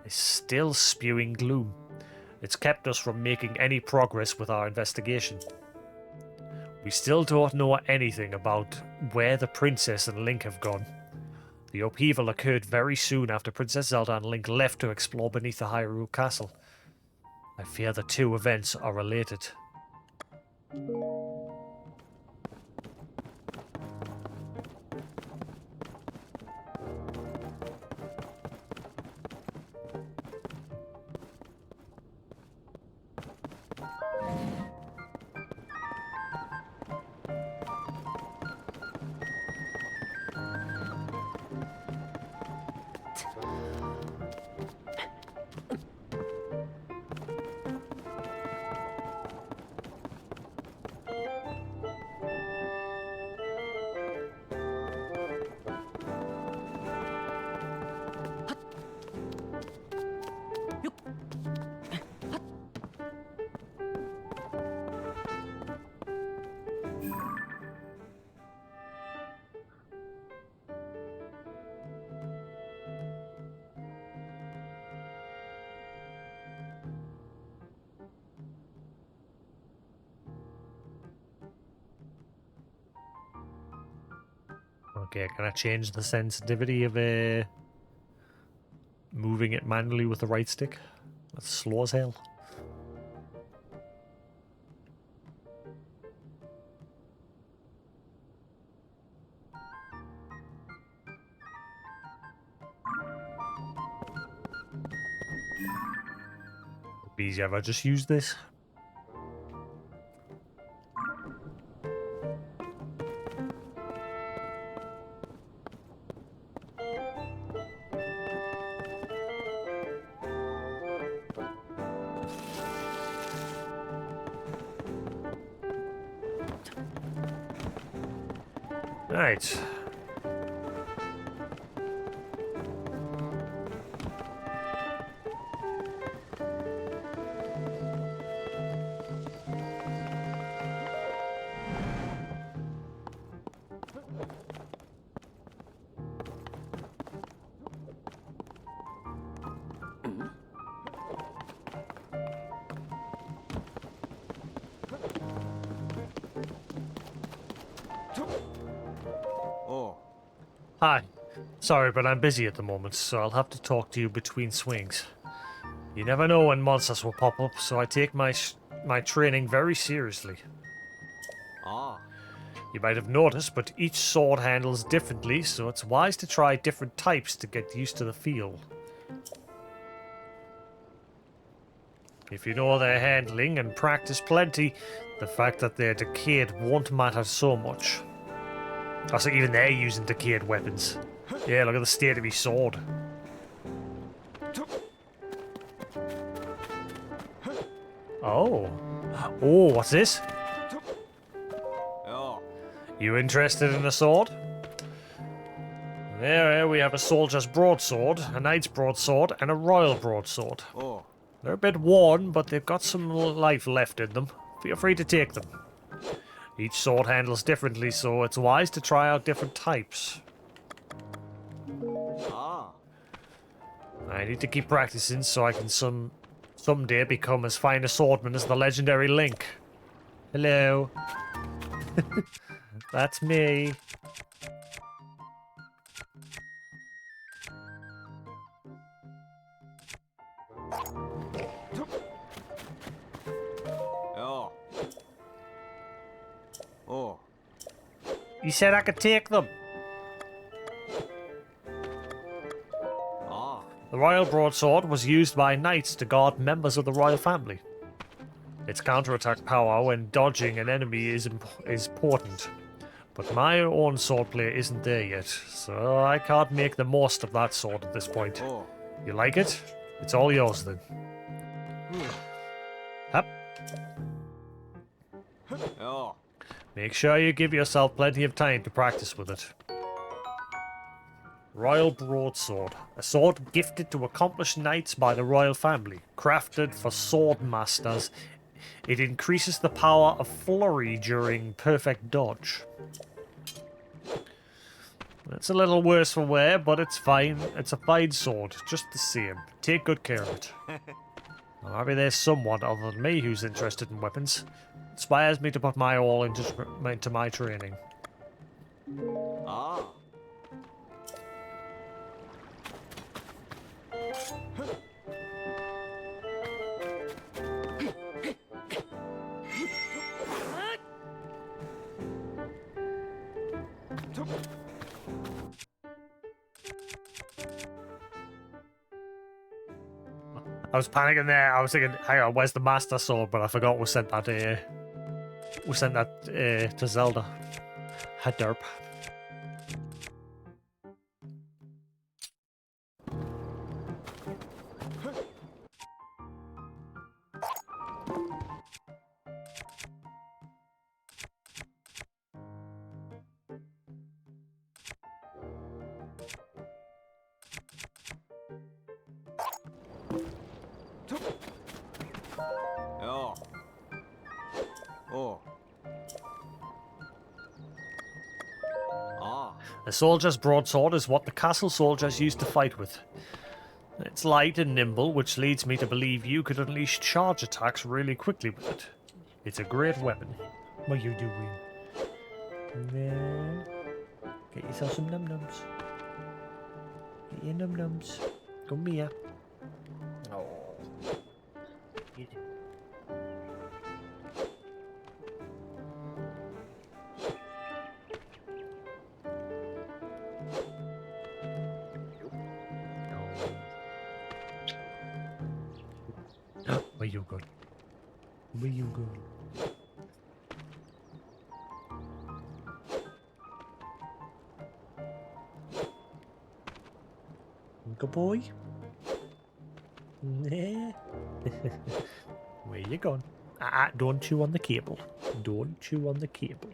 is still spewing gloom. It's kept us from making any progress with our investigation. We still don't know anything about where the Princess and Link have gone. The upheaval occurred very soon after Princess Zelda and Link left to explore beneath the Hyrule Castle. I fear the two events are related. Okay, can I change the sensitivity of moving it manually with the right stick? That's slow as hell. Would be easier if I just used this. Right. Hi. Sorry, but I'm busy at the moment, so I'll have to talk to you between swings. You never know when monsters will pop up, so I take my training very seriously. Ah. You might have noticed, but each sword handles differently, so it's wise to try different types to get used to the feel. If you know their handling and practice plenty, the fact that they're decayed won't matter so much. Also, even they're using decayed weapons. Yeah, look at the state of his sword. Oh. Oh, what's this? Oh. You interested in a sword? There we have a soldier's broadsword, a knight's broadsword, and a royal broadsword. Oh. They're a bit worn, but they've got some life left in them. Feel free to take them. Each sword handles differently, so it's wise to try out different types. Ah. I need to keep practicing so I can someday become as fine a swordman as the legendary Link. Hello. That's me. Oh. Oh. You said I could take them. Ah. The royal broadsword was used by knights to guard members of the royal family. Its counterattack power when dodging an enemy is important. But my own swordplay isn't there yet, so I can't make the most of that sword at this point. Oh. You like it? It's all yours then. Hup. Oh. Make sure you give yourself plenty of time to practice with it. Royal Broadsword. A sword gifted to accomplished knights by the royal family. Crafted for sword masters. It increases the power of flurry during perfect dodge. It's a little worse for wear, but it's fine. It's a fine sword, just the same. Take good care of it. Well, maybe there's someone other than me who's interested in weapons. Inspires me to put my all into my training. Ah. I was panicking there. I was thinking, hang on, where's the Master Sword? But I forgot we sent that. To Zelda. Haderp. Oh. Oh. Ah. A soldier's broadsword is what the castle soldiers used to fight with. It's light and nimble, which leads me to believe you could unleash charge attacks really quickly with it. It's a great weapon. What are you doing? There. Get yourself some num-nums. Get your num-nums. Come here. Oh. Get it. Where you going? Where you going? Good boy. Where you going? Don't chew on the cable. Don't chew on the cable.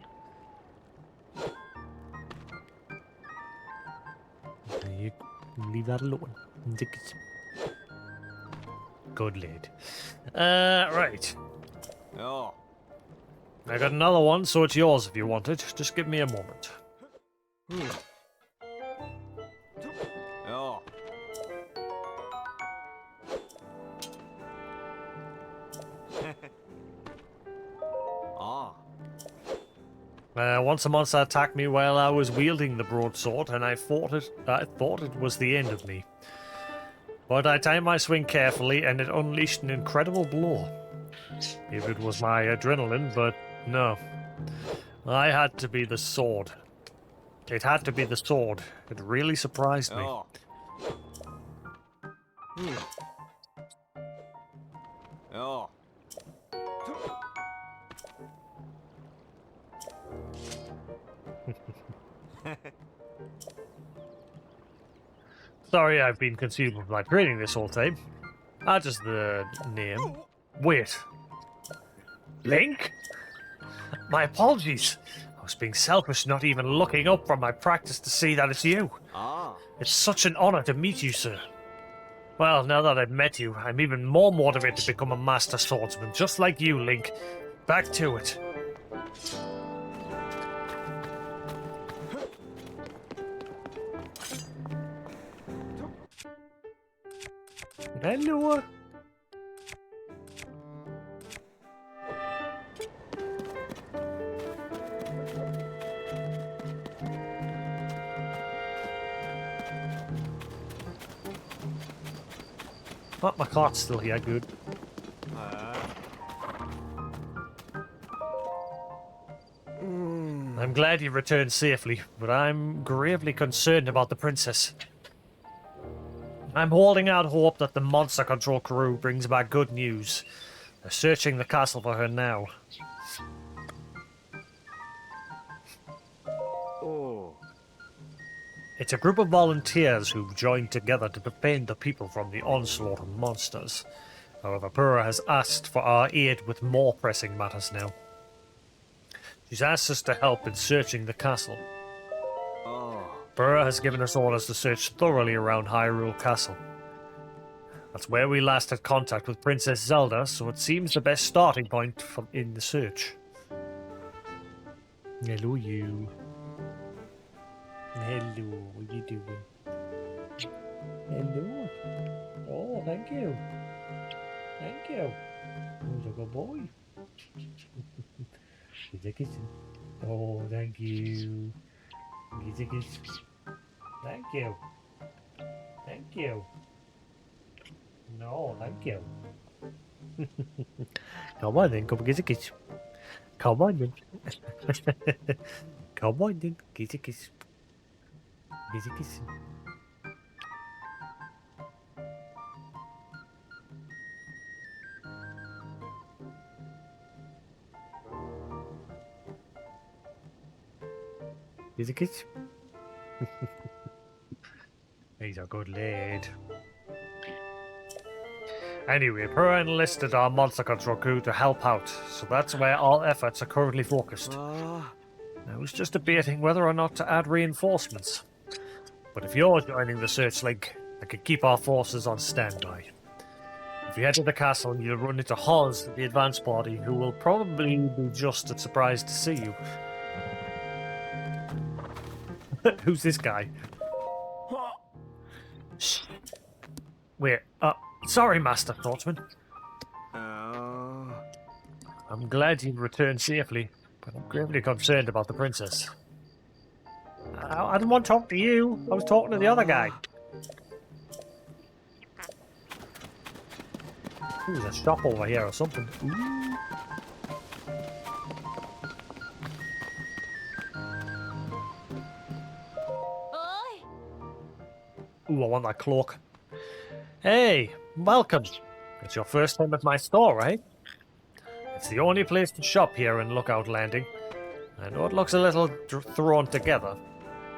There you go. Leave that alone. Good lad. Right. Oh. I got another one, so it's yours if you want it. Just give me a moment. Oh. Ah. Once a monster attacked me while I was wielding the broadsword, and I thought it was the end of me. But I timed my swing carefully, and it unleashed an incredible blow. If it was my adrenaline, but no. I had to be the sword. It had to be the sword. It really surprised me. Oh. Oh. Sorry I've been consumed with my training this whole time. Just the name. Wait. Link? My apologies. I was being selfish, not even looking up from my practice to see that it's you. Ah. It's such an honor to meet you, sir. Well, now that I've met you, I'm even more motivated to become a master swordsman, just like you, Link. Back to it. Hello. Oh, my cart's still here, good. I'm glad you returned safely, but I'm gravely concerned about the princess. I'm holding out hope that the monster control crew brings back good news. They're searching the castle for her now. Oh. It's a group of volunteers who've joined together to defend the people from the onslaught of monsters. However, Pura has asked for our aid with more pressing matters now. She's asked us to help in searching the castle. Oh. Pura has given us orders to search thoroughly around Hyrule Castle. That's where we last had contact with Princess Zelda, so it seems the best starting point in the search. Hello, you. Hello, what you doing? Hello. Oh, thank you. Thank you. Who's a good boy? He's a kissing. Oh, thank you. He's a kiss. Thank you. Thank you. No, thank you. Come on then, come get a kiss. Come on then. Come on then, get a kiss. Get a kiss. Get a kiss. He's a good lad. Anyway, Pura enlisted our monster control crew to help out, so that's where all efforts are currently focused. Ah. I was just debating whether or not to add reinforcements. But if you're joining the search, Link, I could keep our forces on standby. If you head to the castle, you'll run into Hoz, the advance party, who will probably be just as surprised to see you. Who's this guy? Shh. Wait, sorry, Master Swordsman. Oh. I'm glad you returned safely, but I'm gravely concerned about the princess. I didn't want to talk to you. I was talking to the other guy. There's a shop over here or something. Ooh. Ooh, I want that cloak. Hey, welcome. It's your first time at my store, right? It's the only place to shop here in Lookout Landing. I know it looks a little thrown together,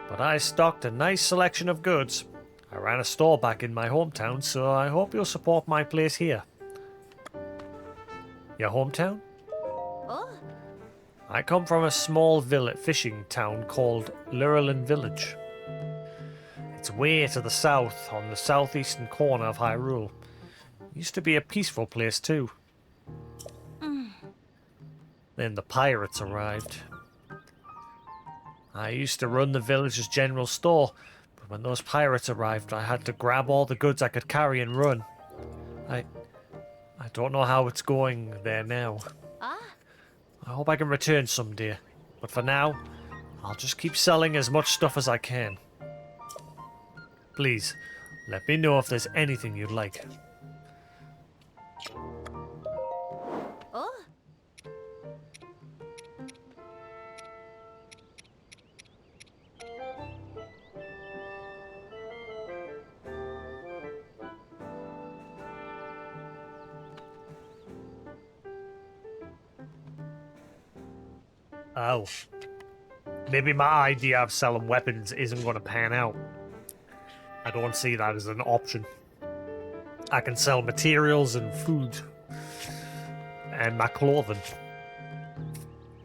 but I stocked a nice selection of goods. I ran a store back in my hometown, so I hope you'll support my place here. Your hometown? Oh, I come from a small fishing town called Lurelin Village. It's way to the south, on the southeastern corner of Hyrule. Used to be a peaceful place too. Then the pirates arrived. I used to run the village's general store, but when those pirates arrived, I had to grab all the goods I could carry and run. I don't know how it's going there now. ah, I hope I can return someday, but for now, I'll just keep selling as much stuff as I can. Please, let me know if there's anything you'd like. oh. Oh. Maybe my idea of selling weapons isn't going to pan out. I don't see that as an option. I can sell materials and food and my clothing.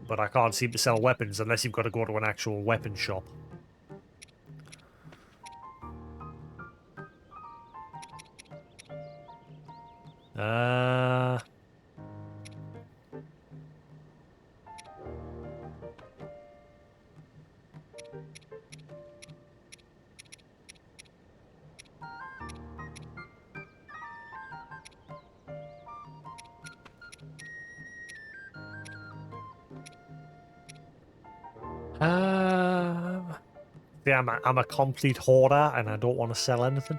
But I can't seem to sell weapons unless you've got to go to an actual weapon shop. Yeah, I'm a complete hoarder and I don't want to sell anything.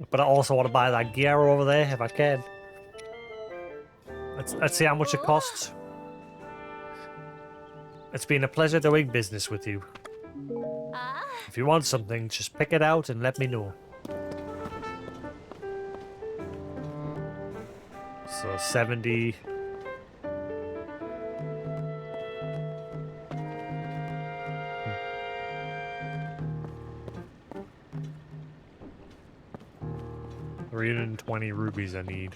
But I also want to buy that gear over there if I can. Let's see how much it costs. It's been a pleasure doing business with you. If you want something, just pick it out and let me know. So 70. $320 rubies I need.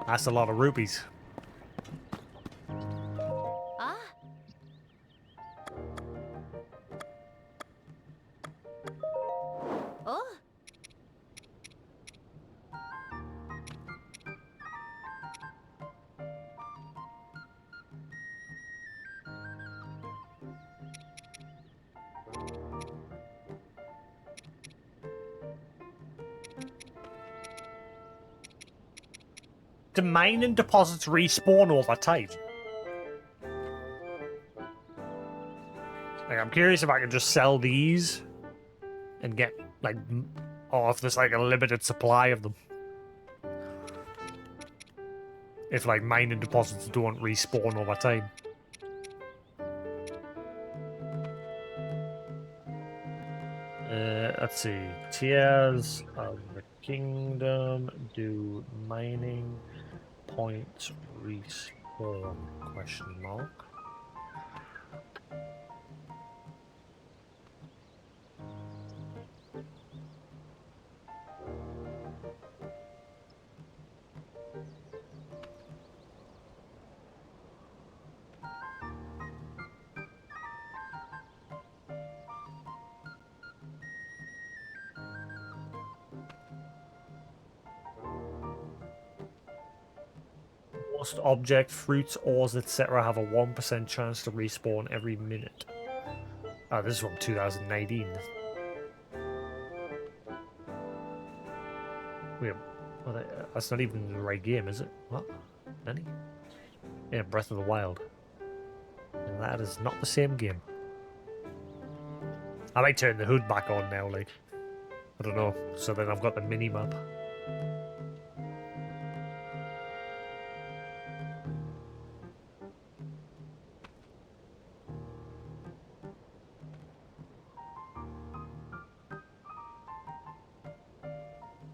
That's a lot of rupees. Do mining deposits respawn over time? Like, I'm curious if I can just sell these and get, like, or if there's, like, a limited supply of them. If, like, mining deposits don't respawn over time. Let's see. Tears of the Kingdom. Do mining points respawn? Question mark. Most object, fruits, ores, etc. have a 1% chance to respawn every minute. Oh, this is from 2019. Wait, well, that's not even the right game, is it? What? Any? Yeah, Breath of the Wild. And that is not the same game. I might turn the hood back on now, like. I don't know. So then I've got the mini-map.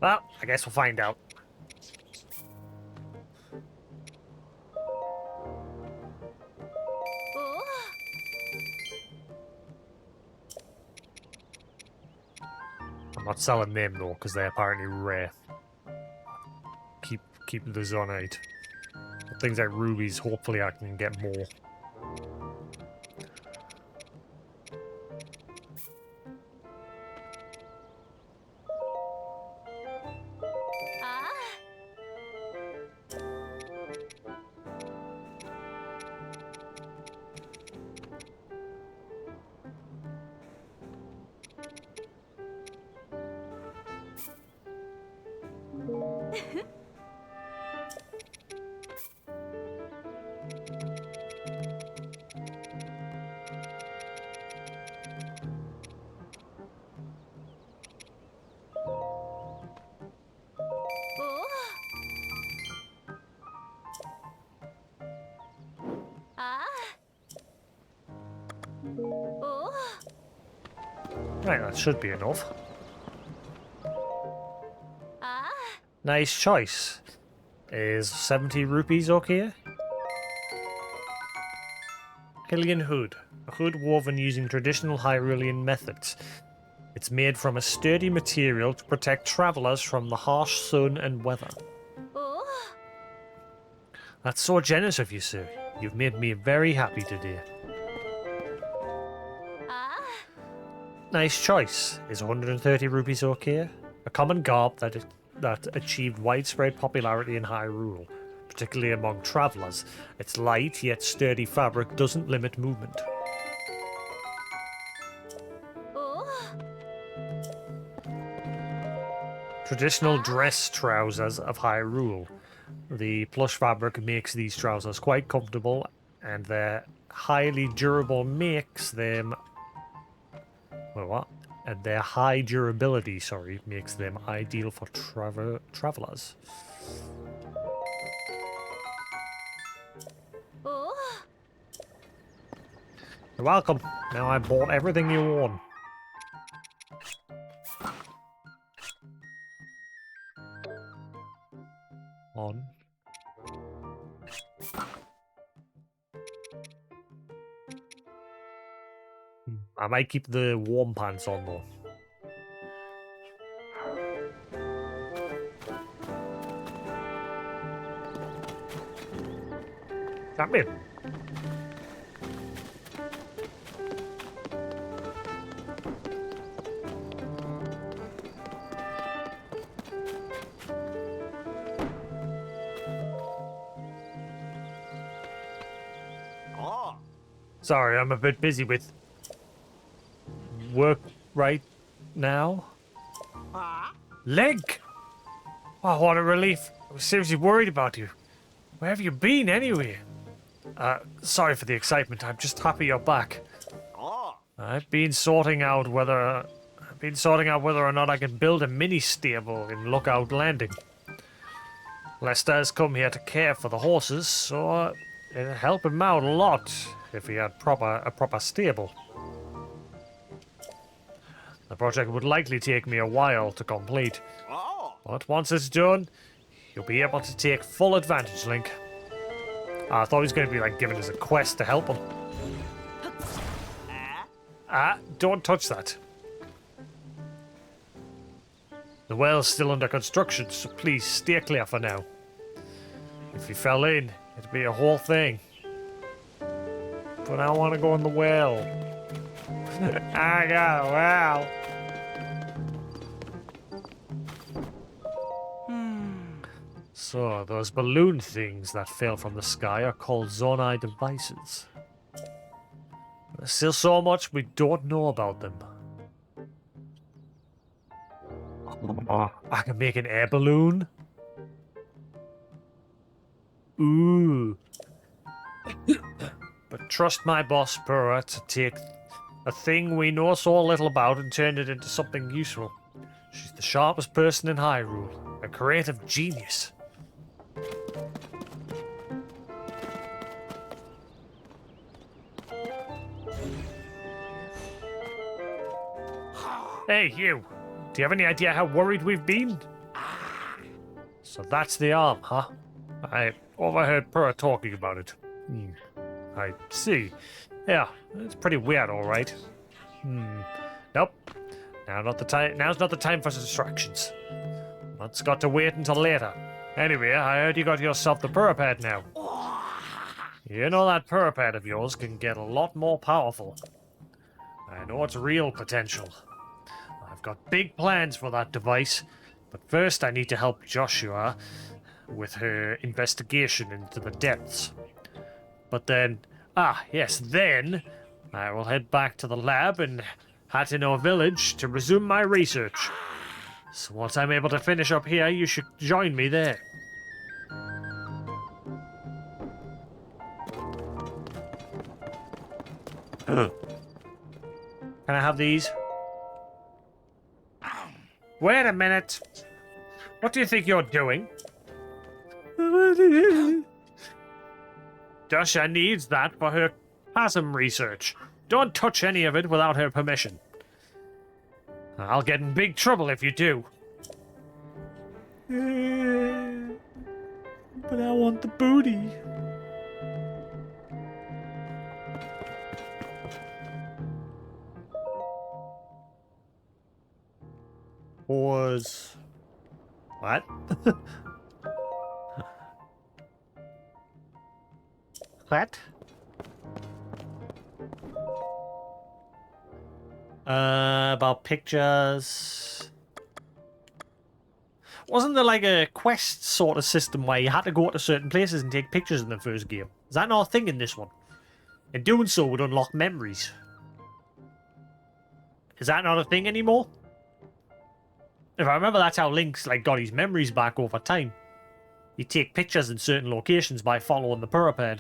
Well, I guess we'll find out. I'm not selling them though, because they're apparently rare. Keep the Zonite. Things like rubies, hopefully I can get more. Right, that should be enough. Nice choice. Is 70 rupees okay? Hylian hood. A hood woven using traditional Hyrulean methods. It's made from a sturdy material to protect travelers from the harsh sun and weather. Oh, That's so generous of you, sir. You've made me very happy today. ah, Nice choice. Is 130 rupees okay? A common garb that achieved widespread popularity in Hyrule, particularly among travelers. Its light yet sturdy fabric doesn't limit movement. oh, Traditional dress trousers of Hyrule. The plush fabric makes these trousers quite comfortable, and their highly durable makes them... Well, what? And their high durability, sorry, makes them ideal for travelers. oh. You're welcome. Now I bought everything you own. On. I might keep the warm pants on though. Come in. Oh. Sorry, I'm a bit busy with work right now. Ah. Leg! Oh, what a relief. I was seriously worried about you. Where have you been anyway? Sorry for the excitement. I'm just happy you're back. Oh. I've been sorting out whether or not I can build a mini stable in Lookout Landing. Lester's come here to care for the horses, so it'd help him out a lot if he had a proper stable. The project would likely take me a while to complete, Oh. but once it's done, you'll be able to take full advantage, Link. I thought he was going to be like giving us a quest to help him. Don't touch that. The well's still under construction, so please stay clear for now. If you fell in, it'd be a whole thing. But I want to go in the well. I got a well. So, those balloon things that fell from the sky are called Zonai devices. There's still so much we don't know about them. I can make an air balloon. Ooh. But trust my boss, Pura, to take a thing we know so little about and turn it into something useful. She's the sharpest person in Hyrule, a creative genius. Hey, you. Do you have any idea how worried we've been? So that's the arm, huh? I overheard Pura talking about it. I see. Yeah, it's pretty weird, all right. Nope. Now's not the time for distractions. That's got to wait until later. Anyway, I heard you got yourself the Pura pad now. You know that Pura pad of yours can get a lot more powerful. I know it's real potential. I've got big plans for that device, but first I need to help Joshua with her investigation into the depths. But then, then I will head back to the lab in Hateno Village to resume my research. So once I'm able to finish up here, you should join me there. Can I have these? Wait a minute. What do you think you're doing? Joshua needs that for her chasm research. Don't touch any of it without her permission. I'll get in big trouble if you do. But I want the booty. Pause. What? What? About pictures. Wasn't there like a quest sort of system where you had to go to certain places and take pictures in the first game? Is that not a thing in this one? And doing so would unlock memories. Is that not a thing anymore? If I remember, that's how Link's like got his memories back over time. You take pictures in certain locations by following the parapet.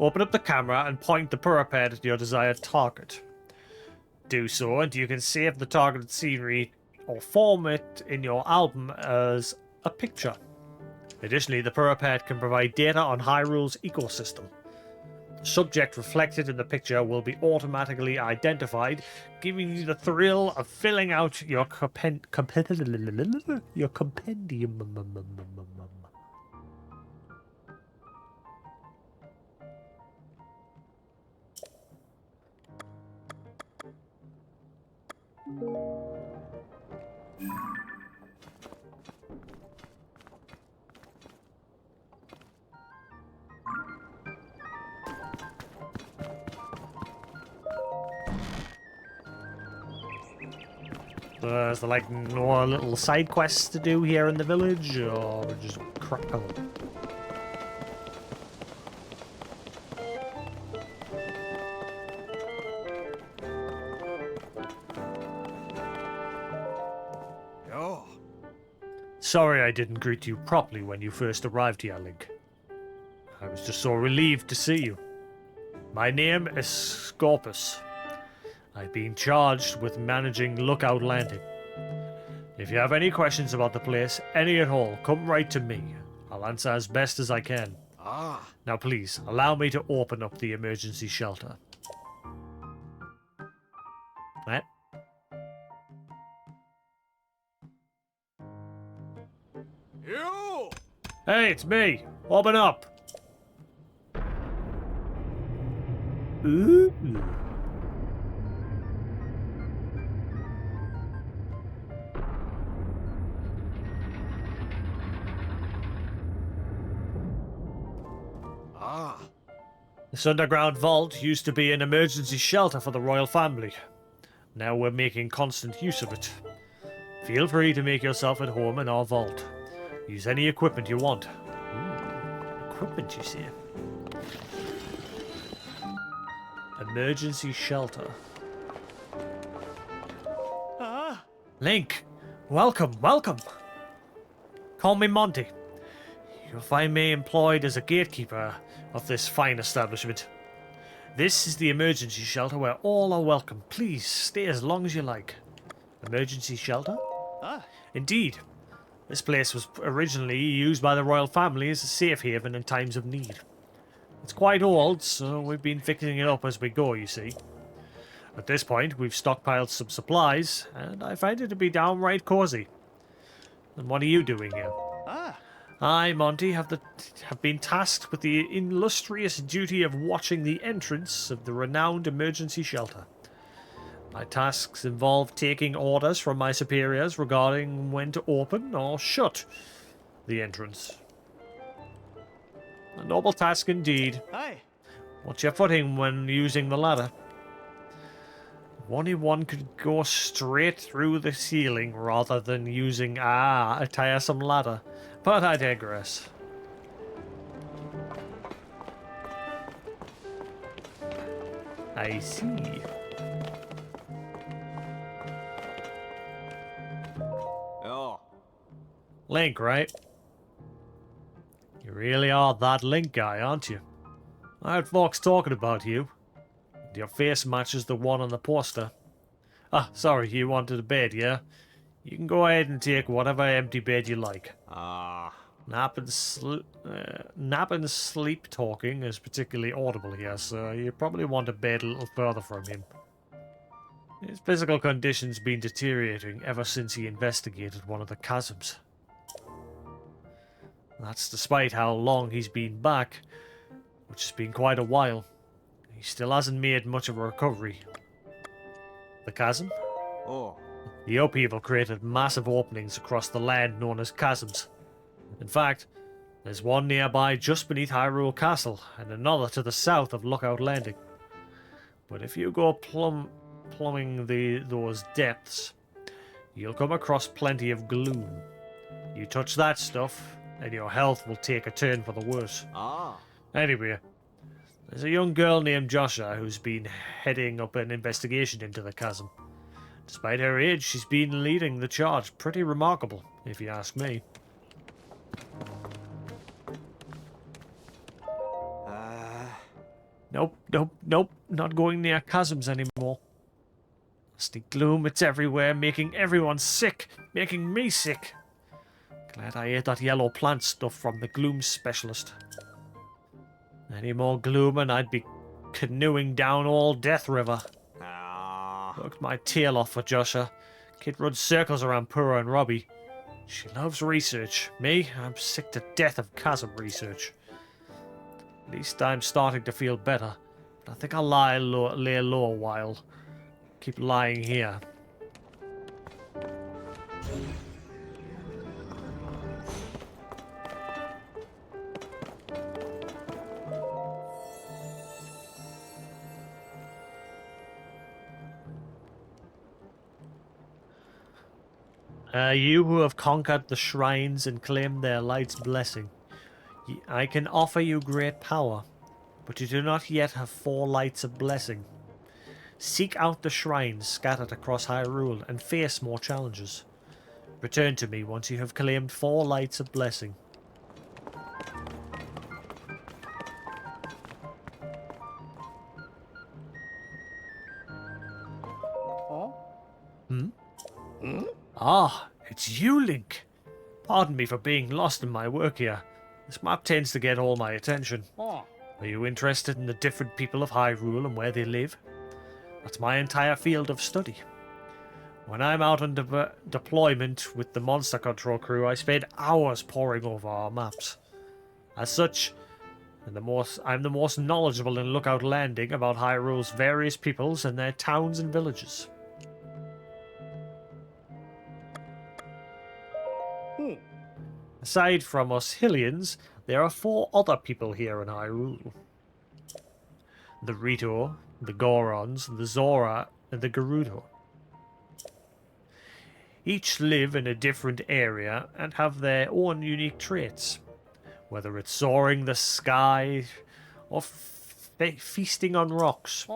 Open up the camera and point the parapet at your desired target. Do so, and you can save the targeted scenery or form it in your album as a picture. Additionally, the parapet can provide data on Hyrule's ecosystem. The subject reflected in the picture will be automatically identified, giving you the thrill of filling out your compendium. Is there like no little side quests to do here in the village, or just crack on? Oh. Sorry I didn't greet you properly when you first arrived here, Link. I was just so relieved to see you. My name is Scorpus. I've been charged with managing Lookout Landing. If you have any questions about the place, any at all, come right to me. I'll answer as best as I can. Ah. Now please, allow me to open up the emergency shelter. Right? You. Hey, it's me! Open up! Ooh. Ah. This underground vault used to be an emergency shelter for the royal family. Now we're making constant use of it. Feel free to make yourself at home in our vault. Use any equipment you want. Ooh, equipment, you see. Emergency shelter. Ah. Link, welcome, welcome. Call me Monty. You'll find me employed as a gatekeeper of this fine establishment. This is the emergency shelter where all are welcome. Please stay as long as you like. Emergency shelter? Ah. Indeed. This place was originally used by the royal family as a safe haven in times of need. It's quite old, so we've been fixing it up as we go, you see. At this point, we've stockpiled some supplies, and I find it to be downright cozy. And what are you doing here? Ah. I, Monty, have been tasked with the illustrious duty of watching the entrance of the renowned emergency shelter. My tasks involve taking orders from my superiors regarding when to open or shut the entrance. A noble task indeed. Hey. Watch your footing when using the ladder. If only one could go straight through the ceiling rather than using a tiresome ladder. But I digress. I see. Oh. Link, right? You really are that Link guy, aren't you? I heard folks talking about you. Your face matches the one on the poster. Ah, sorry, you wanted a bed, yeah? You can go ahead and take whatever empty bed you like. Ah. Nap and sleep talking is particularly audible here, so you probably want a bed a little further from him. His physical condition's been deteriorating ever since he investigated one of the chasms. That's despite how long he's been back, which has been quite a while. He still hasn't made much of a recovery. The chasm? Oh. The upheaval created massive openings across the land known as chasms. In fact, there's one nearby just beneath Hyrule Castle, and another to the south of Lookout Landing. But if you go plumbing those depths, you'll come across plenty of gloom. You touch that stuff, and your health will take a turn for the worse. Ah. Anyway, there's a young girl named Joshua who's been heading up an investigation into the chasm. Despite her age, she's been leading the charge. Pretty remarkable, if you ask me. Nope. Not going near chasms anymore. Nasty gloom, it's everywhere, making everyone sick. Making me sick. Glad I ate that yellow plant stuff from the gloom specialist. Any more gloom and I'd be canoeing down old Death River. Ah. Worked my tail off for Joshua. Kid runs circles around Pura and Robbie. She loves research. Me, I'm sick to death of chasm research. At least I'm starting to feel better. But I think I'll lay low a while. Keep lying here. You who have conquered the shrines and claimed their light's blessing. I can offer you great power, but you do not yet have 4 lights of blessing. Seek out the shrines scattered across Hyrule and face more challenges. Return to me once you have claimed 4 lights of blessing. Ah, it's you, Link. Pardon me for being lost in my work here. This map tends to get all my attention. Are you interested in the different people of Hyrule and where they live? That's my entire field of study. When I'm out on deployment with the monster control crew, I spend hours poring over our maps. As such, I'm the most knowledgeable in Lookout Landing about Hyrule's various peoples and their towns and villages. Aside from us Hylians, there are 4 other people here in Hyrule. The Rito, the Gorons, the Zora, and the Gerudo. Each live in a different area and have their own unique traits, whether it's soaring the sky or feasting on rocks.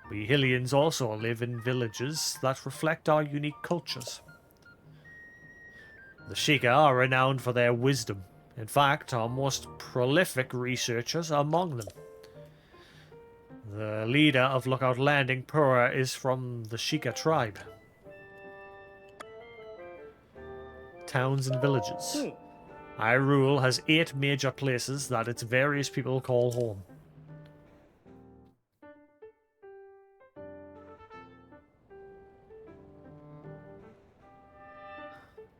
We Hylians also live in villages that reflect our unique cultures. The Sheikah are renowned for their wisdom. In fact, our most prolific researchers are among them. The leader of Lookout Landing, Pura, is from the Sheikah tribe. Towns and villages. Hyrule has 8 major places that its various people call home.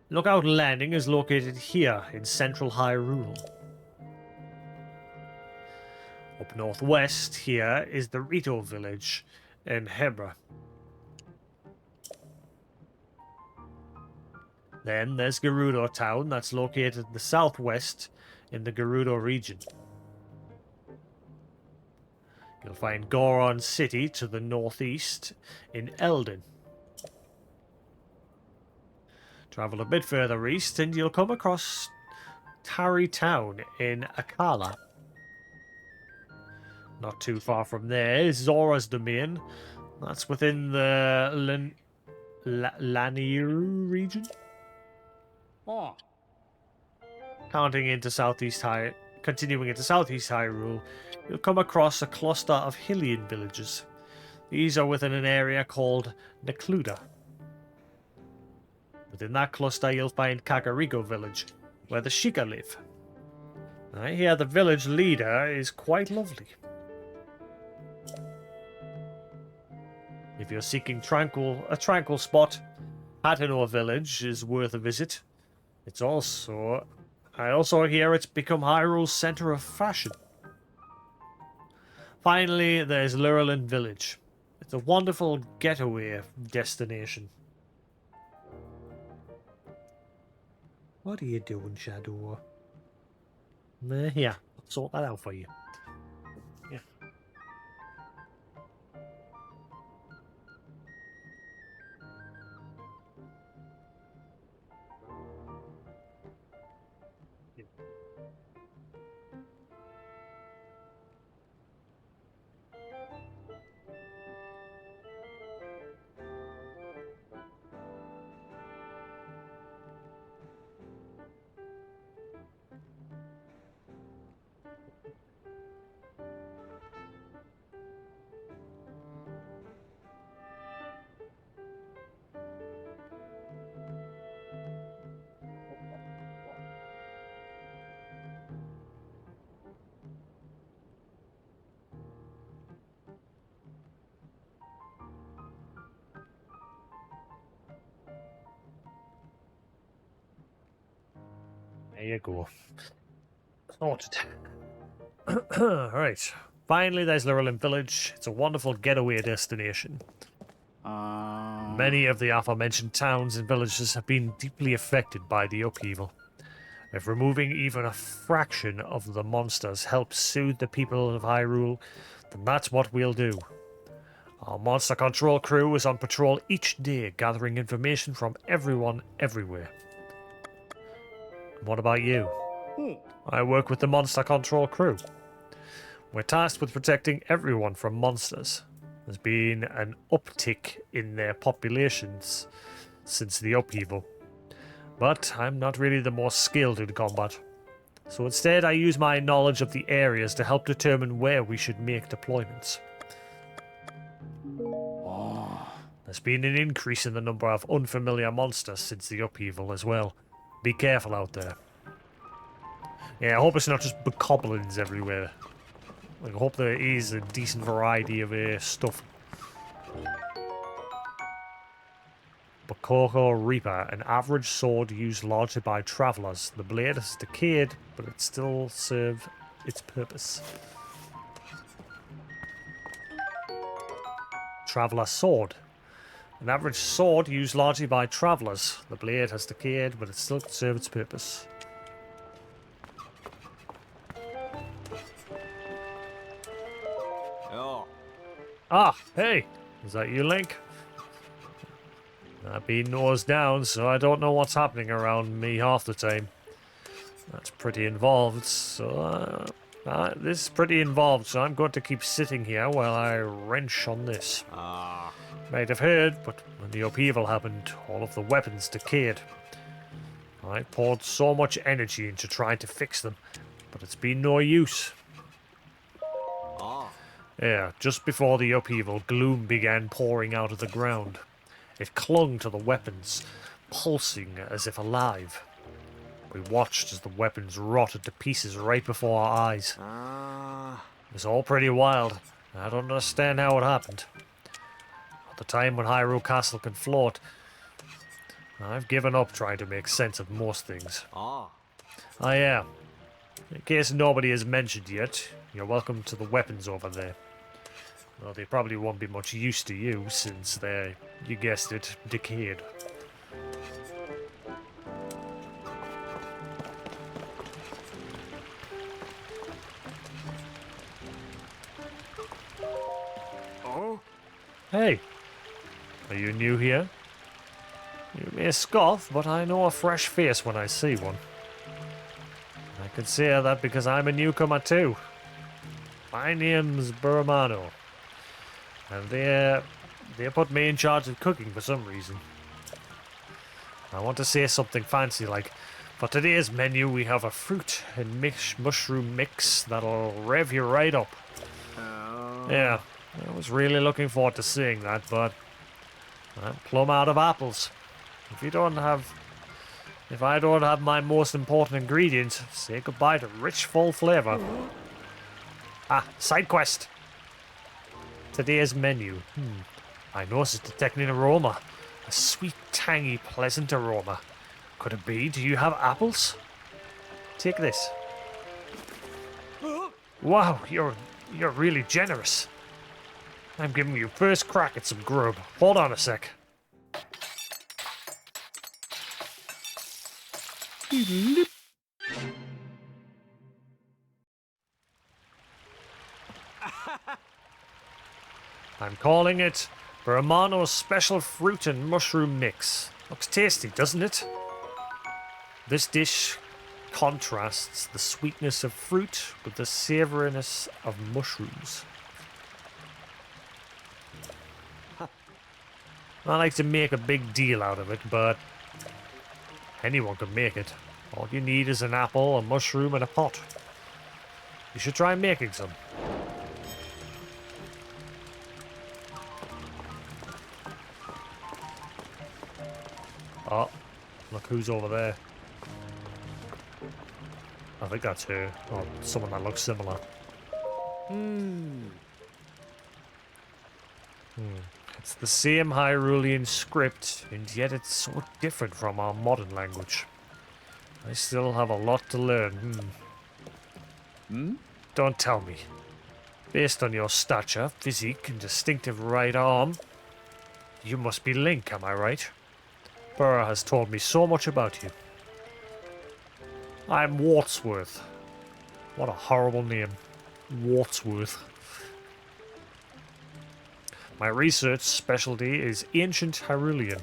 Lookout Landing is located here in central Hyrule. Up northwest here is the Rito village in Hebra. Then there's Gerudo Town that's located in the southwest in the Gerudo region. You'll find Goron City to the northeast in Eldin. Travel a bit further east and you'll come across Tari Town in Akala. Not too far from there is Zora's Domain. That's within the Laniru region. Continuing into Southeast Hyrule, you'll come across a cluster of Hylian villages. These are within an area called Necluda. Within that cluster, you'll find Kakariko village, where the Sheikah live. I hear the village leader is quite lovely. If you're seeking a tranquil spot, Hateno Village is worth a visit. I also hear it's become Hyrule's center of fashion. Finally, there's Lurelin Village. It's a wonderful getaway destination. What are you doing, Shadow? Yeah, I'll sort that out for you. Yeah. There you go. Sorted. Alright. Finally, there's Lurelin Village. It's a wonderful getaway destination. Many of the aforementioned towns and villages have been deeply affected by the upheaval. If removing even a fraction of the monsters helps soothe the people of Hyrule, then that's what we'll do. Our monster control crew is on patrol each day, gathering information from everyone everywhere. What about you? I work with the monster control crew. We're tasked with protecting everyone from monsters. There's been an uptick in their populations since the upheaval. But I'm not really the most skilled in combat. So instead I use my knowledge of the areas to help determine where we should make deployments. There's been an increase in the number of unfamiliar monsters since the upheaval as well. Be careful out there. Yeah, I hope it's not just bokoblins everywhere. Like, I hope there is a decent variety of stuff. Bokoko Reaper, an average sword used largely by travelers. The blade has decayed, but it still serves its purpose. Traveler Sword. An average sword used largely by travelers. The blade has decayed, but it still serves its purpose. Oh. Ah, hey! Is that you, Link? I've been nose down, so I don't know what's happening around me half the time. That's pretty involved, so... this is pretty involved, so I'm going to keep sitting here while I wrench on this. Might have heard, but when the upheaval happened, all of the weapons decayed. I poured so much energy into trying to fix them, but it's been no use. Yeah, just before the upheaval, gloom began pouring out of the ground. It clung to the weapons, pulsing as if alive. We watched as the weapons rotted to pieces right before our eyes. It was all pretty wild. I don't understand how it happened. At the time when Hyrule Castle can float, I've given up trying to make sense of most things. Yeah. In case nobody has mentioned yet, you're welcome to the weapons over there. Well, they probably won't be much use to you since they're, you guessed it, decayed. Hey, are you new here? You may scoff, but I know a fresh face when I see one. I can say that because I'm a newcomer too. My name's Burmano, and they put me in charge of cooking for some reason. I want to say something fancy like, for today's menu we have a fruit and mushroom mix that'll rev you right up. Yeah. I was really looking forward to seeing that, but I'm plumb out of apples. If I don't have my most important ingredients, say goodbye to rich, full flavor. Side quest. Today's menu. My nose is detecting an aroma. A sweet, tangy, pleasant aroma. Could it be? Do you have apples? Take this. Wow, you're really generous. I'm giving you first crack at some grub. Hold on a sec. I'm calling it Romano's Special Fruit and Mushroom Mix. Looks tasty, doesn't it? This dish contrasts the sweetness of fruit with the savouriness of mushrooms. I like to make a big deal out of it, but anyone can make it. All you need is an apple, a mushroom, and a pot. You should try making some. Oh, look who's over there. I think that's her, or someone that looks similar. It's the same Hyrulean script, and yet it's so different from our modern language. I still have a lot to learn. Don't tell me. Based on your stature, physique, and distinctive right arm, you must be Link, am I right? Burr has told me so much about you. I'm Wartsworth. What a horrible name. Wartsworth. My research specialty is ancient Hyrulean.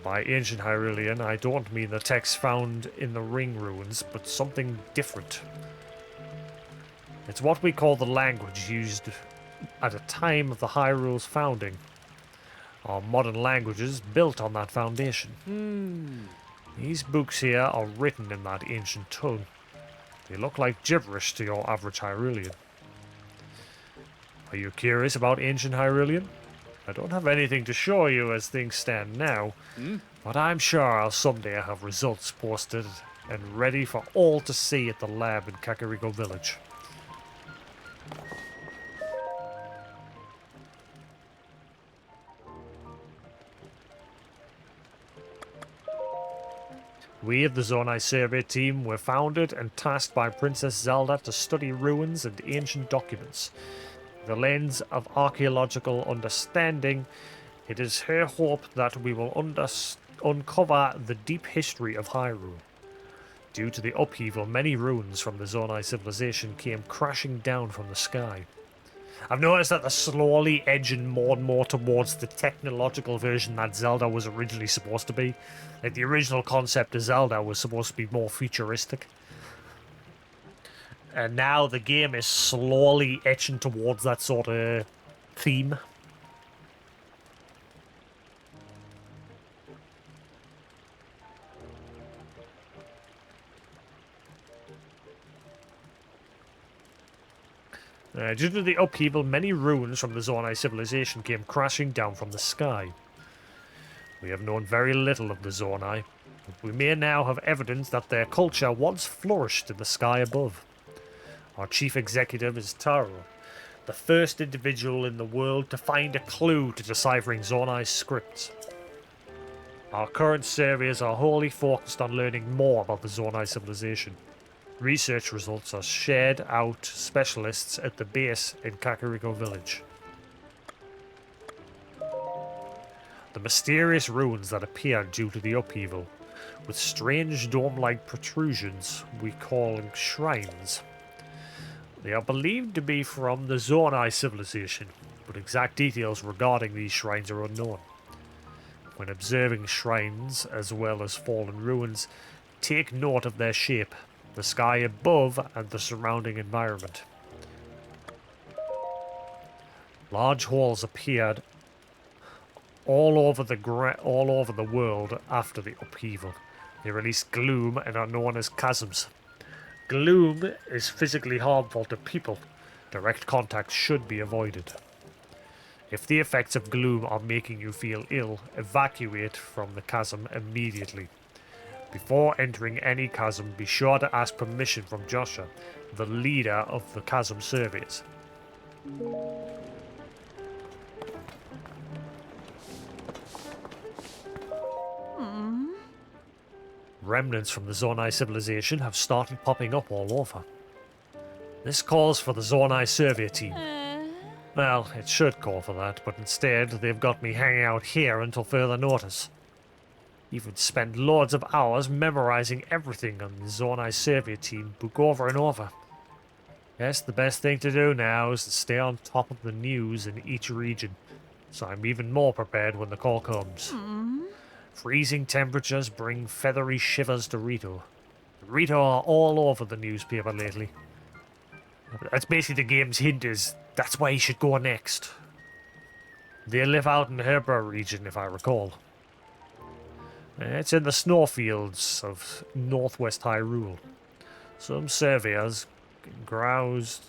By ancient Hyrulean, I don't mean the text found in the ring ruins, but something different. It's what we call the language used at a time of the Hyrule's founding. Our modern languages built on that foundation. These books here are written in that ancient tongue. They look like gibberish to your average Hyrulean. Are you curious about ancient Hyrulean? I don't have anything to show you as things stand now, but I'm sure I'll someday have results posted and ready for all to see at the lab in Kakariko Village. We of the Zonai Survey team were founded and tasked by Princess Zelda to study ruins and ancient documents. The lens of archaeological understanding, it is her hope that we will uncover the deep history of Hyrule. Due to the upheaval, many ruins from the Zonai civilization came crashing down from the sky. I've noticed that they're slowly edging more and more towards the technological version that Zelda was originally supposed to be. Like, the original concept of Zelda was supposed to be more futuristic. And now the game is slowly etching towards that sort of theme. Due to the upheaval, many ruins from the Zonai civilization came crashing down from the sky. We have known very little of the Zonai, but we may now have evidence that their culture once flourished in the sky above. Our chief executive is Taro, the first individual in the world to find a clue to deciphering Zonai's scripts. Our current surveys are wholly focused on learning more about the Zonai civilization. Research results are shared out to specialists at the base in Kakariko Village. The mysterious ruins that appeared due to the upheaval, with strange dome-like protrusions we call shrines. They are believed to be from the Zonai civilization, but exact details regarding these shrines are unknown. When observing shrines as well as fallen ruins, take note of their shape, the sky above and the surrounding environment. Large holes appeared all over the world after the upheaval. They release gloom and are known as chasms. Gloom is physically harmful to people. Direct contact should be avoided. If the effects of gloom are making you feel ill, evacuate from the chasm immediately. Before entering any chasm, be sure to ask permission from Joshua, the leader of the chasm surveys. Remnants from the Zonai civilization have started popping up all over. This calls for the Zonai survey team. Well, it should call for that, but instead they've got me hanging out here until further notice. Even spent loads of hours memorizing everything on the Zonai survey team book over and over. Yes, the best thing to do now is to stay on top of the news in each region, so I'm even more prepared when the call comes. Freezing temperatures bring feathery shivers to Rito. Rito are all over the newspaper lately. That's basically the game's hint is that's where you should go next. They live out in the Hyrule region, if I recall. It's in the snowfields of northwest Hyrule. Some surveyors grouse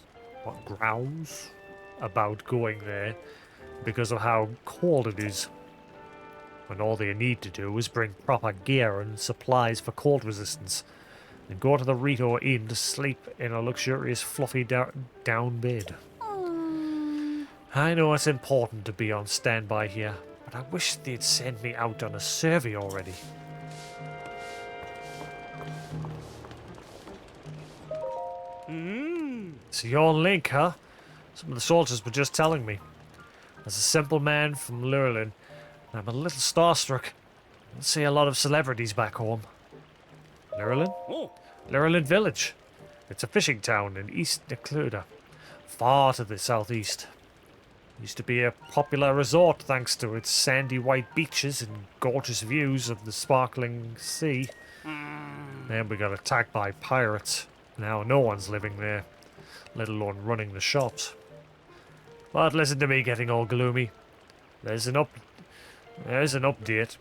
about going there because of how cold it is. And all they need to do is bring proper gear and supplies for cold resistance, and go to the Rito Inn to sleep in a luxurious fluffy down bed. I know it's important to be on standby here, but I wish they'd send me out on a survey already. So you're on Link, huh? Some of the soldiers were just telling me. As a simple man from Lurlin, I'm a little starstruck. I don't see a lot of celebrities back home. Lurlin? Lurlin Village. It's a fishing town in East Necluda, far to the southeast. Used to be a popular resort thanks to its sandy white beaches and gorgeous views of the sparkling sea. Then we got attacked by pirates. Now no one's living there, let alone running the shops. But listen to me getting all gloomy. There's an update.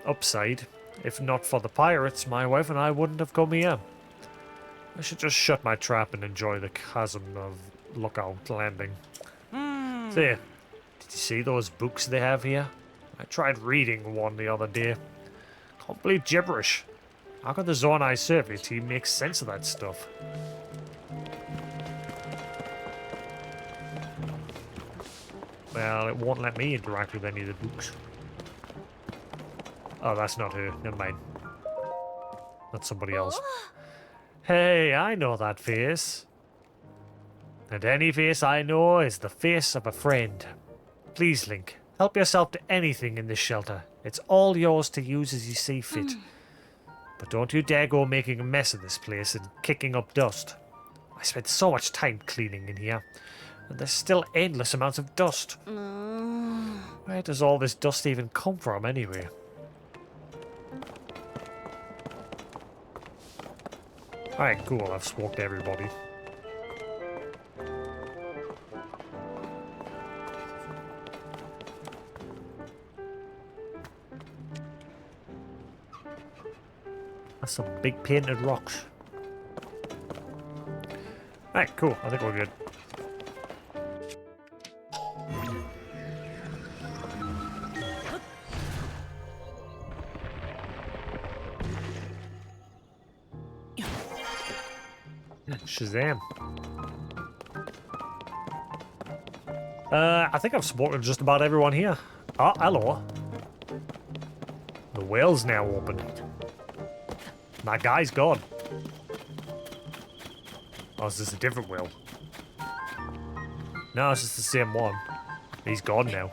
Upside. If not for the pirates, my wife and I wouldn't have come here. I should just shut my trap and enjoy the chasm of Lookout Landing. There. Did you see those books they have here? I tried reading one the other day. Complete gibberish. How can the Zonai survey team make sense of that stuff? Well, it won't let me interact with any of the books. Oh, that's not her. Never mind. That's somebody else. Hey, I know that face. And any face I know is the face of a friend. Please, Link, help yourself to anything in this shelter. It's all yours to use as you see fit. But don't you dare go making a mess of this place and kicking up dust. I spent so much time cleaning in here, and there's still endless amounts of dust. Where does all this dust even come from, anyway? Alright, cool, I've smoked everybody. That's some big painted rocks. Alright, cool, I think we're good. Shazam. I think I've spoken to just about everyone here. Oh, hello. The well's now open. That guy's gone. Oh, is this a different well? No, it's just the same one. He's gone now.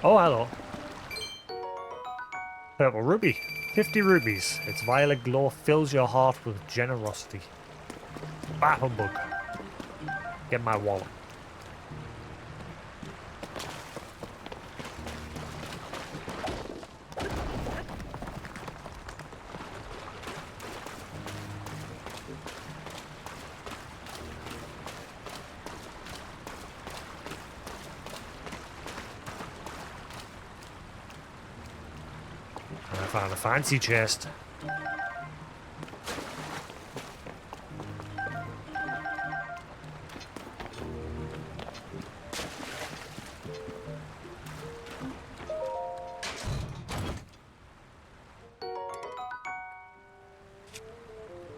Oh, hello. Purple ruby. 50 rubies. Its violet glow fills your heart with generosity. Bah humbug. Get my wallet. I found a fancy chest.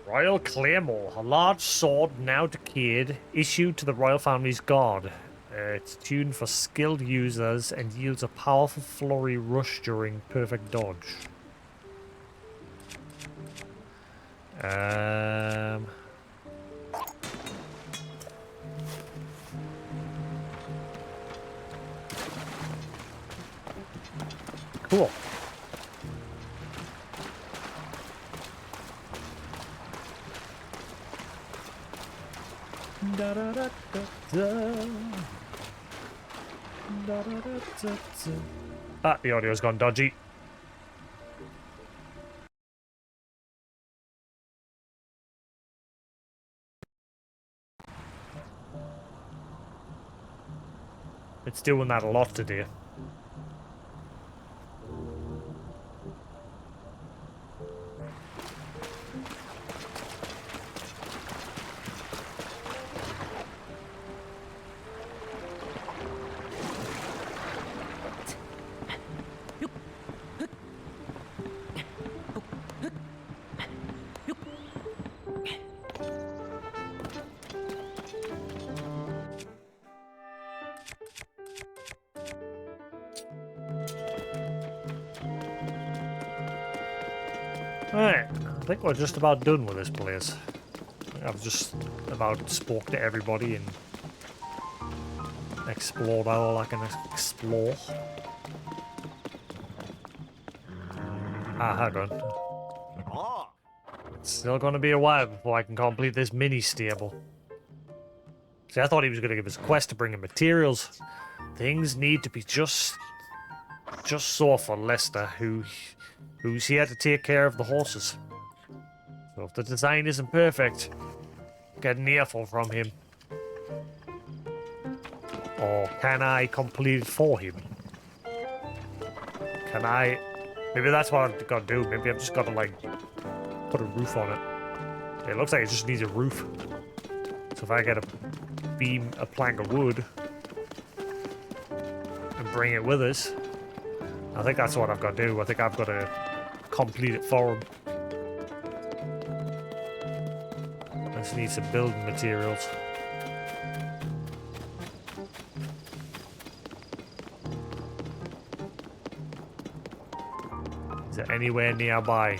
Royal Claymore, a large sword now decayed, issued to the royal family's guard. It's tuned for skilled users and yields a powerful flurry rush during perfect dodge. Cool. Da, da, da, da, da. Da, da, da, da, da. Ah, the audio's gone dodgy. It's doing that a lot today. Alright, I think we're just about done with this place. I've just about spoke to everybody and explored all I can explore. Ah, hold on. Oh. It's still gonna be a while before I can complete this mini stable. See, I thought he was gonna give us a quest to bring in materials. Things need to be just so for Lester, who's here to take care of the horses. So if the design isn't perfect, get an earful from him. Or can I complete it for him? Can I? Maybe that's what I've got to do. Maybe I've just got to, like, put a roof on it. It looks like it just needs a roof. So if I get a plank of wood, and bring it with us, I think that's what I've got to do. I think I've got to complete it for him. I just need some building materials. Is it anywhere nearby?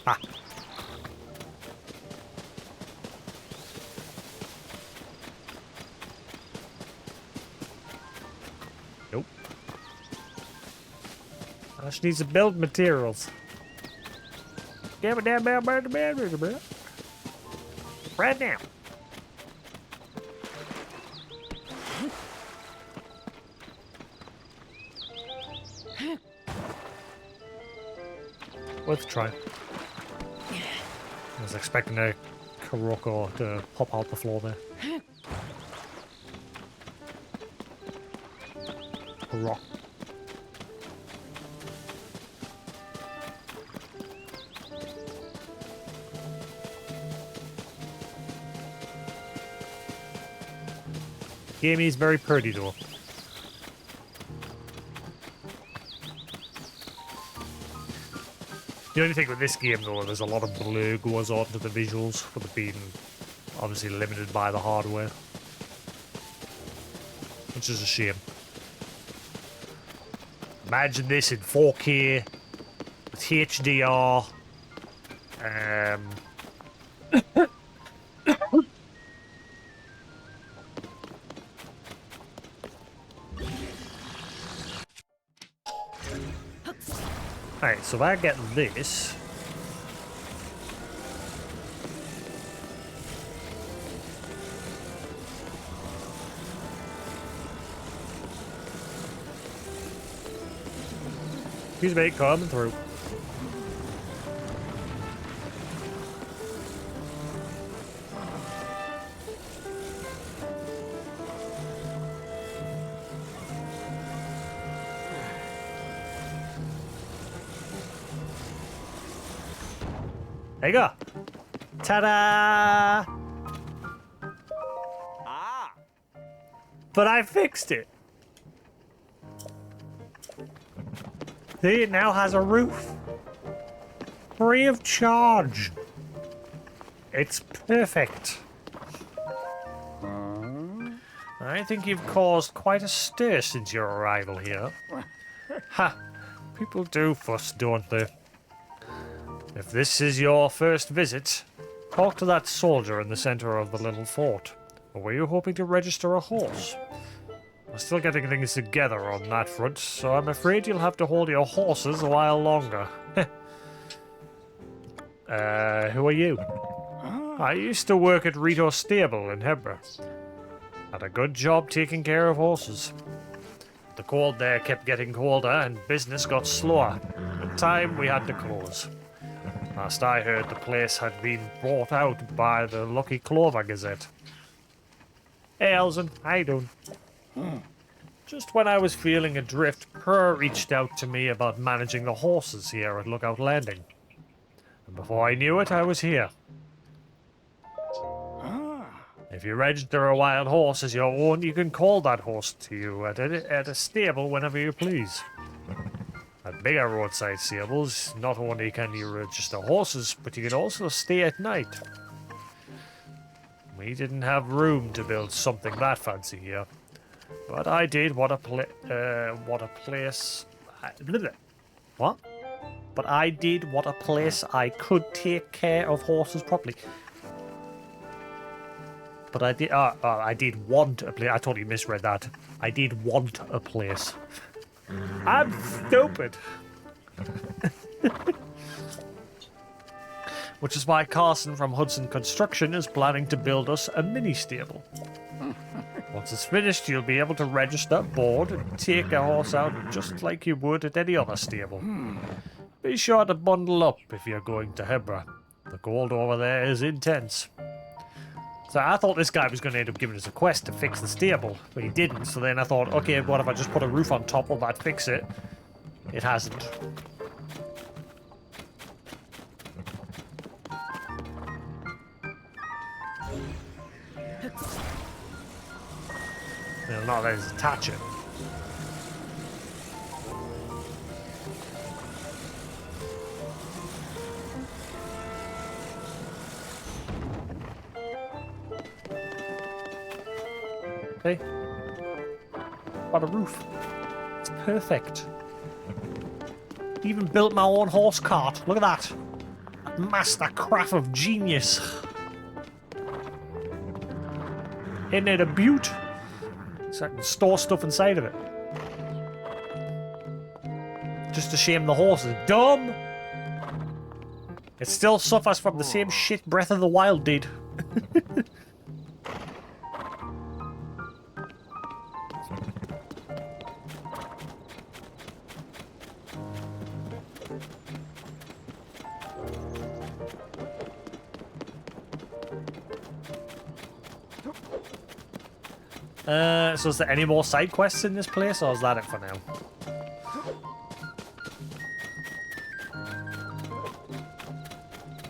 Ah. Nope. I just need some building materials. Right now. Worth a try. I was expecting a Kuroko to pop out the floor there. Rock. Game is very pretty though. The only thing with this game though, there's a lot of blur goes on to the visuals, with it being obviously limited by the hardware. Which is a shame. Imagine this in 4K with HDR. Alright, so if I get this. Excuse me, coming through. There you go. Ta-da! Ah. But I fixed it. See, it now has a roof. Free of charge. It's perfect. I think you've caused quite a stir since your arrival here. Ha! People do fuss, don't they? If this is your first visit, talk to that soldier in the center of the little fort. Or were you hoping to register a horse? We're still getting things together on that front, so I'm afraid you'll have to hold your horses a while longer. Who are you? I used to work at Rito's stable in Hebra. Had a good job taking care of horses. The cold there kept getting colder and business got slower. In time, we had to close. Last I heard, the place had been bought out by the Lucky Clover Gazette. Hey, Elzen, how you doing? Just when I was feeling adrift, Purr reached out to me about managing the horses here at Lookout Landing. And before I knew it, I was here. If you register a wild horse as your own, you can call that horse to you at a stable whenever you please. At bigger roadside stables, not only can you register horses, but you can also stay at night. We didn't have room to build something that fancy here, but I did what a place. What? But I did what a place I could take care of horses properly. But I did. I did want a place. I totally misread that. I did want a place. I'm stupid. Which is why Carson from Hudson Construction is planning to build us a mini stable. Once it's finished, you'll be able to register, board, and take a horse out just like you would at any other stable. Be sure to bundle up if you're going to Hebra. The cold over there is intense. So I thought this guy was going to end up giving us a quest to fix the stable, but he didn't. So then I thought, okay, what if I just put a roof on top? Will that fix it? It hasn't. They'll not let us attach it. Okay. Got a roof. It's perfect. Even built my own horse cart. Look at that. Master craft of genius. Isn't it a beaut? So I can store stuff inside of it. Just a shame the horse is dumb. It still suffers from the same shit Breath of the Wild did. So is there any more side quests in this place, or is that it for now?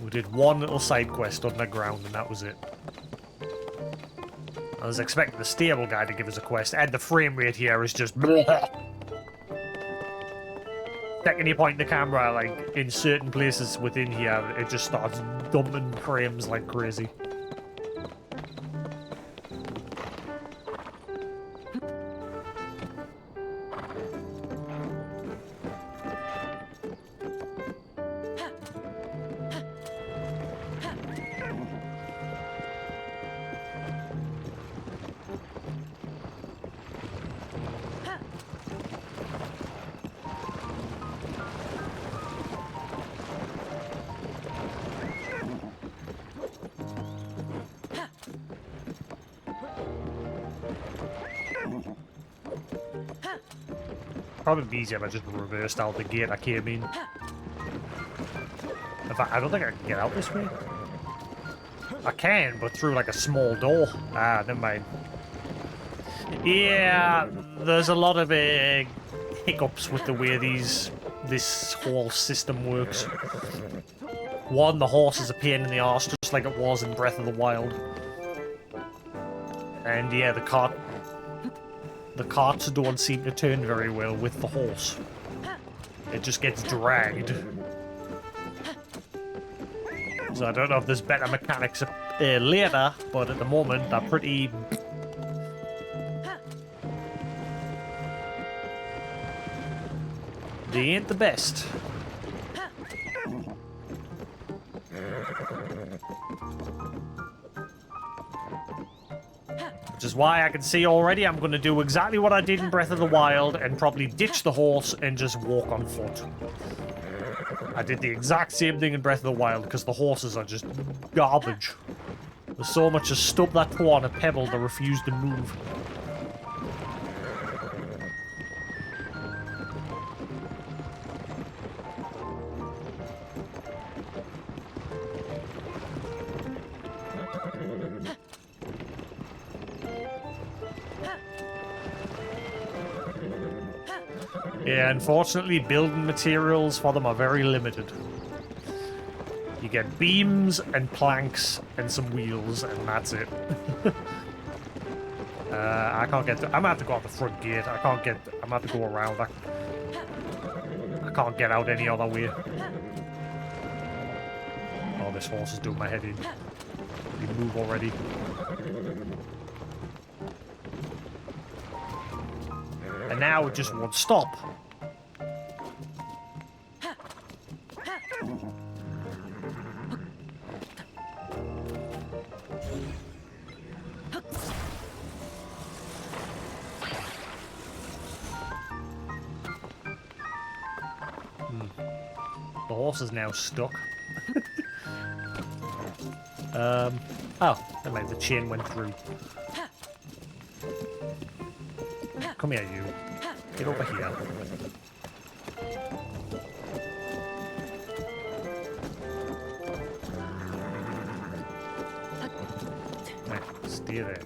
We did one little side quest underground and that was it. I was expecting the stable guy to give us a quest, and the frame rate here is just bleh. Second you point the camera, like, in certain places within here, it just starts dumping frames like crazy. Probably be easier if I just reversed out the gate I came in. In fact, I don't think I can get out this way. I can, but through like a small door. Ah, never mind. Yeah, there's a lot of hiccups with the way this whole system works. One, the horse is a pain in the arse, just like it was in Breath of the Wild. And yeah, the carts don't seem to turn very well with the horse. it just gets dragged. So I don't know if there's better mechanics later, but at the moment they're pretty... They ain't the best. Which is why I can see already I'm going to do exactly what I did in Breath of the Wild and probably ditch the horse and just walk on foot. I did the exact same thing in Breath of the Wild because the horses are just garbage. There's so much to stub that toe on a pebble they refuse to move. Yeah, unfortunately, building materials for them are very limited. You get beams and planks and some wheels, and that's it. I can't get... I'm gonna have to go out the front gate. I can't get... I'm gonna have to go around. I can't get out any other way. Oh, this horse is doing my head in. You move already. And now it just won't stop. The horse is now stuck. Oh, never mind, the chain went through. Come here, you. Get over here. Right, stay there.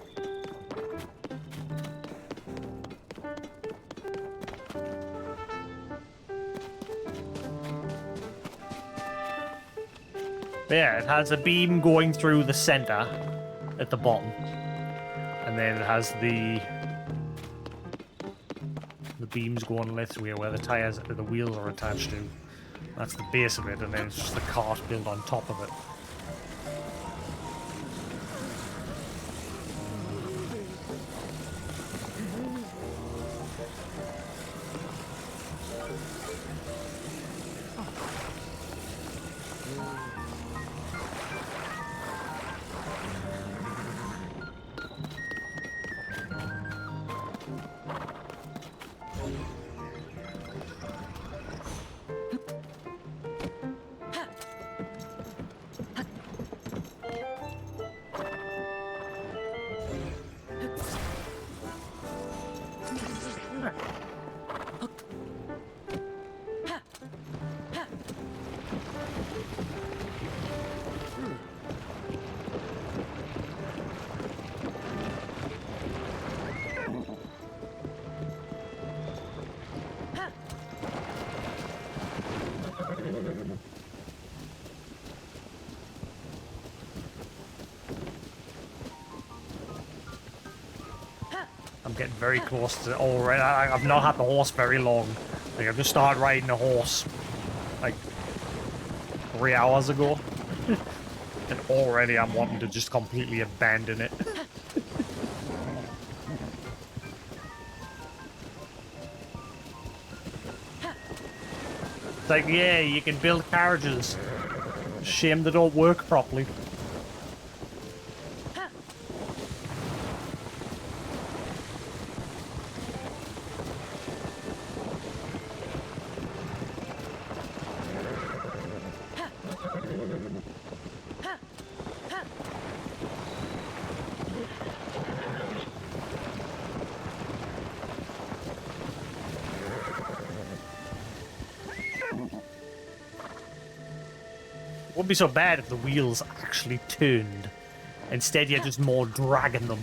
Yeah, it has a beam going through the center at the bottom. And then it has the beams going left where the tires, the wheels are attached to. That's the base of it, and then it's just the cart built on top of it. I'm getting very close to it already. I've not had the horse very long. Like, I've just started riding the horse like 3 hours ago. And already I'm wanting to just completely abandon it. It's like, yeah, you can build carriages. Shame they don't work properly. It wouldn't be so bad if the wheels actually turned. Instead, you're just more dragging them.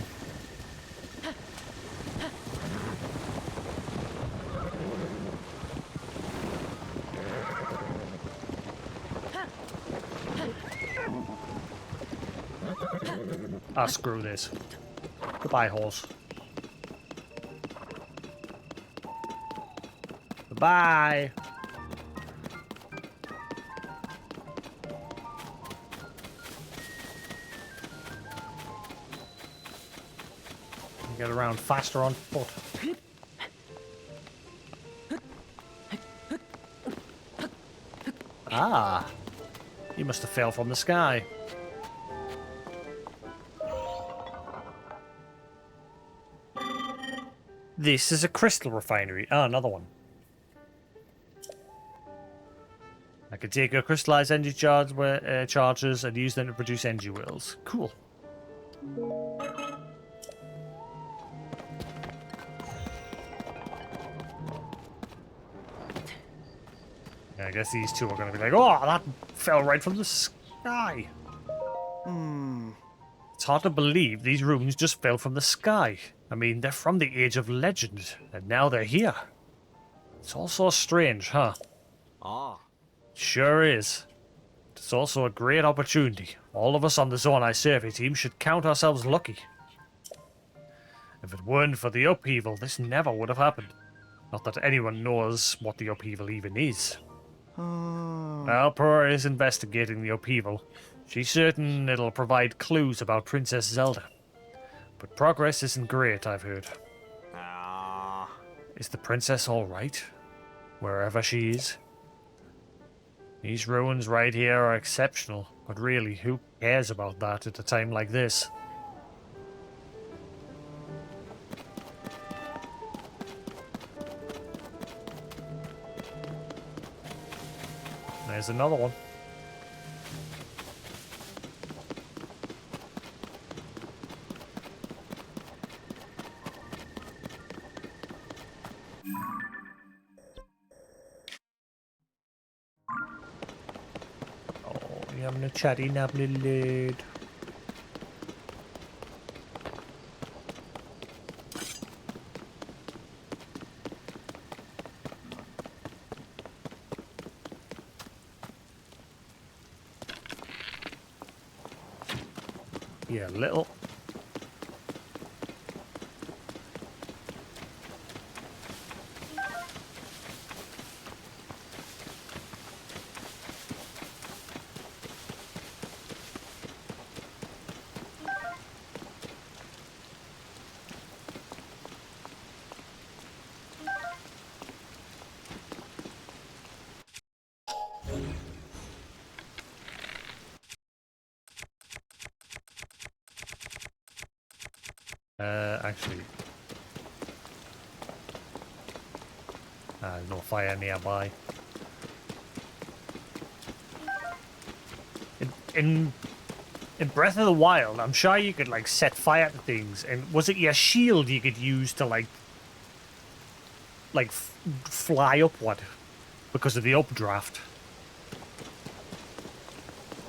Ah, screw this. Goodbye, horse. Goodbye. get around faster on foot. Ah, you must have fell from the sky. This is a crystal refinery. Ah, another one. I can take your crystallized energy charges and use them to produce energy wheels. Cool. Yeah, I guess these two are going to be like, oh, that fell right from the sky. It's hard to believe these rooms just fell from the sky. I mean, they're from the Age of Legend, and now they're here. It's all so strange, huh? Ah. Sure is. It's also a great opportunity. All of us on the Zone I survey team should count ourselves lucky. If it weren't for the upheaval, this never would have happened. Not that anyone knows what the upheaval even is. Well, Purr is investigating the upheaval. She's certain it'll provide clues about Princess Zelda. But progress isn't great, I've heard. Ah. Is the princess alright? Wherever she is? These ruins right here are exceptional, but really, who cares about that at a time like this? There's another one. Oh, you having a chatty nabbly lid. Yeah, little. Actually. There's no fire nearby. In Breath of the Wild, I'm sure you could like set fire to things, and was it your shield you could use to like fly upward because of the updraft?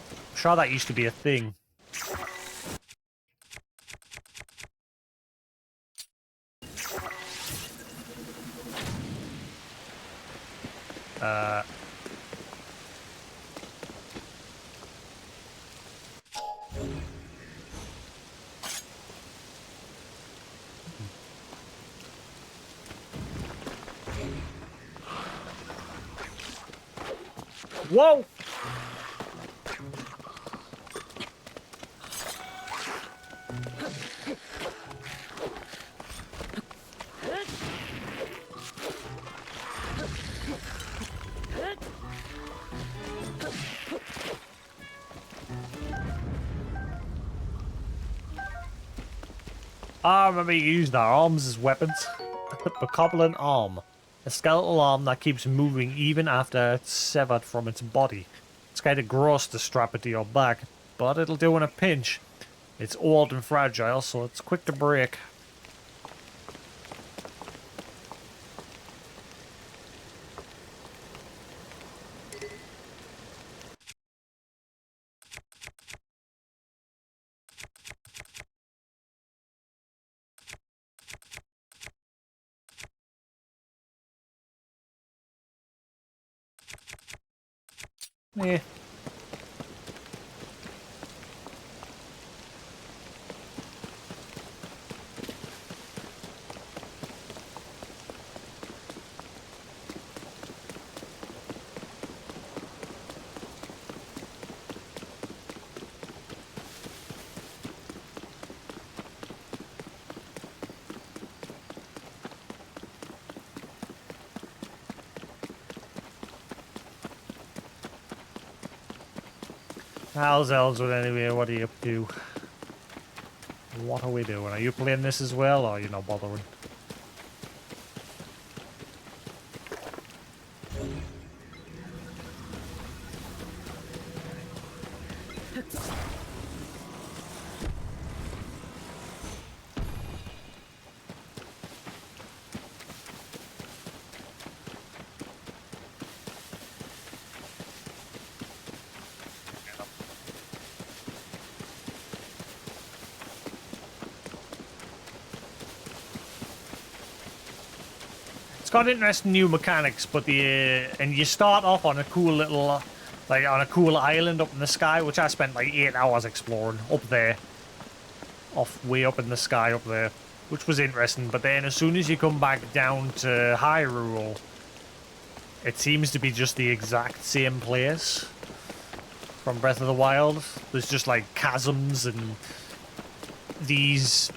I'm sure that used to be a thing. Whoa! I remember you used our arms as weapons. The Bokoblin arm. A skeletal arm that keeps moving even after it's severed from its body. It's kind of gross to strap it to your back, but it'll do in a pinch. It's old and fragile, so it's quick to break. Eh. How's Ellswood anyway? What are you up to? What are we doing? Are you playing this as well, or are you not bothering? It's got interesting new mechanics, but and you start off on a cool little, like on a cool island up in the sky, which I spent like 8 hours exploring up there, way up in the sky up there, which was interesting. But then as soon as you come back down to Hyrule, it seems to be just the exact same place from Breath of the Wild. There's just like chasms and these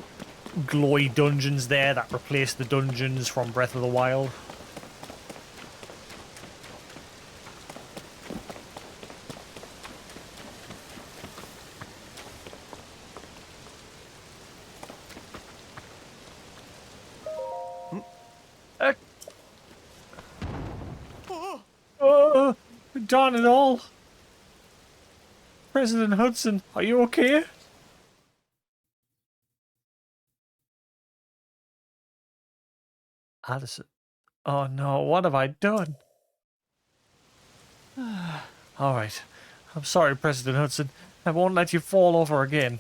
glowy dungeons there that replace the dungeons from Breath of the Wild. Darn it all. President Hudson, are you okay? Addison. Oh no, what have I done? Alright. I'm sorry, President Hudson. I won't let you fall over again.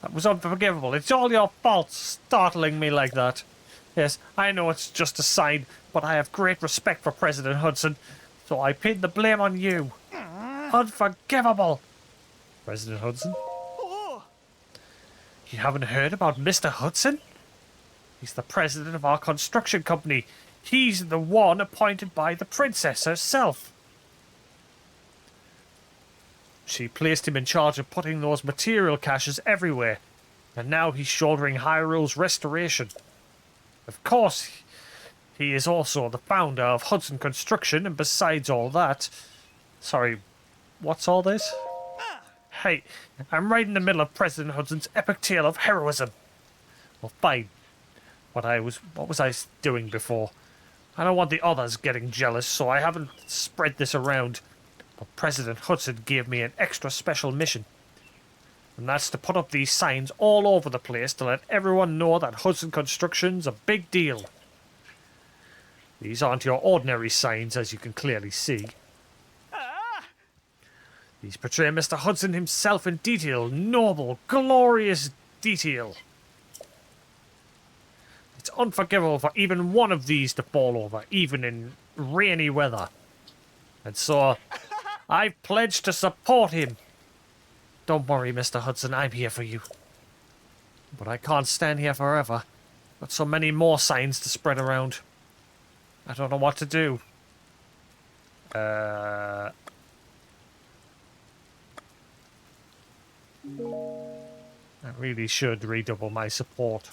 That was unforgivable. It's all your fault, startling me like that. Yes, I know it's just a sign, but I have great respect for President Hudson, so I pin the blame on you. Unforgivable! President Hudson? You haven't heard about Mr. Hudson? He's the president of our construction company. He's the one appointed by the princess herself. She placed him in charge of putting those material caches everywhere, and now he's shouldering Hyrule's restoration. Of course, he is also the founder of Hudson Construction, and besides all that... Sorry, what's all this? Hey, I'm right in the middle of President Hudson's epic tale of heroism. Well, fine. What was I doing before? I don't want the others getting jealous, so I haven't spread this around. But President Hudson gave me an extra special mission. And that's to put up these signs all over the place to let everyone know that Hudson Construction's a big deal. These aren't your ordinary signs, as you can clearly see. These portray Mr. Hudson himself in detail, noble, glorious detail. It's unforgivable for even one of these to fall over, even in rainy weather. And so, I've pledged to support him. Don't worry, Mr. Hudson, I'm here for you. But I can't stand here forever. Got so many more signs to spread around. I don't know what to do. I really should redouble my support.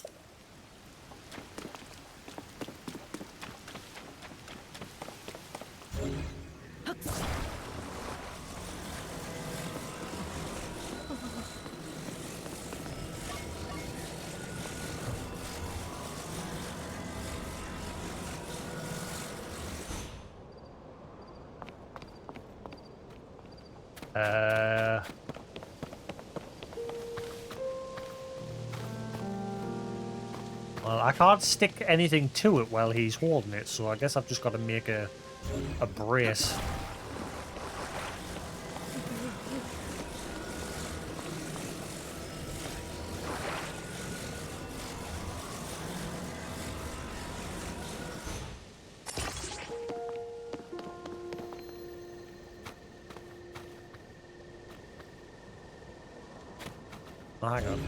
Well, I can't stick anything to it while he's holding it, so I guess I've just got to make a brace. Oh, hang on.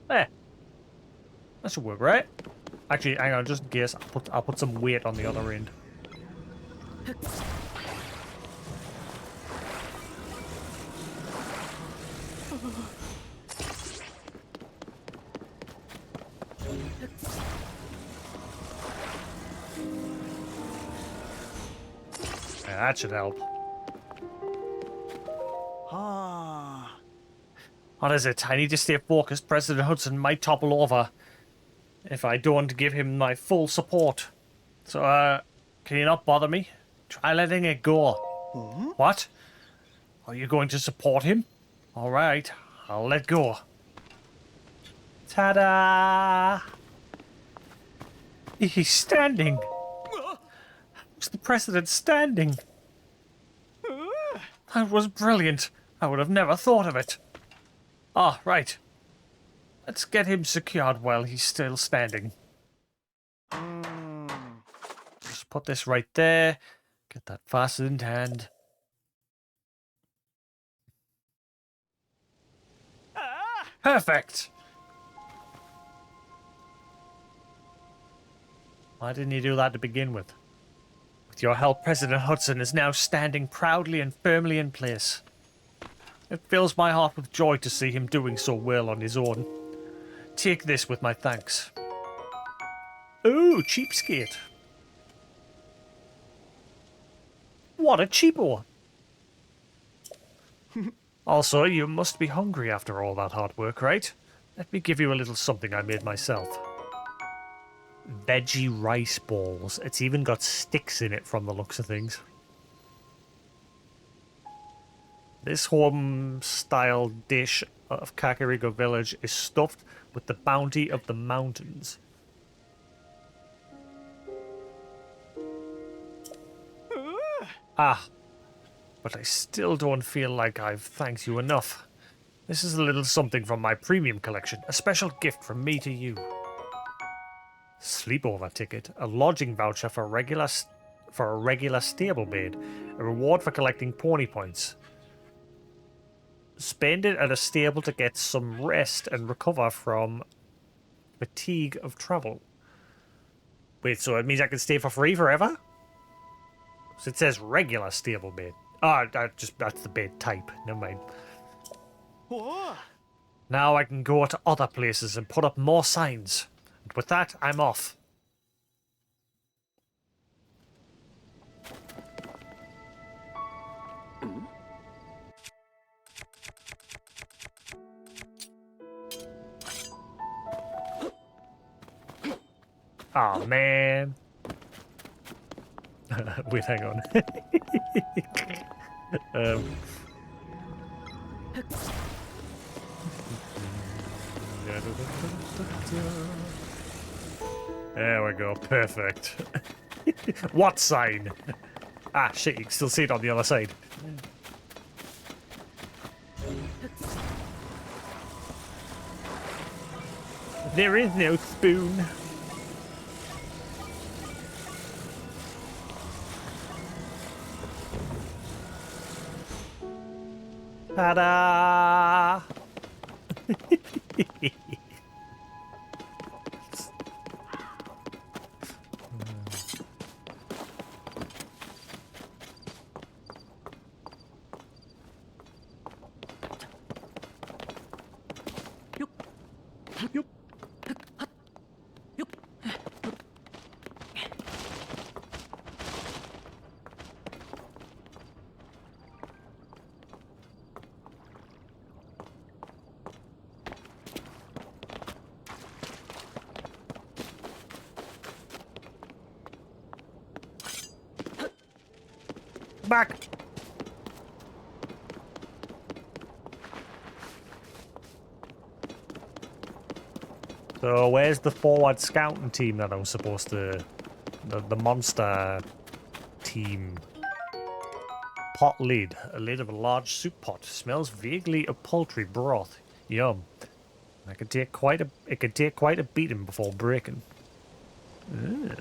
There. That should work, right? Actually, hang on, just in case, I'll put some weight on the other end. Yeah, that should help. Ah. What is it? I need to stay focused. President Hudson might topple over if I don't give him my full support. So, can you not bother me? Try letting it go. What? Are you going to support him? All right, I'll let go. Ta-da! He's standing. How's the president standing? That was brilliant. I would have never thought of it. Ah, right. Let's get him secured while he's still standing. Just put this right there. Get that fastened and... Perfect! Why didn't you do that to begin with? With your help, President Hudson is now standing proudly and firmly in place. It fills my heart with joy to see him doing so well on his own. Take this with my thanks. Ooh, cheapskate. What a cheapo. Also, you must be hungry after all that hard work, right? Let me give you a little something I made myself. Veggie rice balls. It's even got sticks in it from the looks of things. This home-style dish of Kakariko Village is stuffed with the bounty of the mountains. Ah, but I still don't feel like I've thanked you enough. This is a little something from my premium collection, a special gift from me to you. Sleepover ticket, a lodging voucher for a regular stablemate, a reward for collecting pony points. Spend it at a stable to get some rest and recover from fatigue of travel. Wait, so it means I can stay for free forever? So it says regular stablemate. Ah, that's the bed type. Never mind. Now I can go to other places and put up more signs. And with that, I'm off. Oh man. Wait, hang on. There we go, perfect. What sign? Ah, shit, you can still see it on the other side. There is no spoon. Ta-da! Back! So where's the forward scouting team that I'm supposed to... The monster team? Pot lid. A lid of a large soup pot. Smells vaguely of poultry broth. Yum. It could take quite a beating before breaking. Ugh.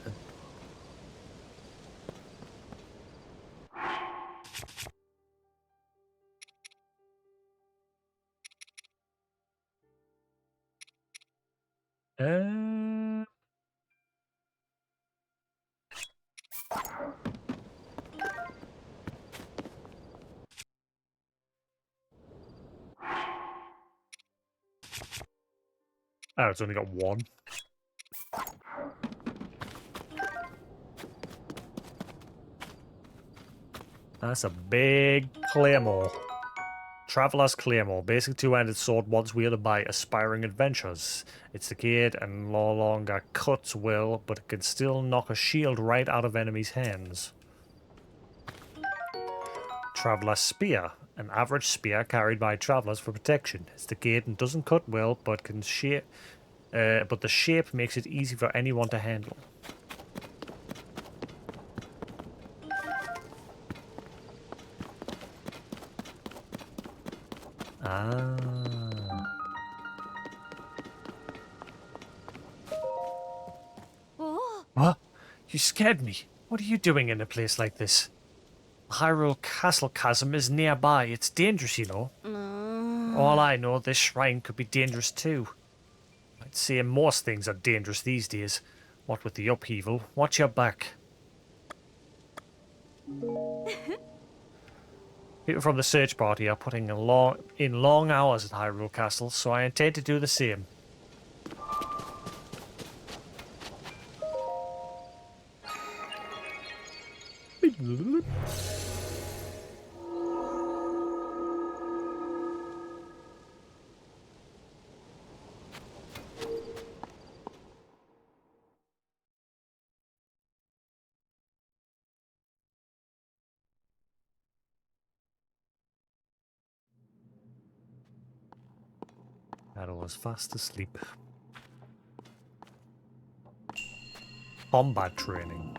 Oh, it's only got one. That's a big claymore. Traveler's Claymore, basic two-handed sword once wielded by aspiring adventurers. It's decayed and no longer cuts well, but it can still knock a shield right out of enemies' hands. Traveler's Spear, an average spear carried by travelers for protection. It's decayed and doesn't cut well, but the shape makes it easy for anyone to handle. Ah. Oh, What? You scared me. What are you doing in a place like this? Hyrule Castle Chasm is nearby. It's dangerous, you know. All I know, this shrine could be dangerous too. I'd say most things are dangerous these days. What with the upheaval. Watch your back. People from the search party are putting in long hours at Hyrule Castle, so I intend to do the same. Shadow was fast asleep. Combat training.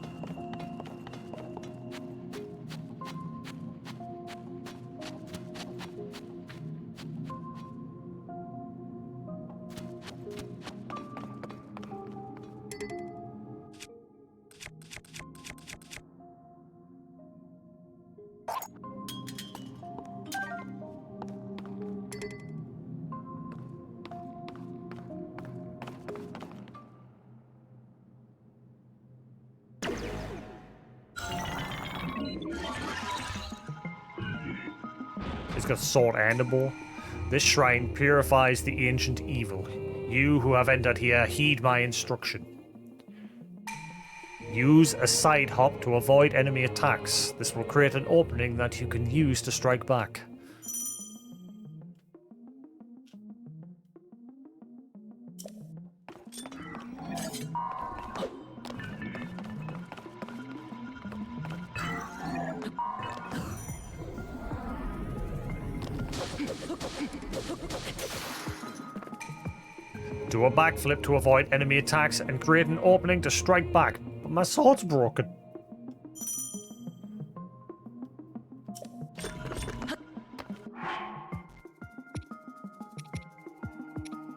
It's got a sword and a bow. This shrine purifies the ancient evil. You who have entered here, heed my instruction. Use a side hop to avoid enemy attacks. This will create an opening that you can use to strike back. Do a backflip to avoid enemy attacks and create an opening to strike back. But my sword's broken.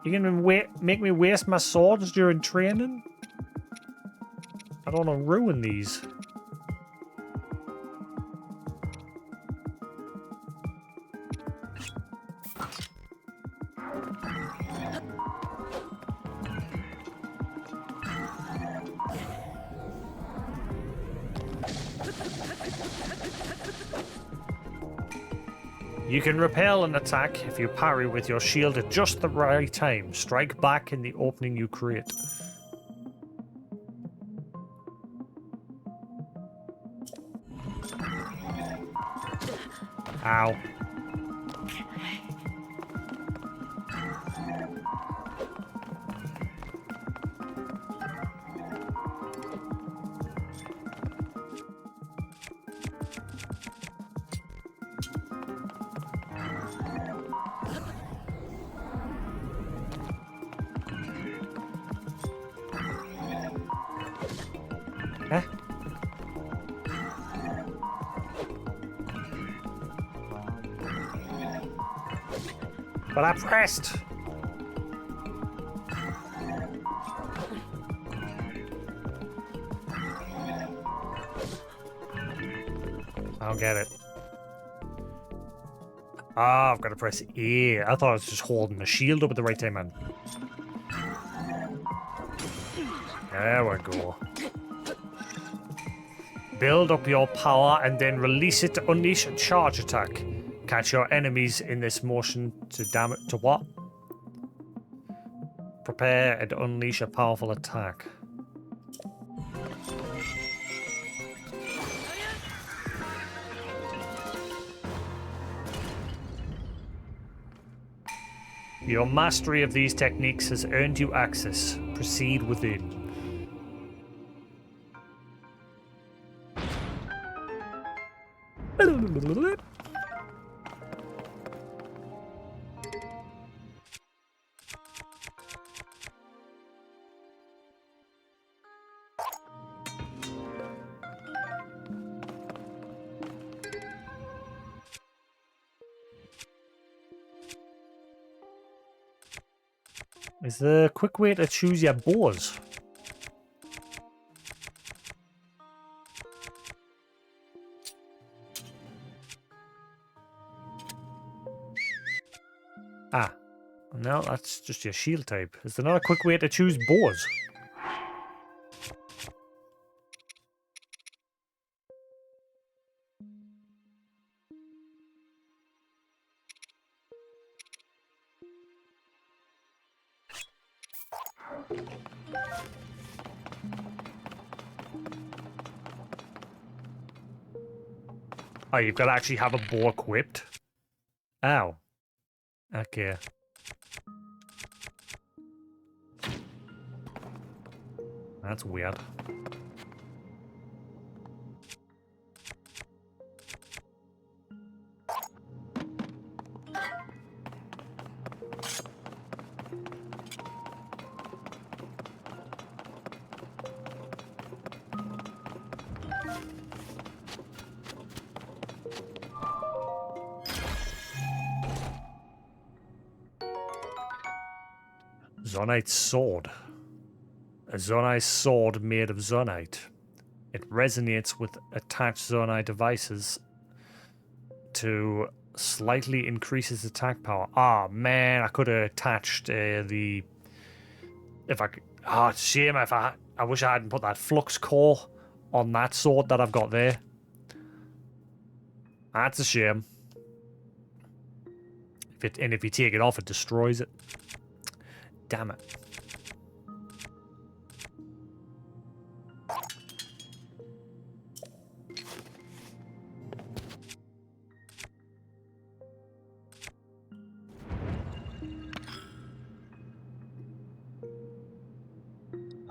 You gonna make me waste my swords during training? I don't want to ruin these. You can repel an attack if you parry with your shield at just the right time. Strike back in the opening you create. Ow. Huh? But I pressed. I don't get it. Ah, I've got to press A. I thought I was just holding the shield up at the right time, man. There we go. Build up your power and then release it to unleash a charge attack. Catch your enemies in this motion to damage to what? Prepare and unleash a powerful attack. Your mastery of these techniques has earned you access. Proceed within. Is there a quick way to choose your bows? Ah, no, that's just your shield type. Is there not a quick way to choose bows? Oh, you've got to actually have a bow equipped? Ow. Okay. That's weird. Zonite's sword. A Zonite sword made of Zonite. It resonates with attached Zonite devices to slightly increase its attack power. Ah, man, I could have attached the... If I could... Ah, it's a shame if I wish I hadn't put that flux core on that sword that I've got there. That's a shame. If you take it off, it destroys it. Damn it.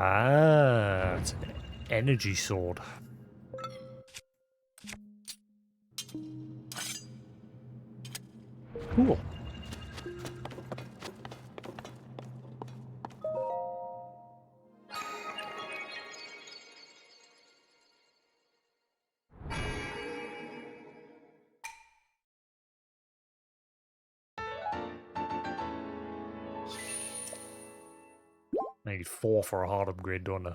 Ah, it's an energy sword. Cool. I need 4 for a hard upgrade, don't I?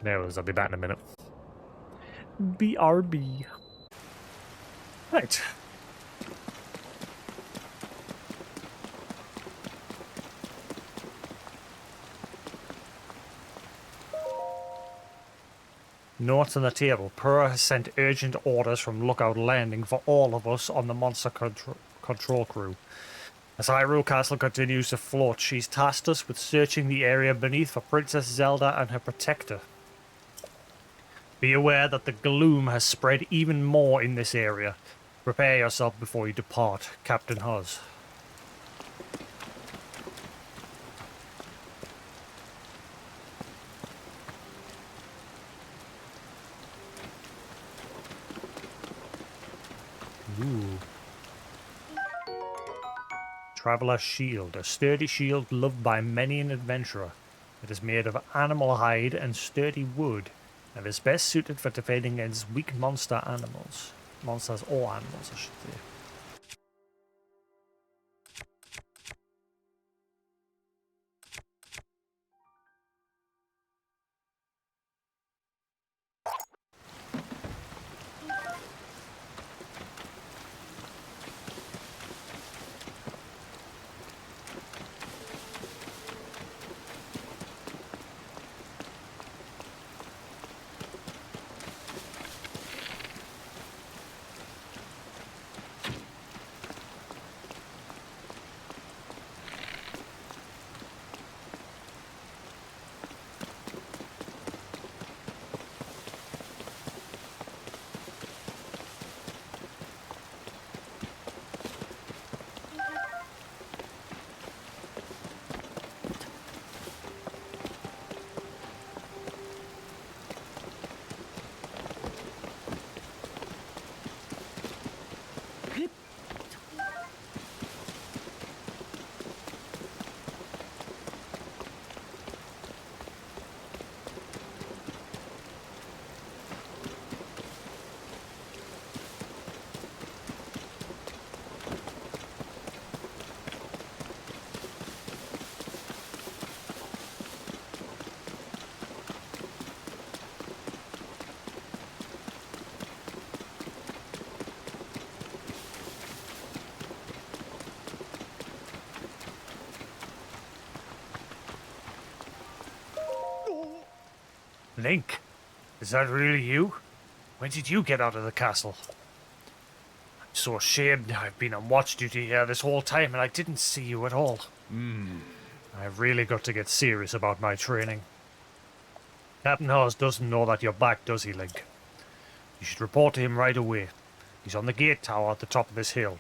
There it is. I'll be back in a minute. BRB. Right. Notes on the table. Pura has sent urgent orders from Lookout Landing for all of us on the monster control crew. As Hyrule Castle continues to float, she's tasked us with searching the area beneath for Princess Zelda and her protector. Be aware that the gloom has spread even more in this area. Prepare yourself before you depart, Captain Huz. Ooh. Traveler's Shield, a sturdy shield loved by many an adventurer. It is made of animal hide and sturdy wood, and is best suited for defending against weak monsters or animals, I should say. Link, is that really you? When did you get out of the castle? I'm so ashamed. I've been on watch duty here this whole time and I didn't see you at all. I've really got to get serious about my training. Captain Hawes doesn't know that you're back, does he, Link? You should report to him right away. He's on the gate tower at the top of this hill.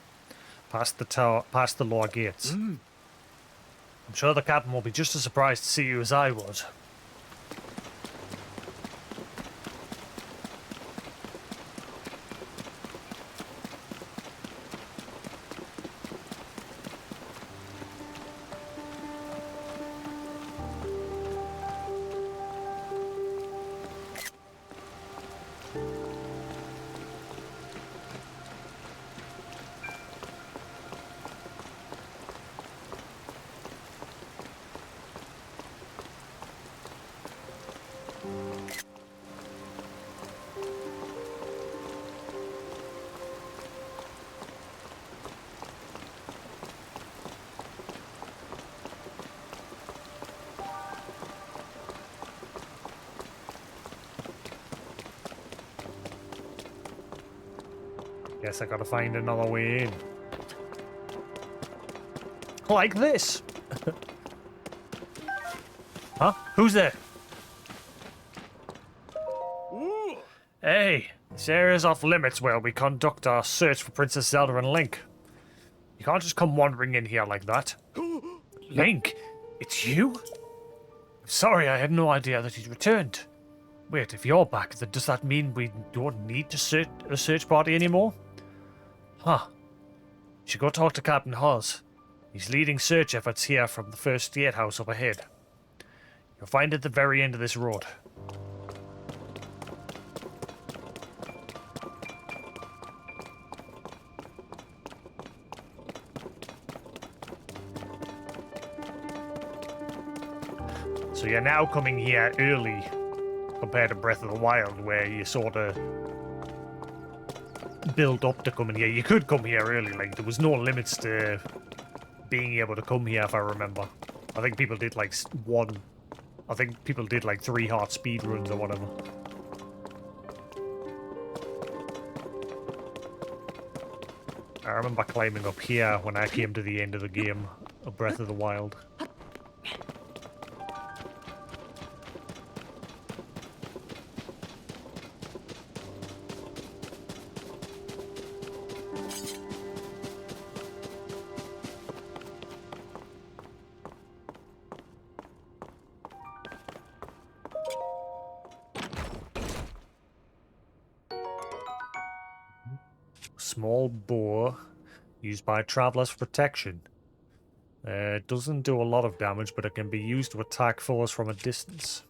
Past the lower gates. I'm sure the captain will be just as surprised to see you as I was. Guess I gotta find another way in. Like this! Huh? Who's there? Hey, this area's off limits where we conduct our search for Princess Zelda and Link. You can't just come wandering in here like that. Link, it's you? I'm sorry, I had no idea that you'd returned. Wait, if you're back, then does that mean we don't need to search a search party anymore? Huh. You should go talk to Captain Hawes. He's leading search efforts here from the first gatehouse up ahead. You'll find it at the very end of this road. So you're now coming here early compared to Breath of the Wild, where you sort of build up to coming here. You could come here early, like there was no limits to being able to come here, if I remember. I think people did like I think people did like 3 hard speed runs or whatever. I remember climbing up here when I came to the end of the game of Breath of the Wild. Small bow used by travelers for protection. It doesn't do a lot of damage, but it can be used to attack foes from a distance.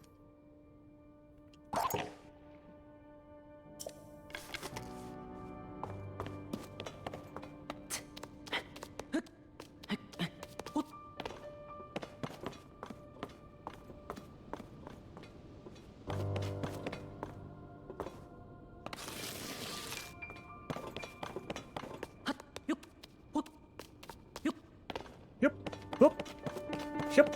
Yep. Whoop. Yep.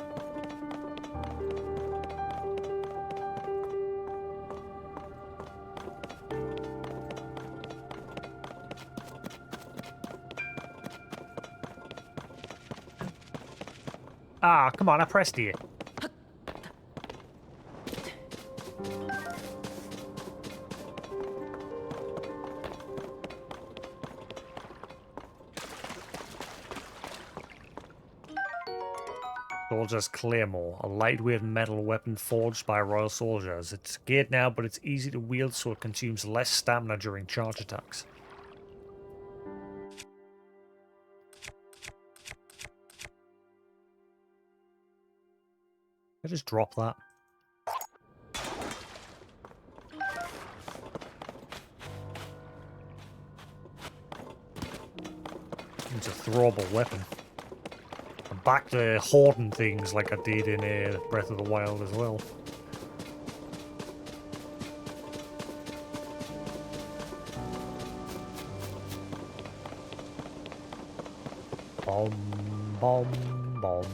Ah, come on, I pressed it. Soldier's Claymore, a lightweight metal weapon forged by royal soldiers. It's geared now, but it's easy to wield, so it consumes less stamina during charge attacks. I just drop that. It's a throwable weapon. I'm back to hoarding things like I did in Breath of the Wild as well. Bomb, bomb, bomb.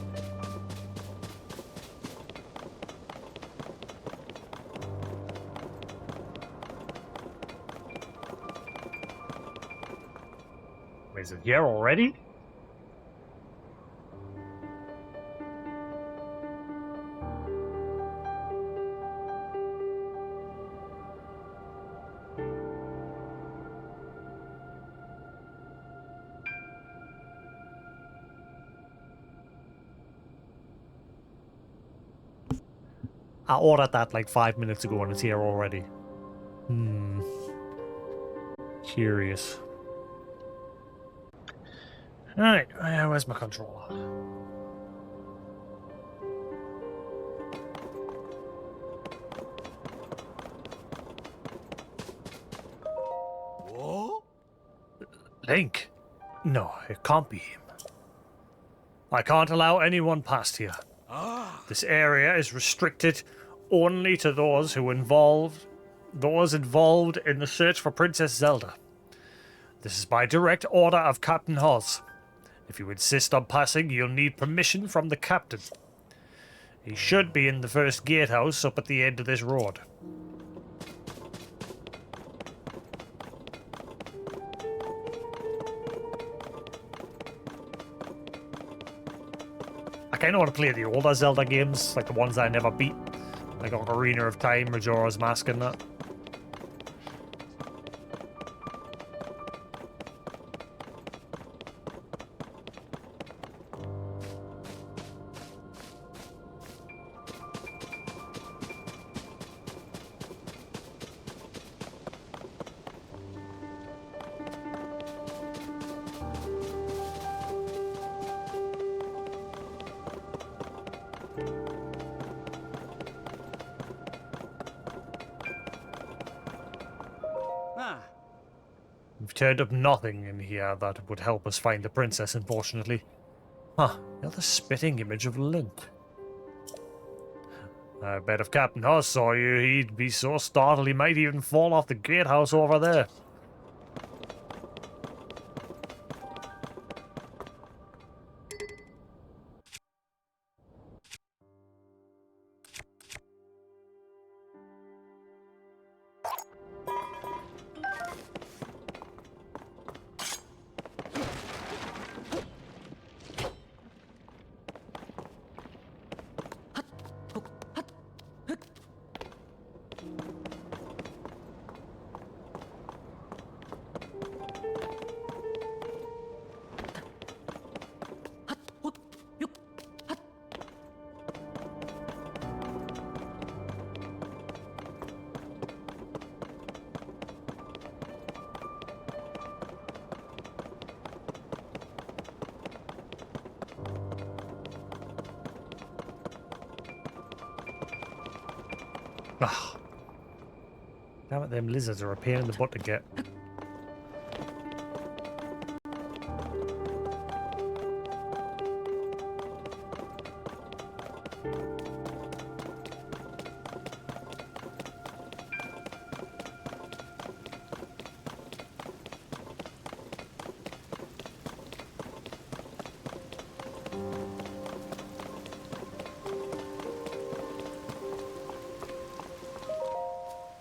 Is it here already? I ordered that like 5 minutes ago and it's here already. Curious. Alright, where's my controller? What? Link? No, it can't be him. I can't allow anyone past here. Ah. This area is restricted only to those involved in the search for Princess Zelda. This is by direct order of Captain Hos. If you insist on passing, you'll need permission from the captain. He should be in the first gatehouse up at the end of this road. I kind of want to play the older Zelda games, like the ones I never beat. Like Ocarina of Time, Majora's Mask and that. Ah. We've turned up nothing in here that would help us find the princess, unfortunately. Huh, you're the spitting image of Link. I bet if Captain Hus saw you, he'd be so startled he might even fall off the gatehouse over there. Ah. Damn it, them lizards are a pain in the butt to get.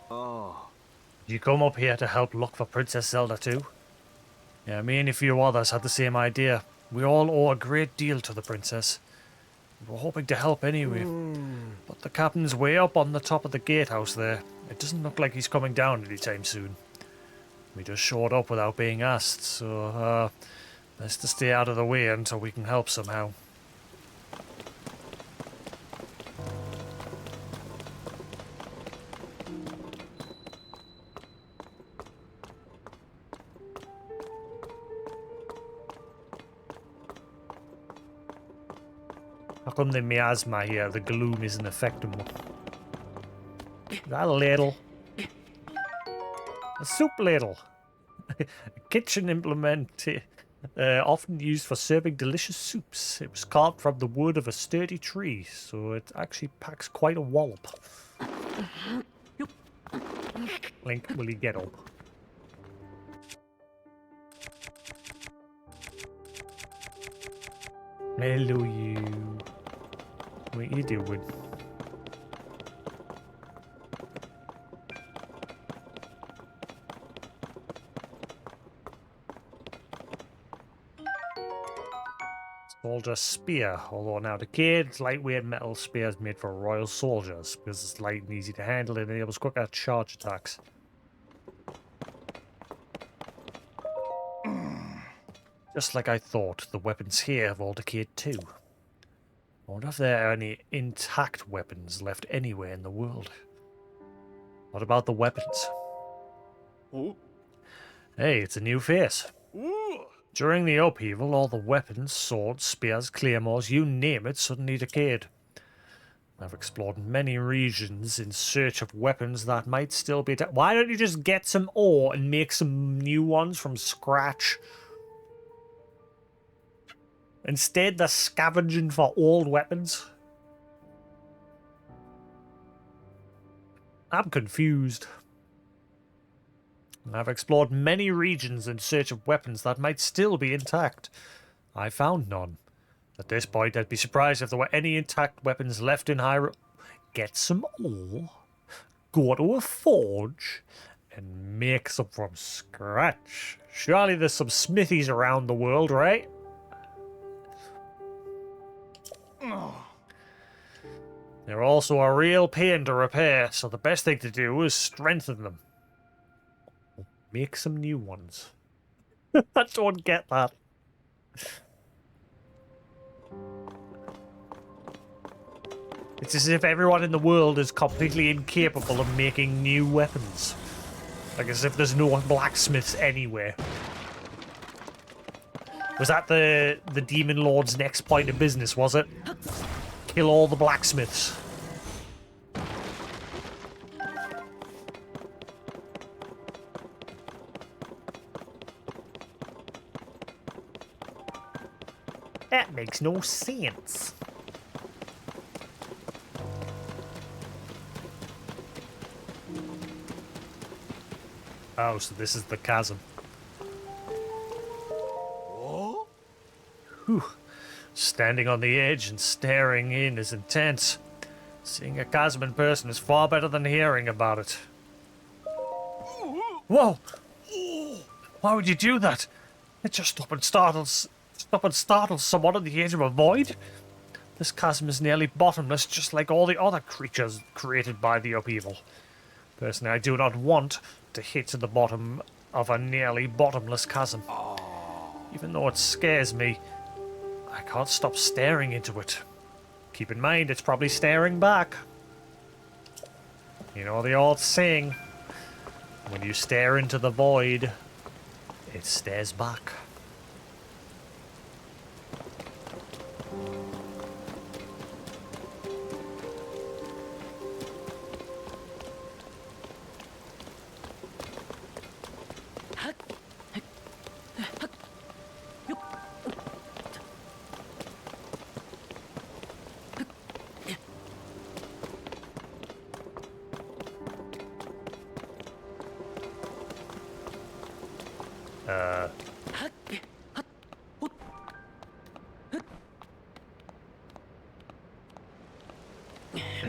Oh. Did you come up here to help look for Princess Zelda too? Yeah, me and a few others had the same idea. We all owe a great deal to the princess. We were hoping to help anyway. But the captain's way up on the top of the gatehouse there. It doesn't look like he's coming down anytime soon. We just showed up without being asked, so best to stay out of the way until we can help somehow. How come the miasma here, the gloom isn't affecting me? Is that a ladle? A soup ladle. A kitchen implement often used for serving delicious soups. It was carved from the wood of a sturdy tree, so it actually packs quite a wallop. Link, will you get up? Hello, you. What you doing? Soldier spear. Although now decayed, lightweight metal spears made for royal soldiers because it's light and easy to handle and enables quicker charge attacks. Just like I thought, the weapons here have all decayed too. I wonder if there are any intact weapons left anywhere in the world. What about the weapons? Oh. Hey, it's a new face. Ooh. During the upheaval, all the weapons, swords, spears, claymores, you name it, suddenly decayed. I've explored many regions in search of weapons that might still be... Why don't you just get some ore and make some new ones from scratch? Instead, they're scavenging for old weapons. I'm confused. I've explored many regions in search of weapons that might still be intact. I found none. At this point, I'd be surprised if there were any intact weapons left in Hyrule. Get some ore, go to a forge, and make some from scratch. Surely there's some smithies around the world, right? They're also a real pain to repair, so the best thing to do is strengthen them. Make some new ones. I don't get that. It's as if everyone in the world is completely incapable of making new weapons. Like as if there's no blacksmiths anywhere. Was that the Demon Lord's next point of business, was it? Kill all the blacksmiths. That makes no sense. Oh, so this is the chasm. Oh. Whew. Standing on the edge and staring in is intense. Seeing a chasm in person is far better than hearing about it. Whoa! Why would you do that? It just stop and startles someone on the edge of a void. This chasm is nearly bottomless, just like all the other creatures created by the upheaval. Personally, I do not want to hit to the bottom of a nearly bottomless chasm. Even though it scares me, I can't stop staring into it. Keep in mind, it's probably staring back. You know the old saying, when you stare into the void, it stares back.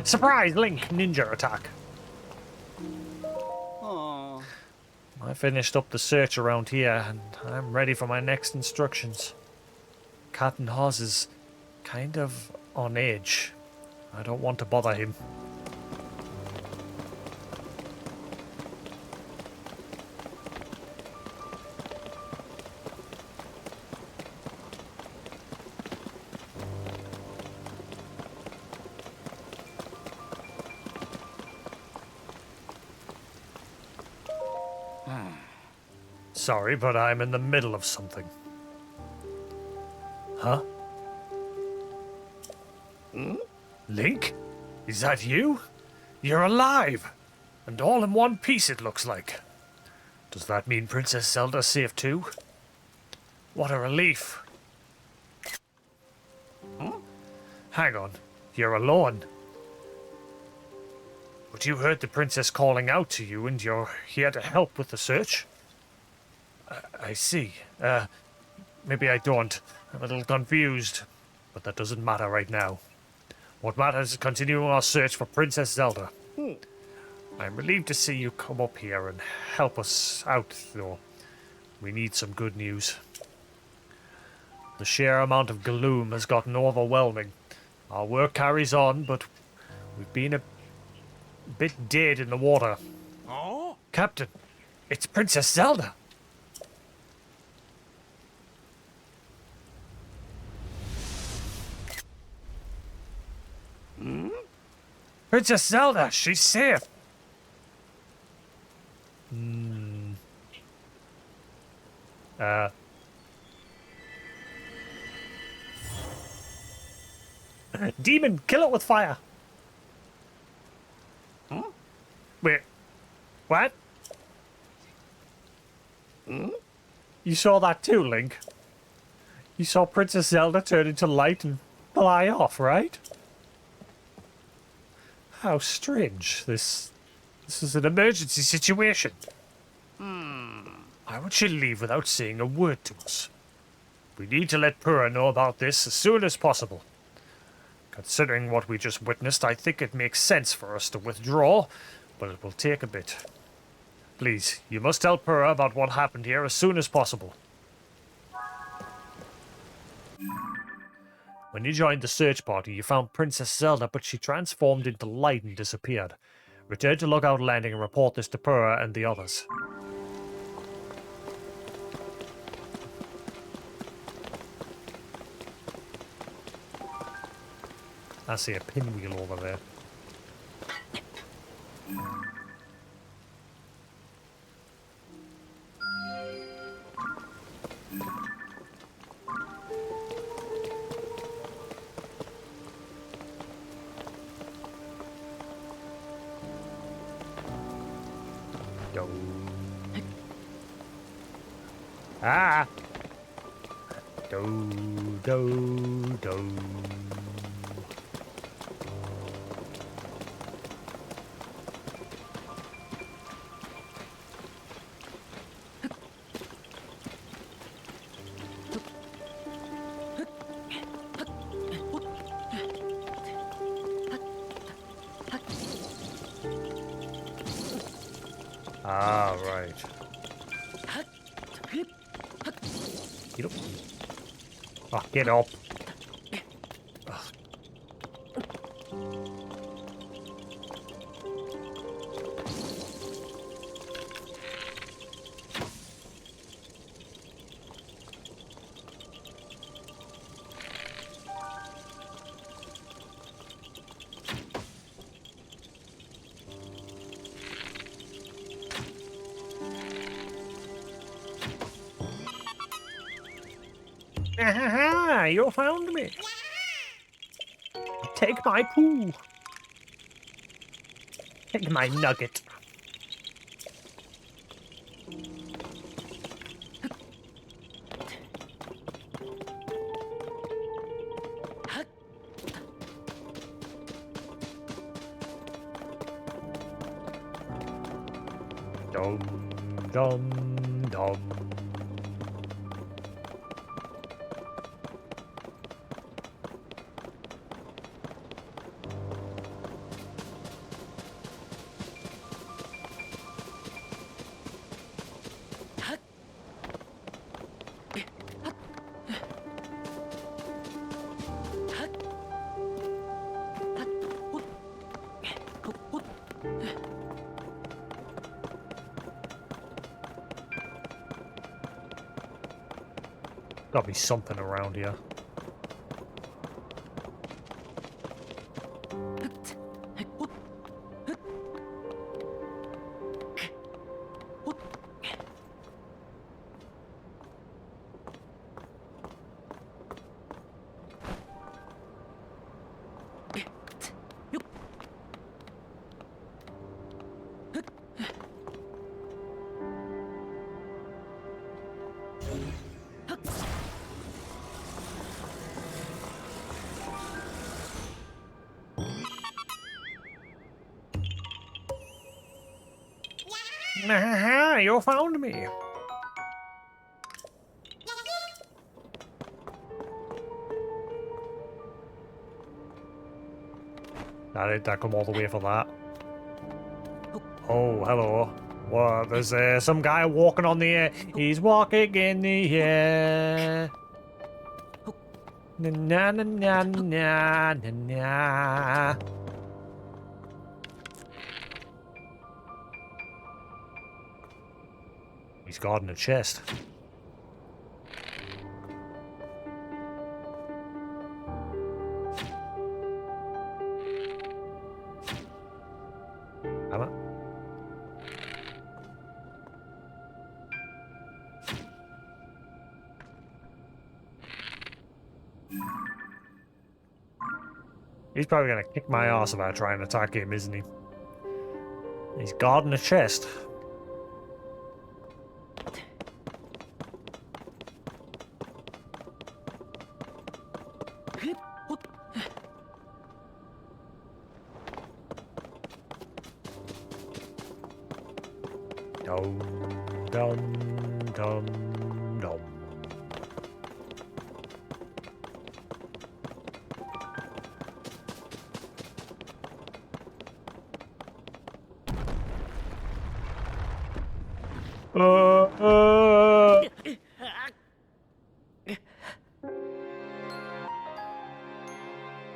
Surprise, Link! Ninja attack. Aw. I finished up the search around here, and I'm ready for my next instructions. Captain Hawes is kind of on edge. I don't want to bother him. Sorry, but I'm in the middle of something. Huh? Link? Is that you? You're alive! And all in one piece, it looks like. Does that mean Princess Zelda's safe too? What a relief. Hang on. You're alone. But you heard the princess calling out to you and you're here to help with the search? I see. Maybe I don't. I'm a little confused. But that doesn't matter right now. What matters is continuing our search for Princess Zelda. I'm relieved to see you come up here and help us out, though. We need some good news. The sheer amount of gloom has gotten overwhelming. Our work carries on, but we've been a bit dead in the water. Oh? Captain, it's Princess Zelda! Princess Zelda, she's safe! Demon, kill it with fire! Huh? Wait, what? You saw that too, Link? You saw Princess Zelda turn into light and fly off, right? How strange. This is an emergency situation. Why would she leave without saying a word to us? We need to let Purah know about this as soon as possible. Considering what we just witnessed, I think it makes sense for us to withdraw, but it will take a bit. Please, you must tell Purah about what happened here as soon as possible. When you joined the search party, you found Princess Zelda, but she transformed into light and disappeared. Return to Lookout Landing and report this to Purah and the others. I see a pinwheel over there. Go. Ah! Do. Ah, right. Get up. Oh, get up. Ugh. Ah, you found me. Take my poo. Take my nugget. Dum dum dum. Gotta be something around here. Aha, you found me. That come all the way for that. Oh, hello. What? There's some guy walking on the air. He's walking in the air. Na na na na na na na. He's guarding a chest. Damn it. He's probably gonna kick my ass if I try and attack him, isn't he? He's guarding a chest. Dum dum dum dum.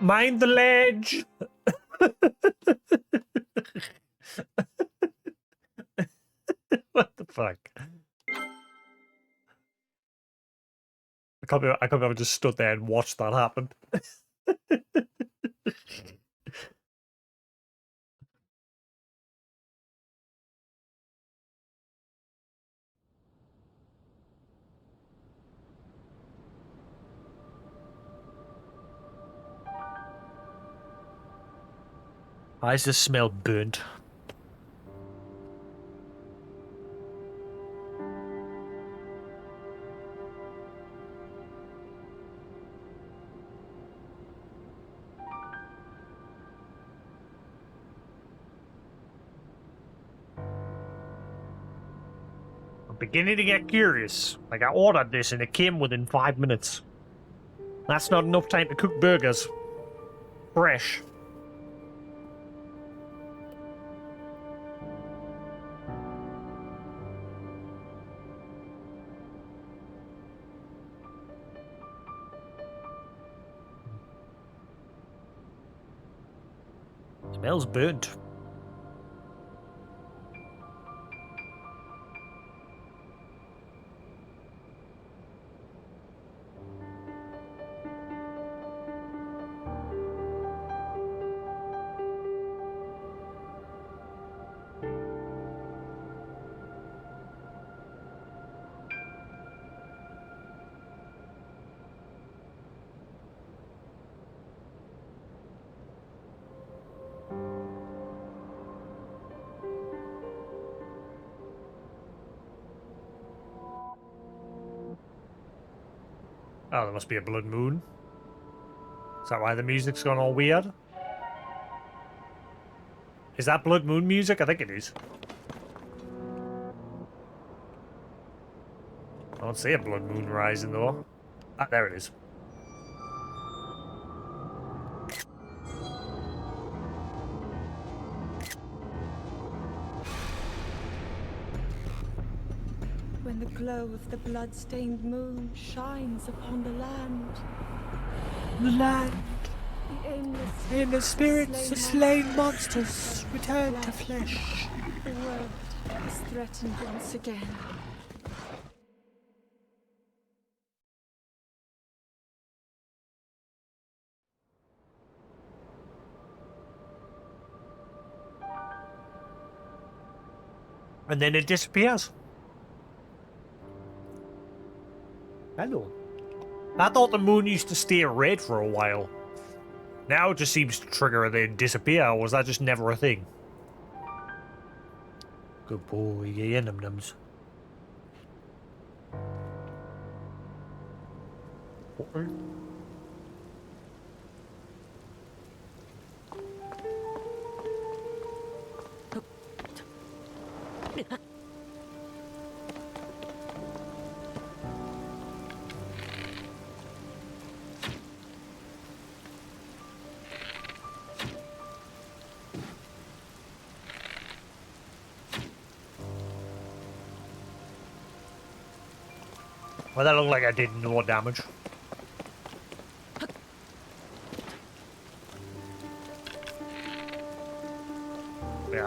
Mind the ledge. What the fuck? I can't believe I just stood there and watched that happen. Why does this smell burnt? I'm beginning to get curious. Like, I ordered this and it came within 5 minutes. That's not enough time to cook burgers. Fresh. Smells burnt. Oh, there must be a blood moon. Is that why the music's gone all weird? Is that blood moon music? I think it is. I don't see a blood moon rising though. Ah, there it is. When the glow of the blood-stained moon shines upon the land, The land the aimless and the spirits of slain monsters monsters return to flesh. The world is threatened once again. And then it disappears. Hello. I thought the moon used to stay red for a while. Now it just seems to trigger and then disappear, or was that just never a thing? Good boy, yeah, num-nums. Well, that looked like I did no damage.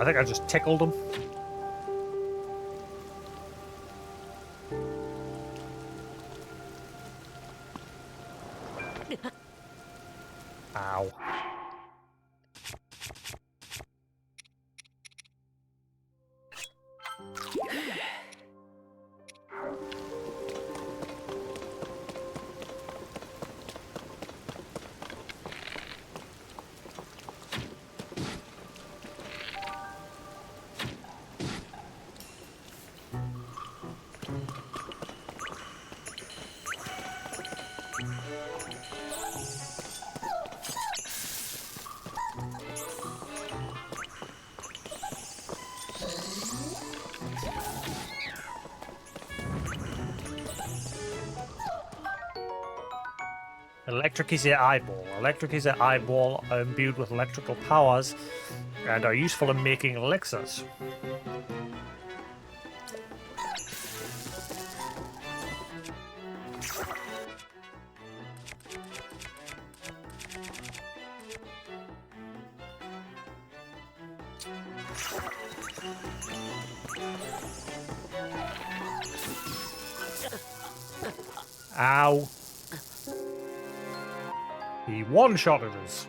I think I just tickled him. Ow. Electric is your eyeball. Electric is your eyeball are imbued with electrical powers and are useful in making elixirs. Ow. He one-shotted us.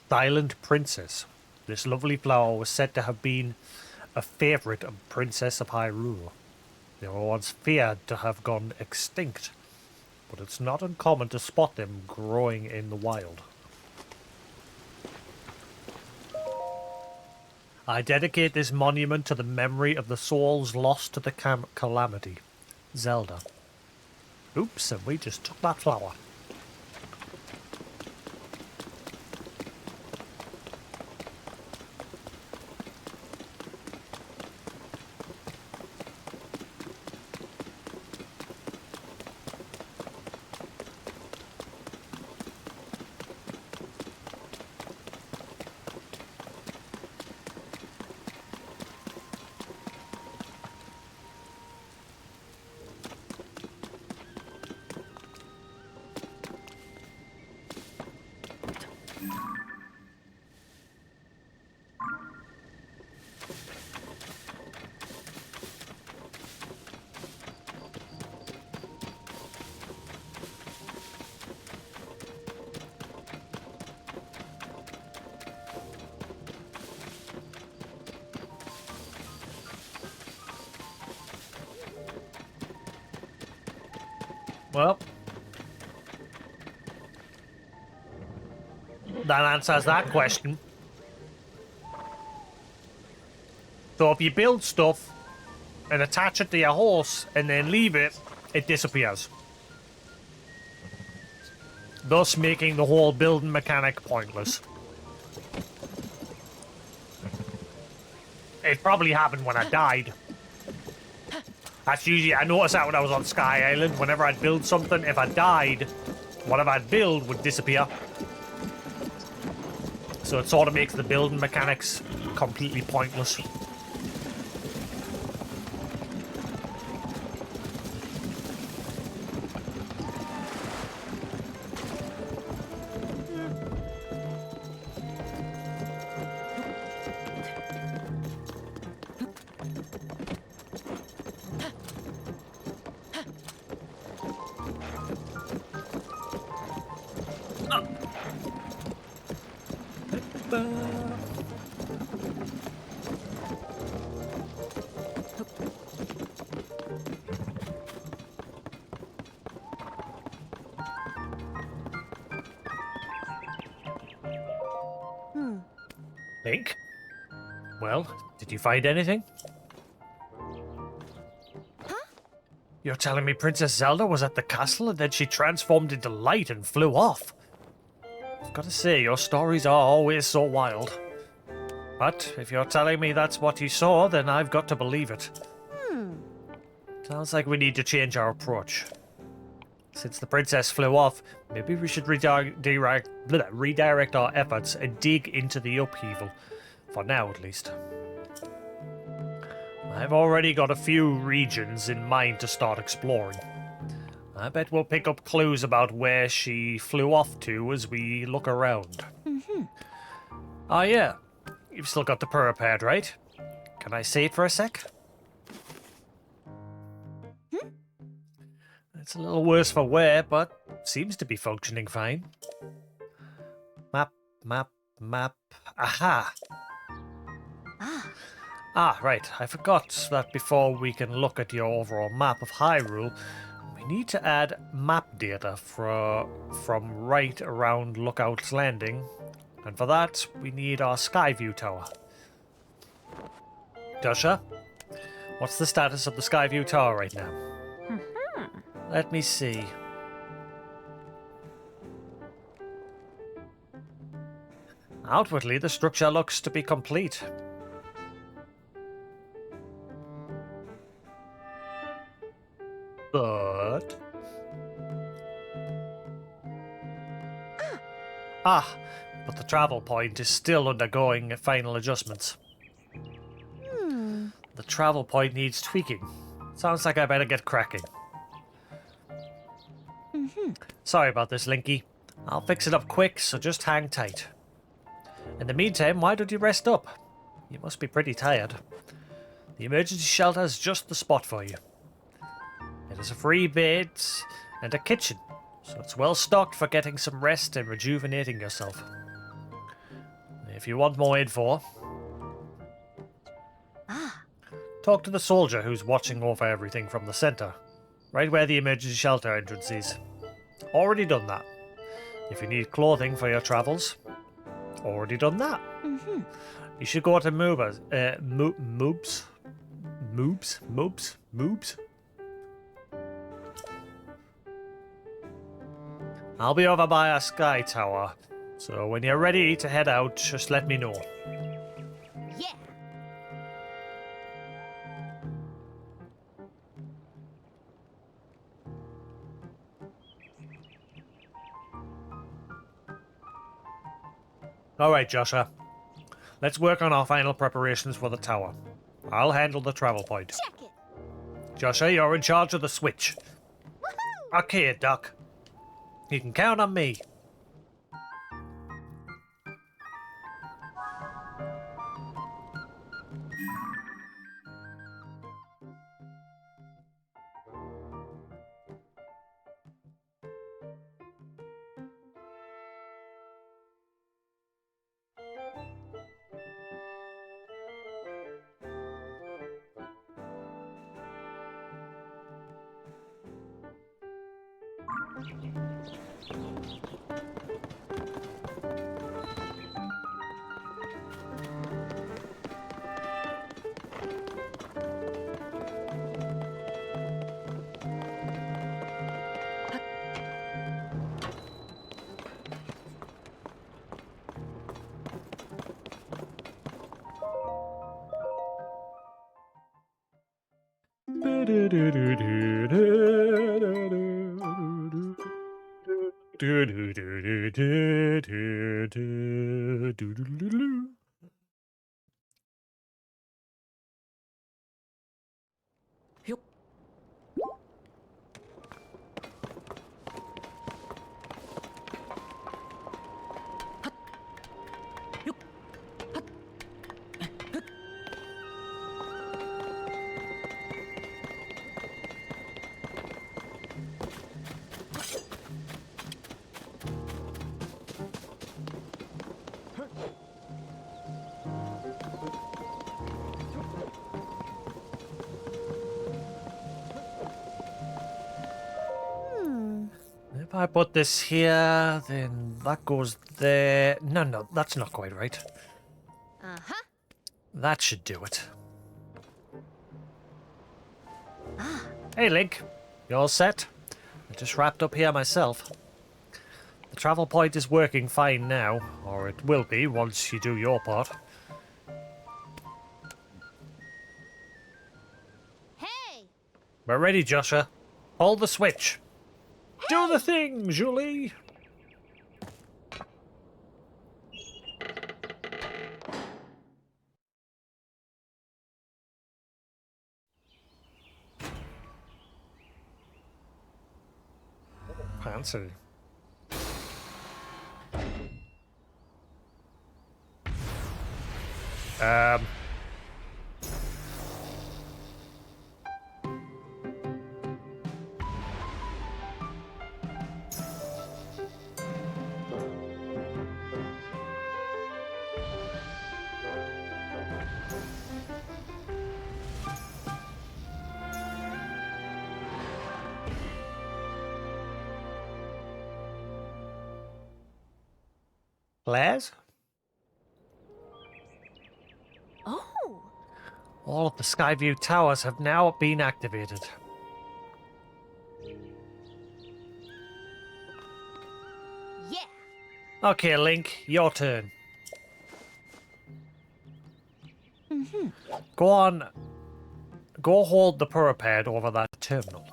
Silent Princess. This lovely flower was said to have been a favourite of Princess of Hyrule. They were once feared to have gone extinct, but it's not uncommon to spot them growing in the wild. I dedicate this monument to the memory of the souls lost to the calamity. Zelda. Oops, and we just took that flower. Well, that answers that question. So if you build stuff and attach it to your horse and then leave it, it disappears. Thus making the whole building mechanic pointless. It probably happened when I died. That's usually, I noticed that when I was on Sky Island. Whenever I'd build something, if I died, whatever I'd build would disappear. So it sort of makes the building mechanics completely pointless. Link? Well, did you find anything? Huh? You're telling me Princess Zelda was at the castle and then she transformed into light and flew off? I've got to say, your stories are always so wild. But if you're telling me that's what you saw, then I've got to believe it. Sounds like we need to change our approach. Since the princess flew off, maybe we should redirect our efforts and dig into the upheaval. For now, at least. I've already got a few regions in mind to start exploring. I bet we'll pick up clues about where she flew off to as we look around. Oh yeah, you've still got the Purah pad, right? Can I see it for a sec? It's a little worse for wear, but seems to be functioning fine. Map, map, map. Aha! Ah, right. I forgot that before we can look at your overall map of Hyrule, we need to add map data from right around Lookout's Landing. And for that, we need our Skyview Tower. Dusha, what's the status of the Skyview Tower right now? Let me see. Outwardly, the structure looks to be complete. But... but the travel point is still undergoing final adjustments. The travel point needs tweaking. Sounds like I better get cracking. Sorry about this, Linky. I'll fix it up quick, so just hang tight. In the meantime, why don't you rest up? You must be pretty tired. The emergency shelter is just the spot for you. It has a free bed and a kitchen, so it's well stocked for getting some rest and rejuvenating yourself. If you want more info, talk to the soldier who's watching over everything from the center, right where the emergency shelter entrance is. Already done that. If you need clothing for your travels, already done that. You should go to Moobs. Moobs? I'll be over by our sky tower, so when you're ready to head out, just let me know. Yeah. Alright, Joshua. Let's work on our final preparations for the tower. I'll handle the travel point. Check it. Joshua, you're in charge of the switch. Woohoo! Okay, Doc. You can count on me. If I put this here, then that goes there. No, that's not quite right. Uh-huh. That should do it. Hey, Link. You all set? I just wrapped up here myself. The travel point is working fine now, or it will be once you do your part. Hey! We're ready, Joshua. Hold the switch. Do the thing, Julie. Fancy. Um. Flares? Oh! All of the Skyview towers have now been activated. Yeah! Okay, Link, your turn. Go on. Go hold the pad over that terminal.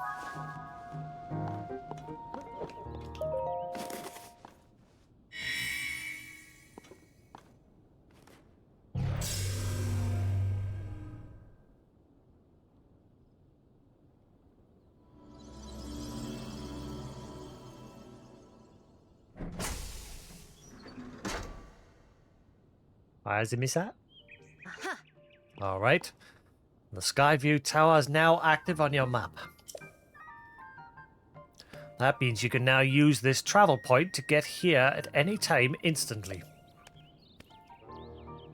As you miss that? Uh-huh. Alright. The Skyview Tower is now active on your map. That means you can now use this travel point to get here at any time instantly.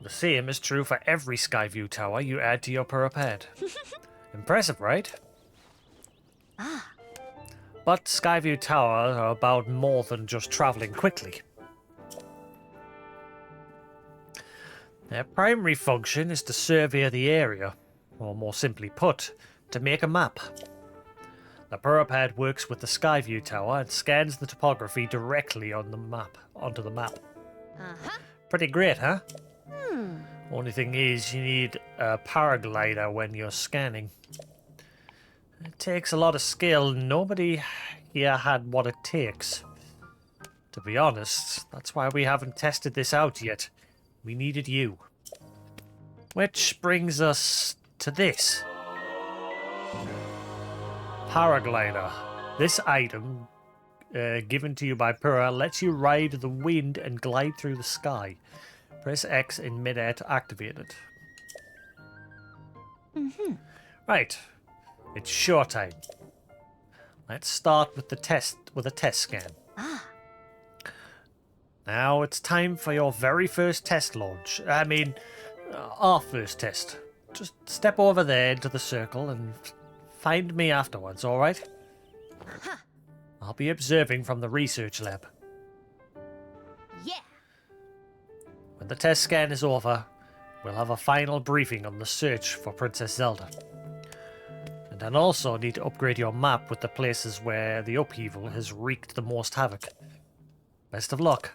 The same is true for every Skyview Tower you add to your pad. Impressive, right? Ah. But Skyview Tower are about more than just travelling quickly. Their primary function is to survey the area, or more simply put, to make a map. The pad works with the Skyview Tower and scans the topography directly on the map, onto the map. Uh-huh. Pretty great, huh? Only thing is, you need a paraglider when you're scanning. It takes a lot of skill. Nobody here had what it takes. To be honest, that's why we haven't tested this out yet. We needed you. Which brings us to this. Paraglider. This item, given to you by Pura, lets you ride the wind and glide through the sky. Press X in midair to activate it. Right. It's showtime. Let's start with a test scan. Now it's time for your very first test launch. I mean, our first test. Just step over there into the circle and find me afterwards, alright? I'll be observing from the research lab. Yeah! When the test scan is over, we'll have a final briefing on the search for Princess Zelda. And I'll also need to upgrade your map with the places where the upheaval has wreaked the most havoc. Best of luck.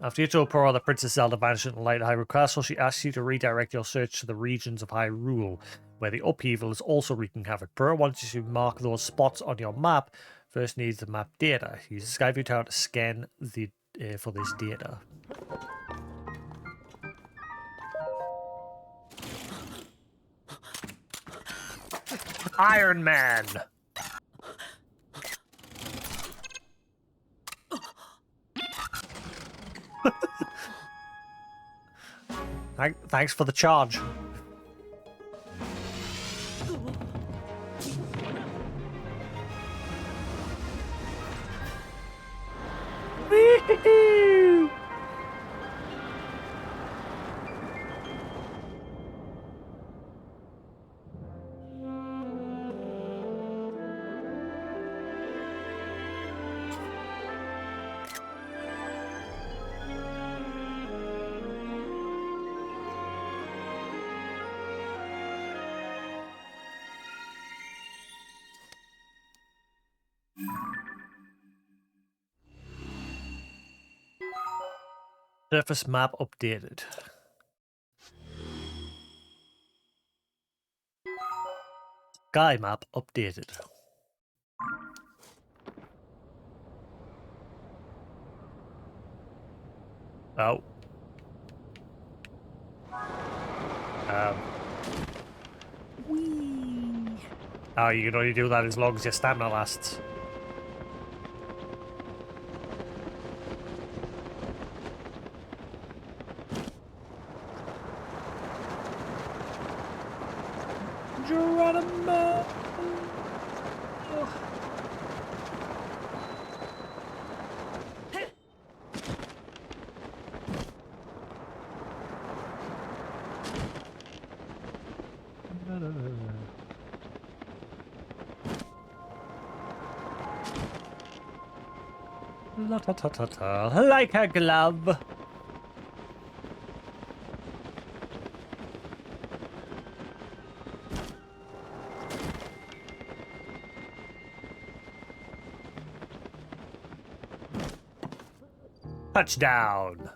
After you told Pura that Princess Zelda vanished in the light of Hyrule Castle, she asked you to redirect your search to the regions of Hyrule, where the upheaval is also wreaking havoc. Pura wants you to mark those spots on your map. First needs the map data. Use the Skyview Tower to scan the for this data. Iron Man! Thanks for the charge. Woo-hoo-hoo! Surface map updated. Sky map updated. Oh. Whee! Oh, you can only do that as long as your stamina lasts. Geronimo! La ta ta ta ta, like a glove. Touchdown.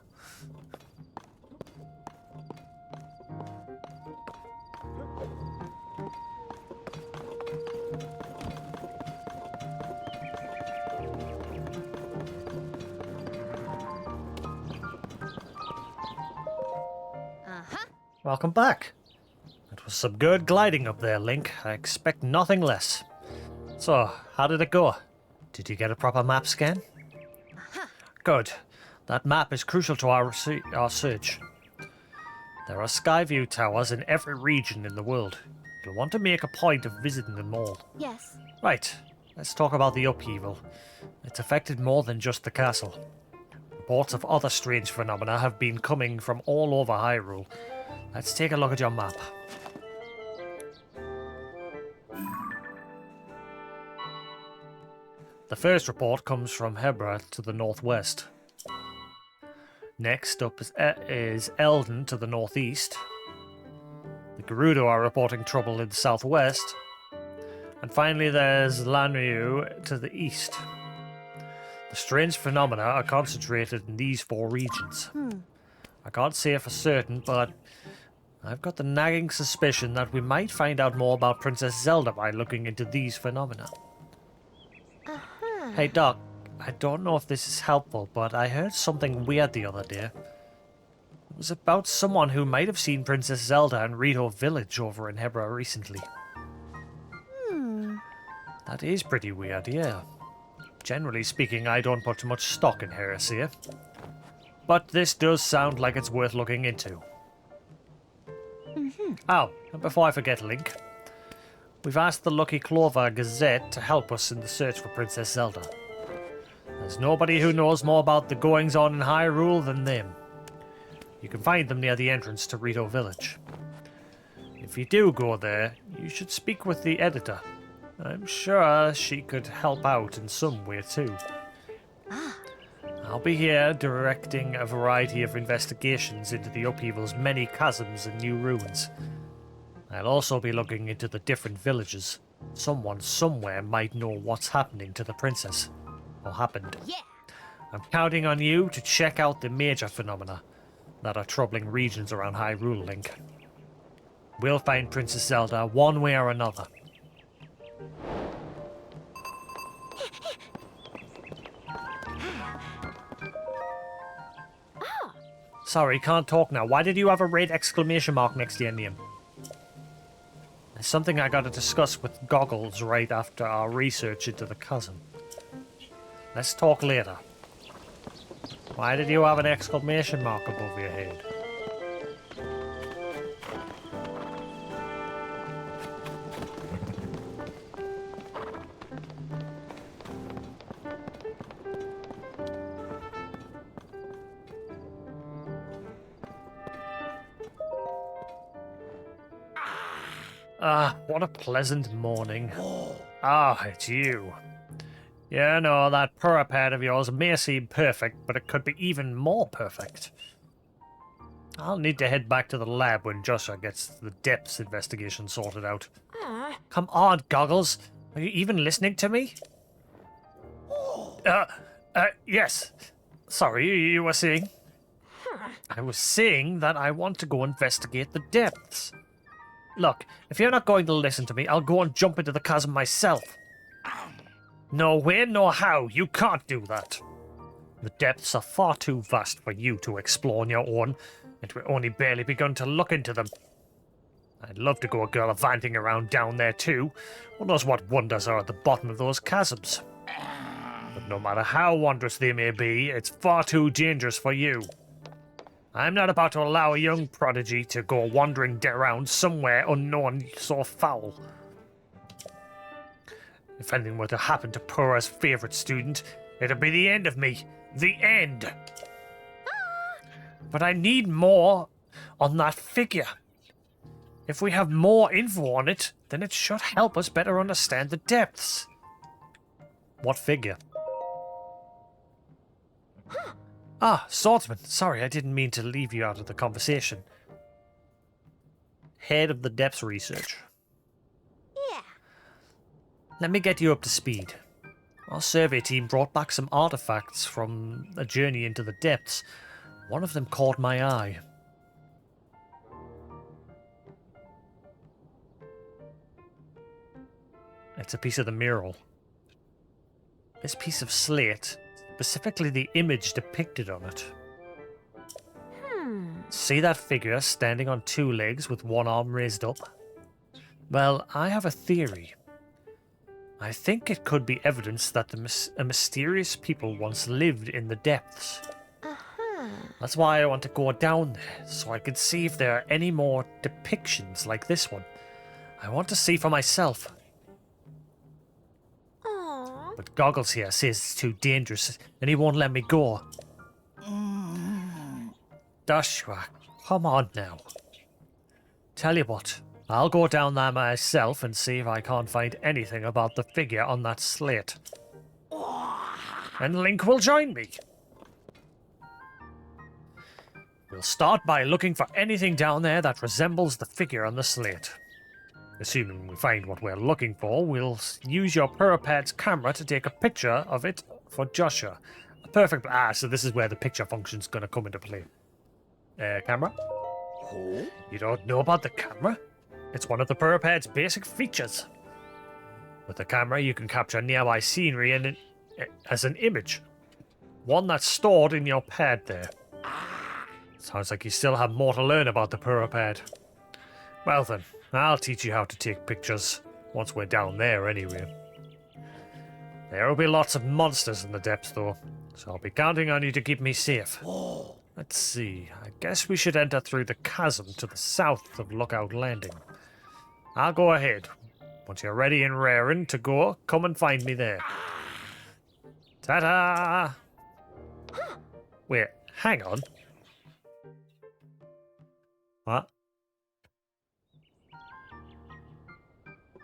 Uh-huh. Welcome back. It was some good gliding up there, Link. I expect nothing less. So, how did it go? Did you get a proper map scan? Good. That map is crucial to our search. There are Skyview towers in every region in the world. You'll want to make a point of visiting them all. Yes. Right, let's talk about the upheaval. It's affected more than just the castle. Reports of other strange phenomena have been coming from all over Hyrule. Let's take a look at your map. The first report comes from Hebra to the northwest. Next up is Eldon to the northeast. The Gerudo are reporting trouble in the southwest. And finally there's Lanryu to the east. The strange phenomena are concentrated in these four regions. I can't say for certain, but I've got the nagging suspicion that we might find out more about Princess Zelda by looking into these phenomena. Hey Doc, I don't know if this is helpful, but I heard something weird the other day. It was about someone who might have seen Princess Zelda in Rito Village over in Hebra recently. That is pretty weird, yeah. Generally speaking, I don't put much stock in heresy. But this does sound like it's worth looking into. Oh, and before I forget, Link. We've asked the Lucky Clover Gazette to help us in the search for Princess Zelda. There's nobody who knows more about the goings-on in Hyrule than them. You can find them near the entrance to Rito Village. If you do go there, you should speak with the editor. I'm sure she could help out in some way too. I'll be here directing a variety of investigations into the upheaval's many chasms and new ruins. I'll also be looking into the different villages. Someone somewhere might know what's happening to the princess. Or happened. Yeah. I'm counting on you to check out the major phenomena that are troubling regions around Hyrule, Link. We'll find Princess Zelda one way or another. Sorry, can't talk now. Why did you have a red exclamation mark next to your name? There's something I gotta discuss with Goggles right after our research into the chasm. Let's talk later. Why did you have an exclamation mark above your head? Ah, what a pleasant morning. Ah, it's you. Yeah, no, that parapet of yours may seem perfect, but it could be even more perfect. I'll need to head back to the lab when Joshua gets the depths investigation sorted out. Come on, Goggles. Are you even listening to me? Yes. Sorry, you were saying? I was saying that I want to go investigate the depths. Look, if you're not going to listen to me, I'll go and jump into the chasm myself. No way, no how. You can't do that. The depths are far too vast for you to explore on your own, and we've only barely begun to look into them. I'd love to go a gallivanting around down there too. Who knows what wonders are at the bottom of those chasms. But no matter how wondrous they may be, it's far too dangerous for you. I'm not about to allow a young prodigy to go wandering around somewhere unknown so foul. If anything were to happen to Purah's favourite student, it'd be the end of me. The end! But I need more on that figure. If we have more info on it, then it should help us better understand the depths. What figure? Ah, swordsman. Sorry, I didn't mean to leave you out of the conversation. Head of the Depths Research. Yeah. Let me get you up to speed. Our survey team brought back some artifacts from a journey into the depths. One of them caught my eye. It's a piece of the mural. This piece of slate, specifically the image depicted on it. See that figure standing on two legs with one arm raised up? Well, I have a theory. I think it could be evidence that a mysterious people once lived in the depths. That's why I want to go down there, so I can see if there are any more depictions like this one. I want to see for myself. Aww. But Goggles here says it's too dangerous, and he won't let me go. Joshua, come on now. Tell you what, I'll go down there myself and see if I can't find anything about the figure on that slate. And Link will join me. We'll start by looking for anything down there that resembles the figure on the slate. Assuming we find what we're looking for, we'll use your Purapad's camera to take a picture of it for Joshua. Perfect. So this is where the picture function's going to come into play. Camera? Oh? You don't know about the camera? It's one of the Purapad's basic features. With the camera, you can capture nearby scenery as an image. One that's stored in your pad there. Sounds like you still have more to learn about the Purapad. Well then, I'll teach you how to take pictures once we're down there anyway. There will be lots of monsters in the depths though, so I'll be counting on you to keep me safe. Oh. Let's see, I guess we should enter through the chasm to the south of Lookout Landing. I'll go ahead. Once you're ready and raring to go, come and find me there. Ta-da! Wait, hang on. What?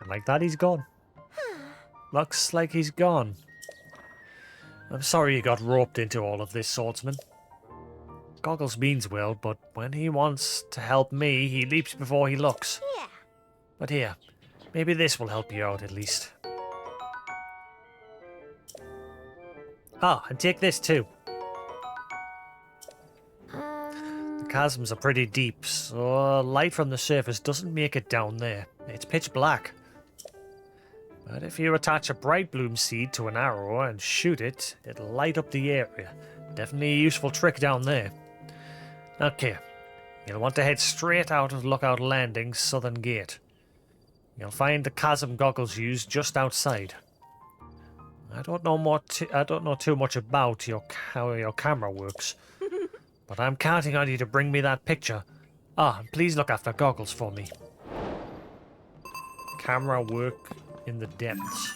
And like that, he's gone. Looks like he's gone. I'm sorry you got roped into all of this, swordsman. Goggles means well, but when he wants to help me, he leaps before he looks. Yeah. But here, maybe this will help you out at least. Ah, and take this too. The chasms are pretty deep, so light from the surface doesn't make it down there. It's pitch black. But if you attach a bright bloom seed to an arrow and shoot it, it'll light up the area. Definitely a useful trick down there. Okay, you'll want to head straight out of Lookout Landing's southern gate. You'll find the chasm Goggles used just outside. I don't know too much about how your camera works, but I'm counting on you to bring me that picture. Ah, and please look after Goggles for me. Camera work in the depths.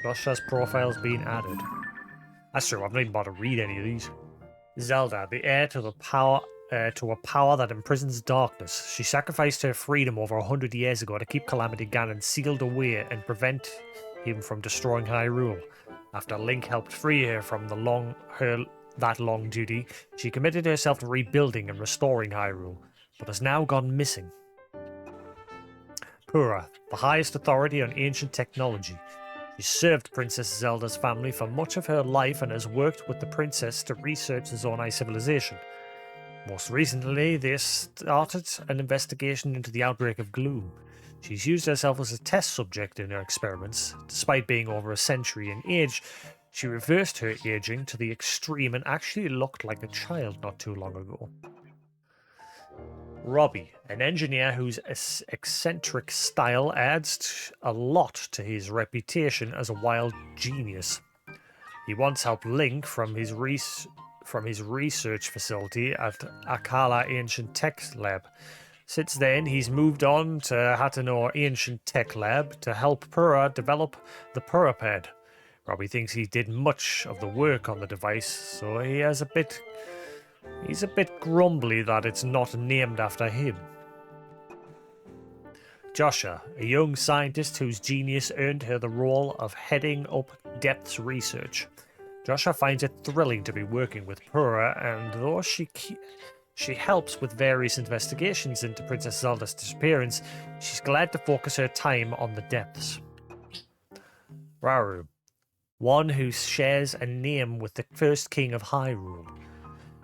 Joshua's profile's been added. That's true, I've not even bothered to read any of these. Zelda, the heir to a power that imprisons darkness. She sacrificed her freedom over 100 years ago to keep Calamity Ganon sealed away and prevent him from destroying Hyrule. After Link helped free her from that long duty, she committed herself to rebuilding and restoring Hyrule, but has now gone missing. Pura, the highest authority on ancient technology. She served Princess Zelda's family for much of her life and has worked with the princess to research the Zonai civilization. Most recently, they started an investigation into the outbreak of gloom. She's used herself as a test subject in her experiments. Despite being over a century in age, she reversed her aging to the extreme and actually looked like a child not too long ago. Robbie, an engineer whose eccentric style adds a lot to his reputation as a wild genius. He once helped Link from his research facility at Akala Ancient Tech Lab. Since then, he's moved on to Hatano Ancient Tech Lab to help Pura develop the Purapad. Robbie thinks he did much of the work on the device, so he's a bit grumbly that it's not named after him. Joshua, a young scientist whose genius earned her the role of heading up Depth's research. Joshua finds it thrilling to be working with Pura, and though she helps with various investigations into Princess Zelda's disappearance, she's glad to focus her time on the Depths. Rauru, one who shares a name with the first king of Hyrule.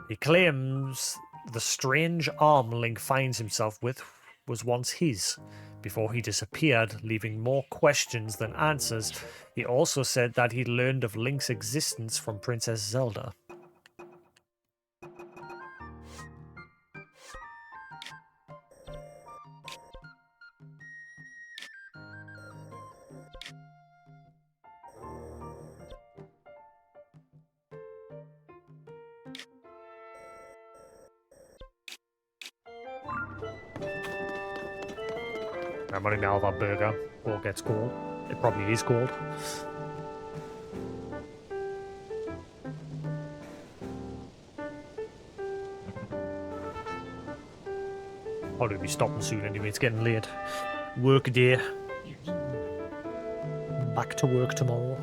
He claims the strange arm Link finds himself with was once his, before he disappeared, leaving more questions than answers. He also said that he learned of Link's existence from Princess Zelda. I'm running out of our burger, or it gets cold. It probably is cold. Probably be stopping soon anyway, it's getting late. Work day. Back to work tomorrow.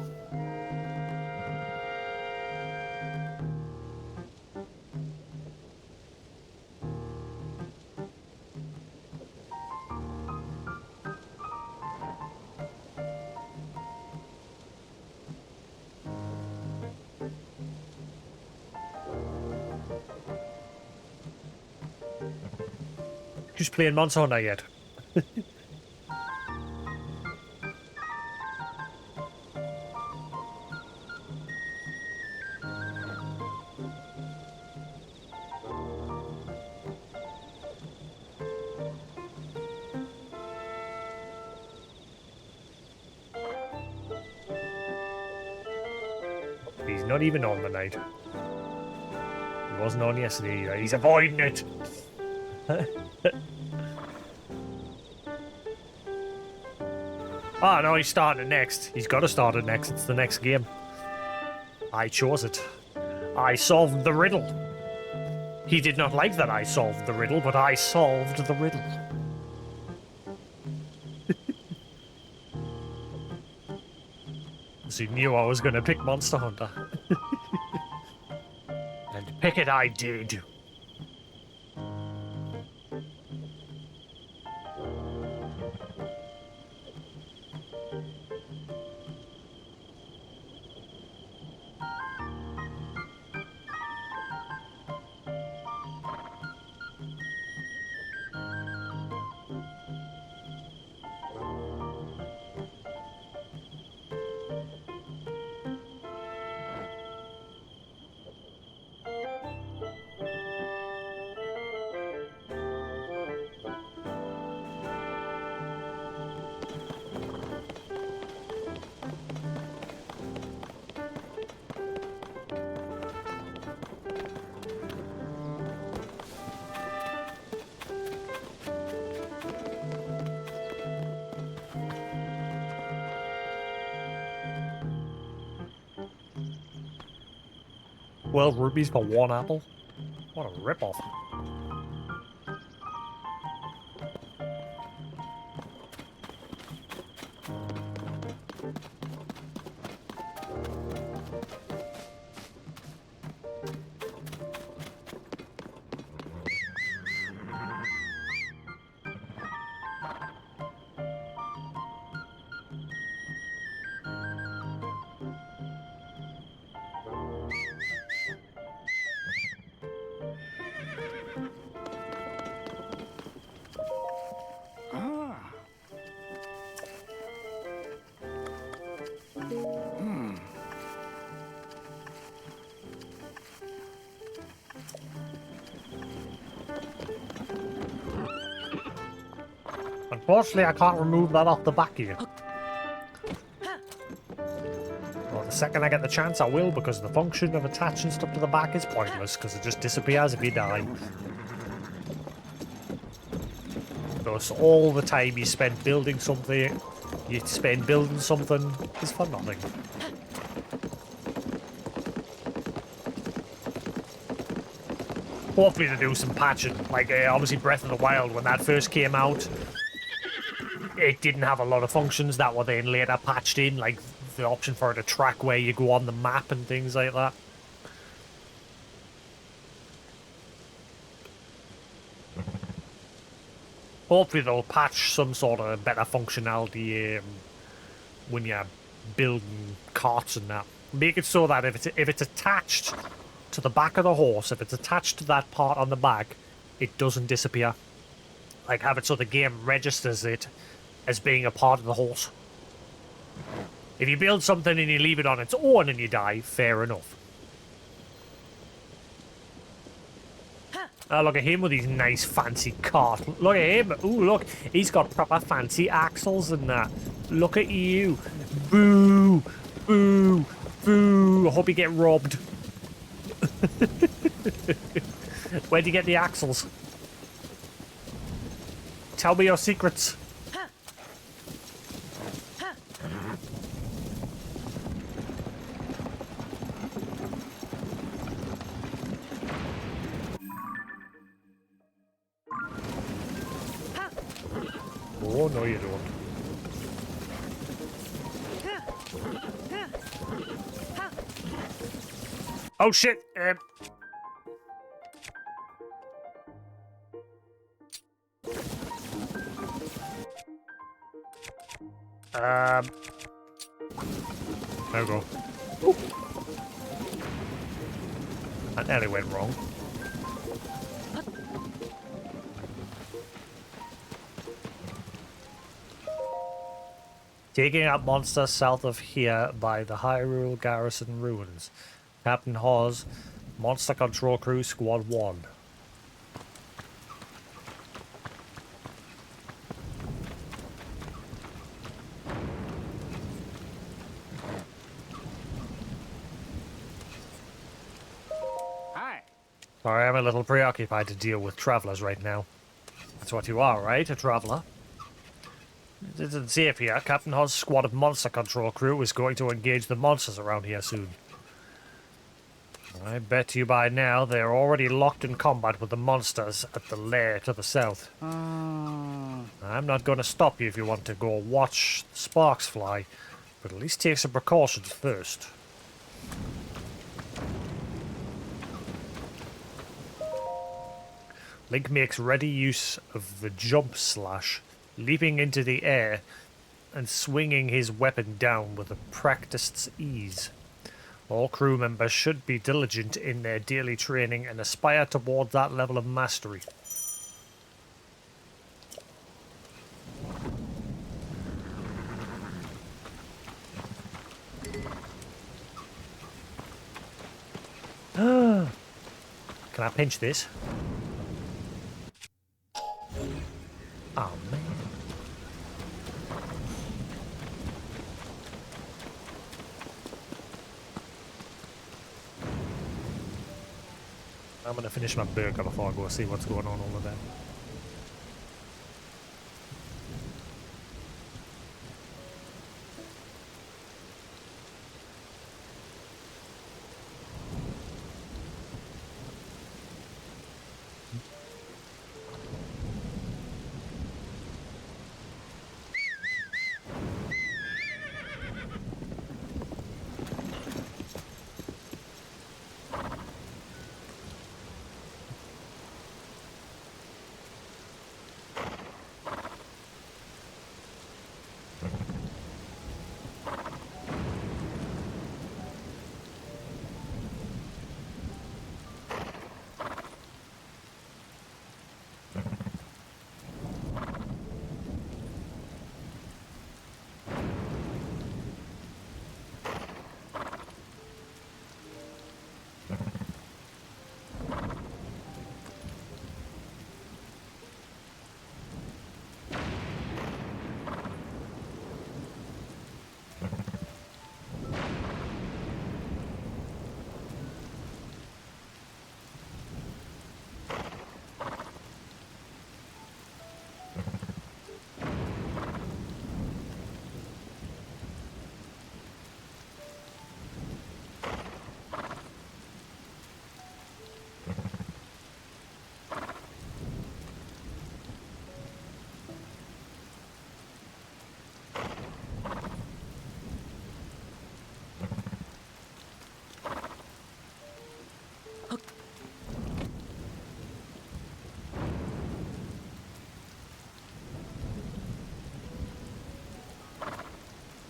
Just playing Monster Hunter yet? He's not even on tonight. He wasn't on yesterday either. He's avoiding it. Ah, no, he's starting it next. He's got to start it next. It's the next game. I chose it. I solved the riddle. He did not like that I solved the riddle, but I solved the riddle. So he knew I was going to pick Monster Hunter. And pick it I did. $12 rupees for one apple? What a ripoff. Unfortunately, I can't remove that off the back here. Well, the second I get the chance, I will, because the function of attaching stuff to the back is pointless, because it just disappears if you die. Thus, all the time you spend building something, is for nothing. Hopefully to do some patching. Like, obviously Breath of the Wild, when that first came out, it didn't have a lot of functions that were then later patched in, like the option for it to track where you go on the map and things like that. Hopefully they'll patch some sort of better functionality when you're building carts and that. Make it so that if it's attached to the back of the horse, if it's attached to that part on the back, it doesn't disappear. Like, have it so the game registers it as being a part of the horse. If you build something and you leave it on its own and you die, fair enough. Oh, look at him with his nice fancy cart. Look at him. Ooh, look. He's got proper fancy axles and that. Look at you. Boo. Boo. Boo. I hope you get robbed. Where'd you get the axles? Tell me your secrets. Oh, no you don't. Oh shit! There we go. Ooh. That nearly went wrong. Taking out monsters south of here by the Hyrule Garrison ruins. Captain Hawes, Monster Control Crew Squad 1. Hi. Sorry, I'm a little preoccupied to deal with travelers right now. That's what you are, right? A traveler? It isn't safe here. Captain Hawes' squad of Monster Control Crew is going to engage the monsters around here soon. I bet you by now they're already locked in combat with the monsters at the lair to the south. I'm not going to stop you if you want to go watch the sparks fly, but at least take some precautions first. Link makes ready use of the jump slash, leaping into the air and swinging his weapon down with a practiced ease. All crew members should be diligent in their daily training and aspire toward that level of mastery. Can I pinch this? Oh man. I'm gonna finish my burger before I go see what's going on over there.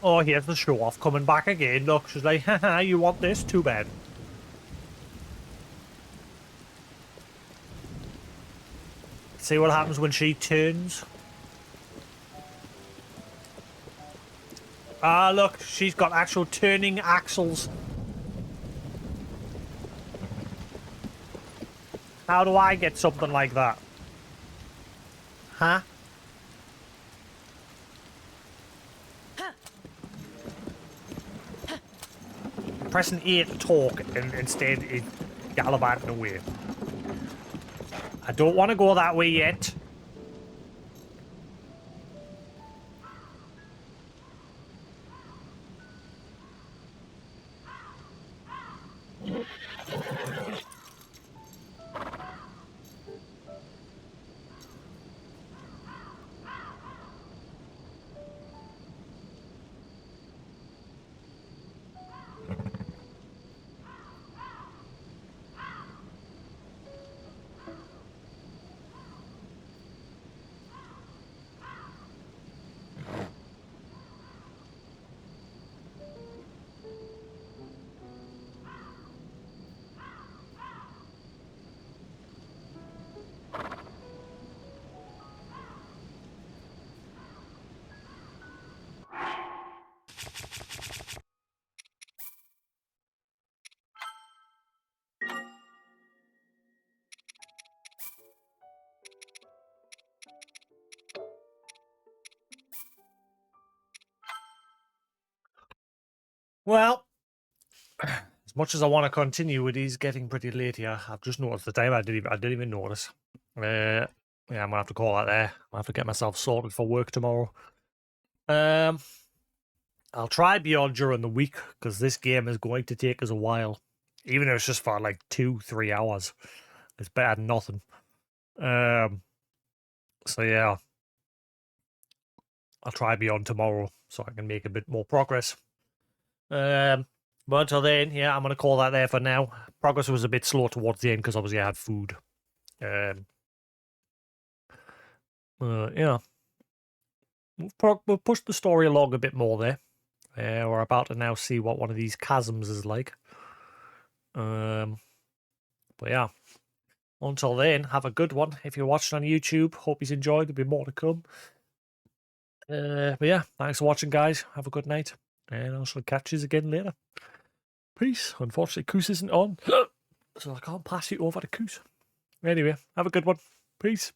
Oh, here's the show off coming back again. Look, she's like, haha, you want this? Too bad. See what happens when she turns. Ah, look, she's got actual turning axles. How do I get something like that? Huh? Pressing A to talk and instead it's gallivanting away. I don't want to go that way yet. Well, as much as I want to continue, it is getting pretty late here. I've just noticed the time. I didn't even notice. Yeah, I'm gonna have to call that there. I have to get myself sorted for work tomorrow. I'll try Beyond during the week because this game is going to take us a while, even if it's just for like 2-3 hours. It's better than nothing. So yeah, I'll try Beyond tomorrow so I can make a bit more progress. But until then, yeah, I'm going to call that there for now. Progress was a bit slow towards the end because obviously I had food. Yeah. We'll push the story along a bit more there. We're about to now see what one of these chasms is like. But yeah. Until then, have a good one. If you're watching on YouTube, hope you've enjoyed. There'll be more to come. But yeah, thanks for watching, guys. Have a good night. And I shall catch you again later. Peace. Unfortunately, Koos isn't on, so I can't pass you over to Koos. Anyway, have a good one. Peace.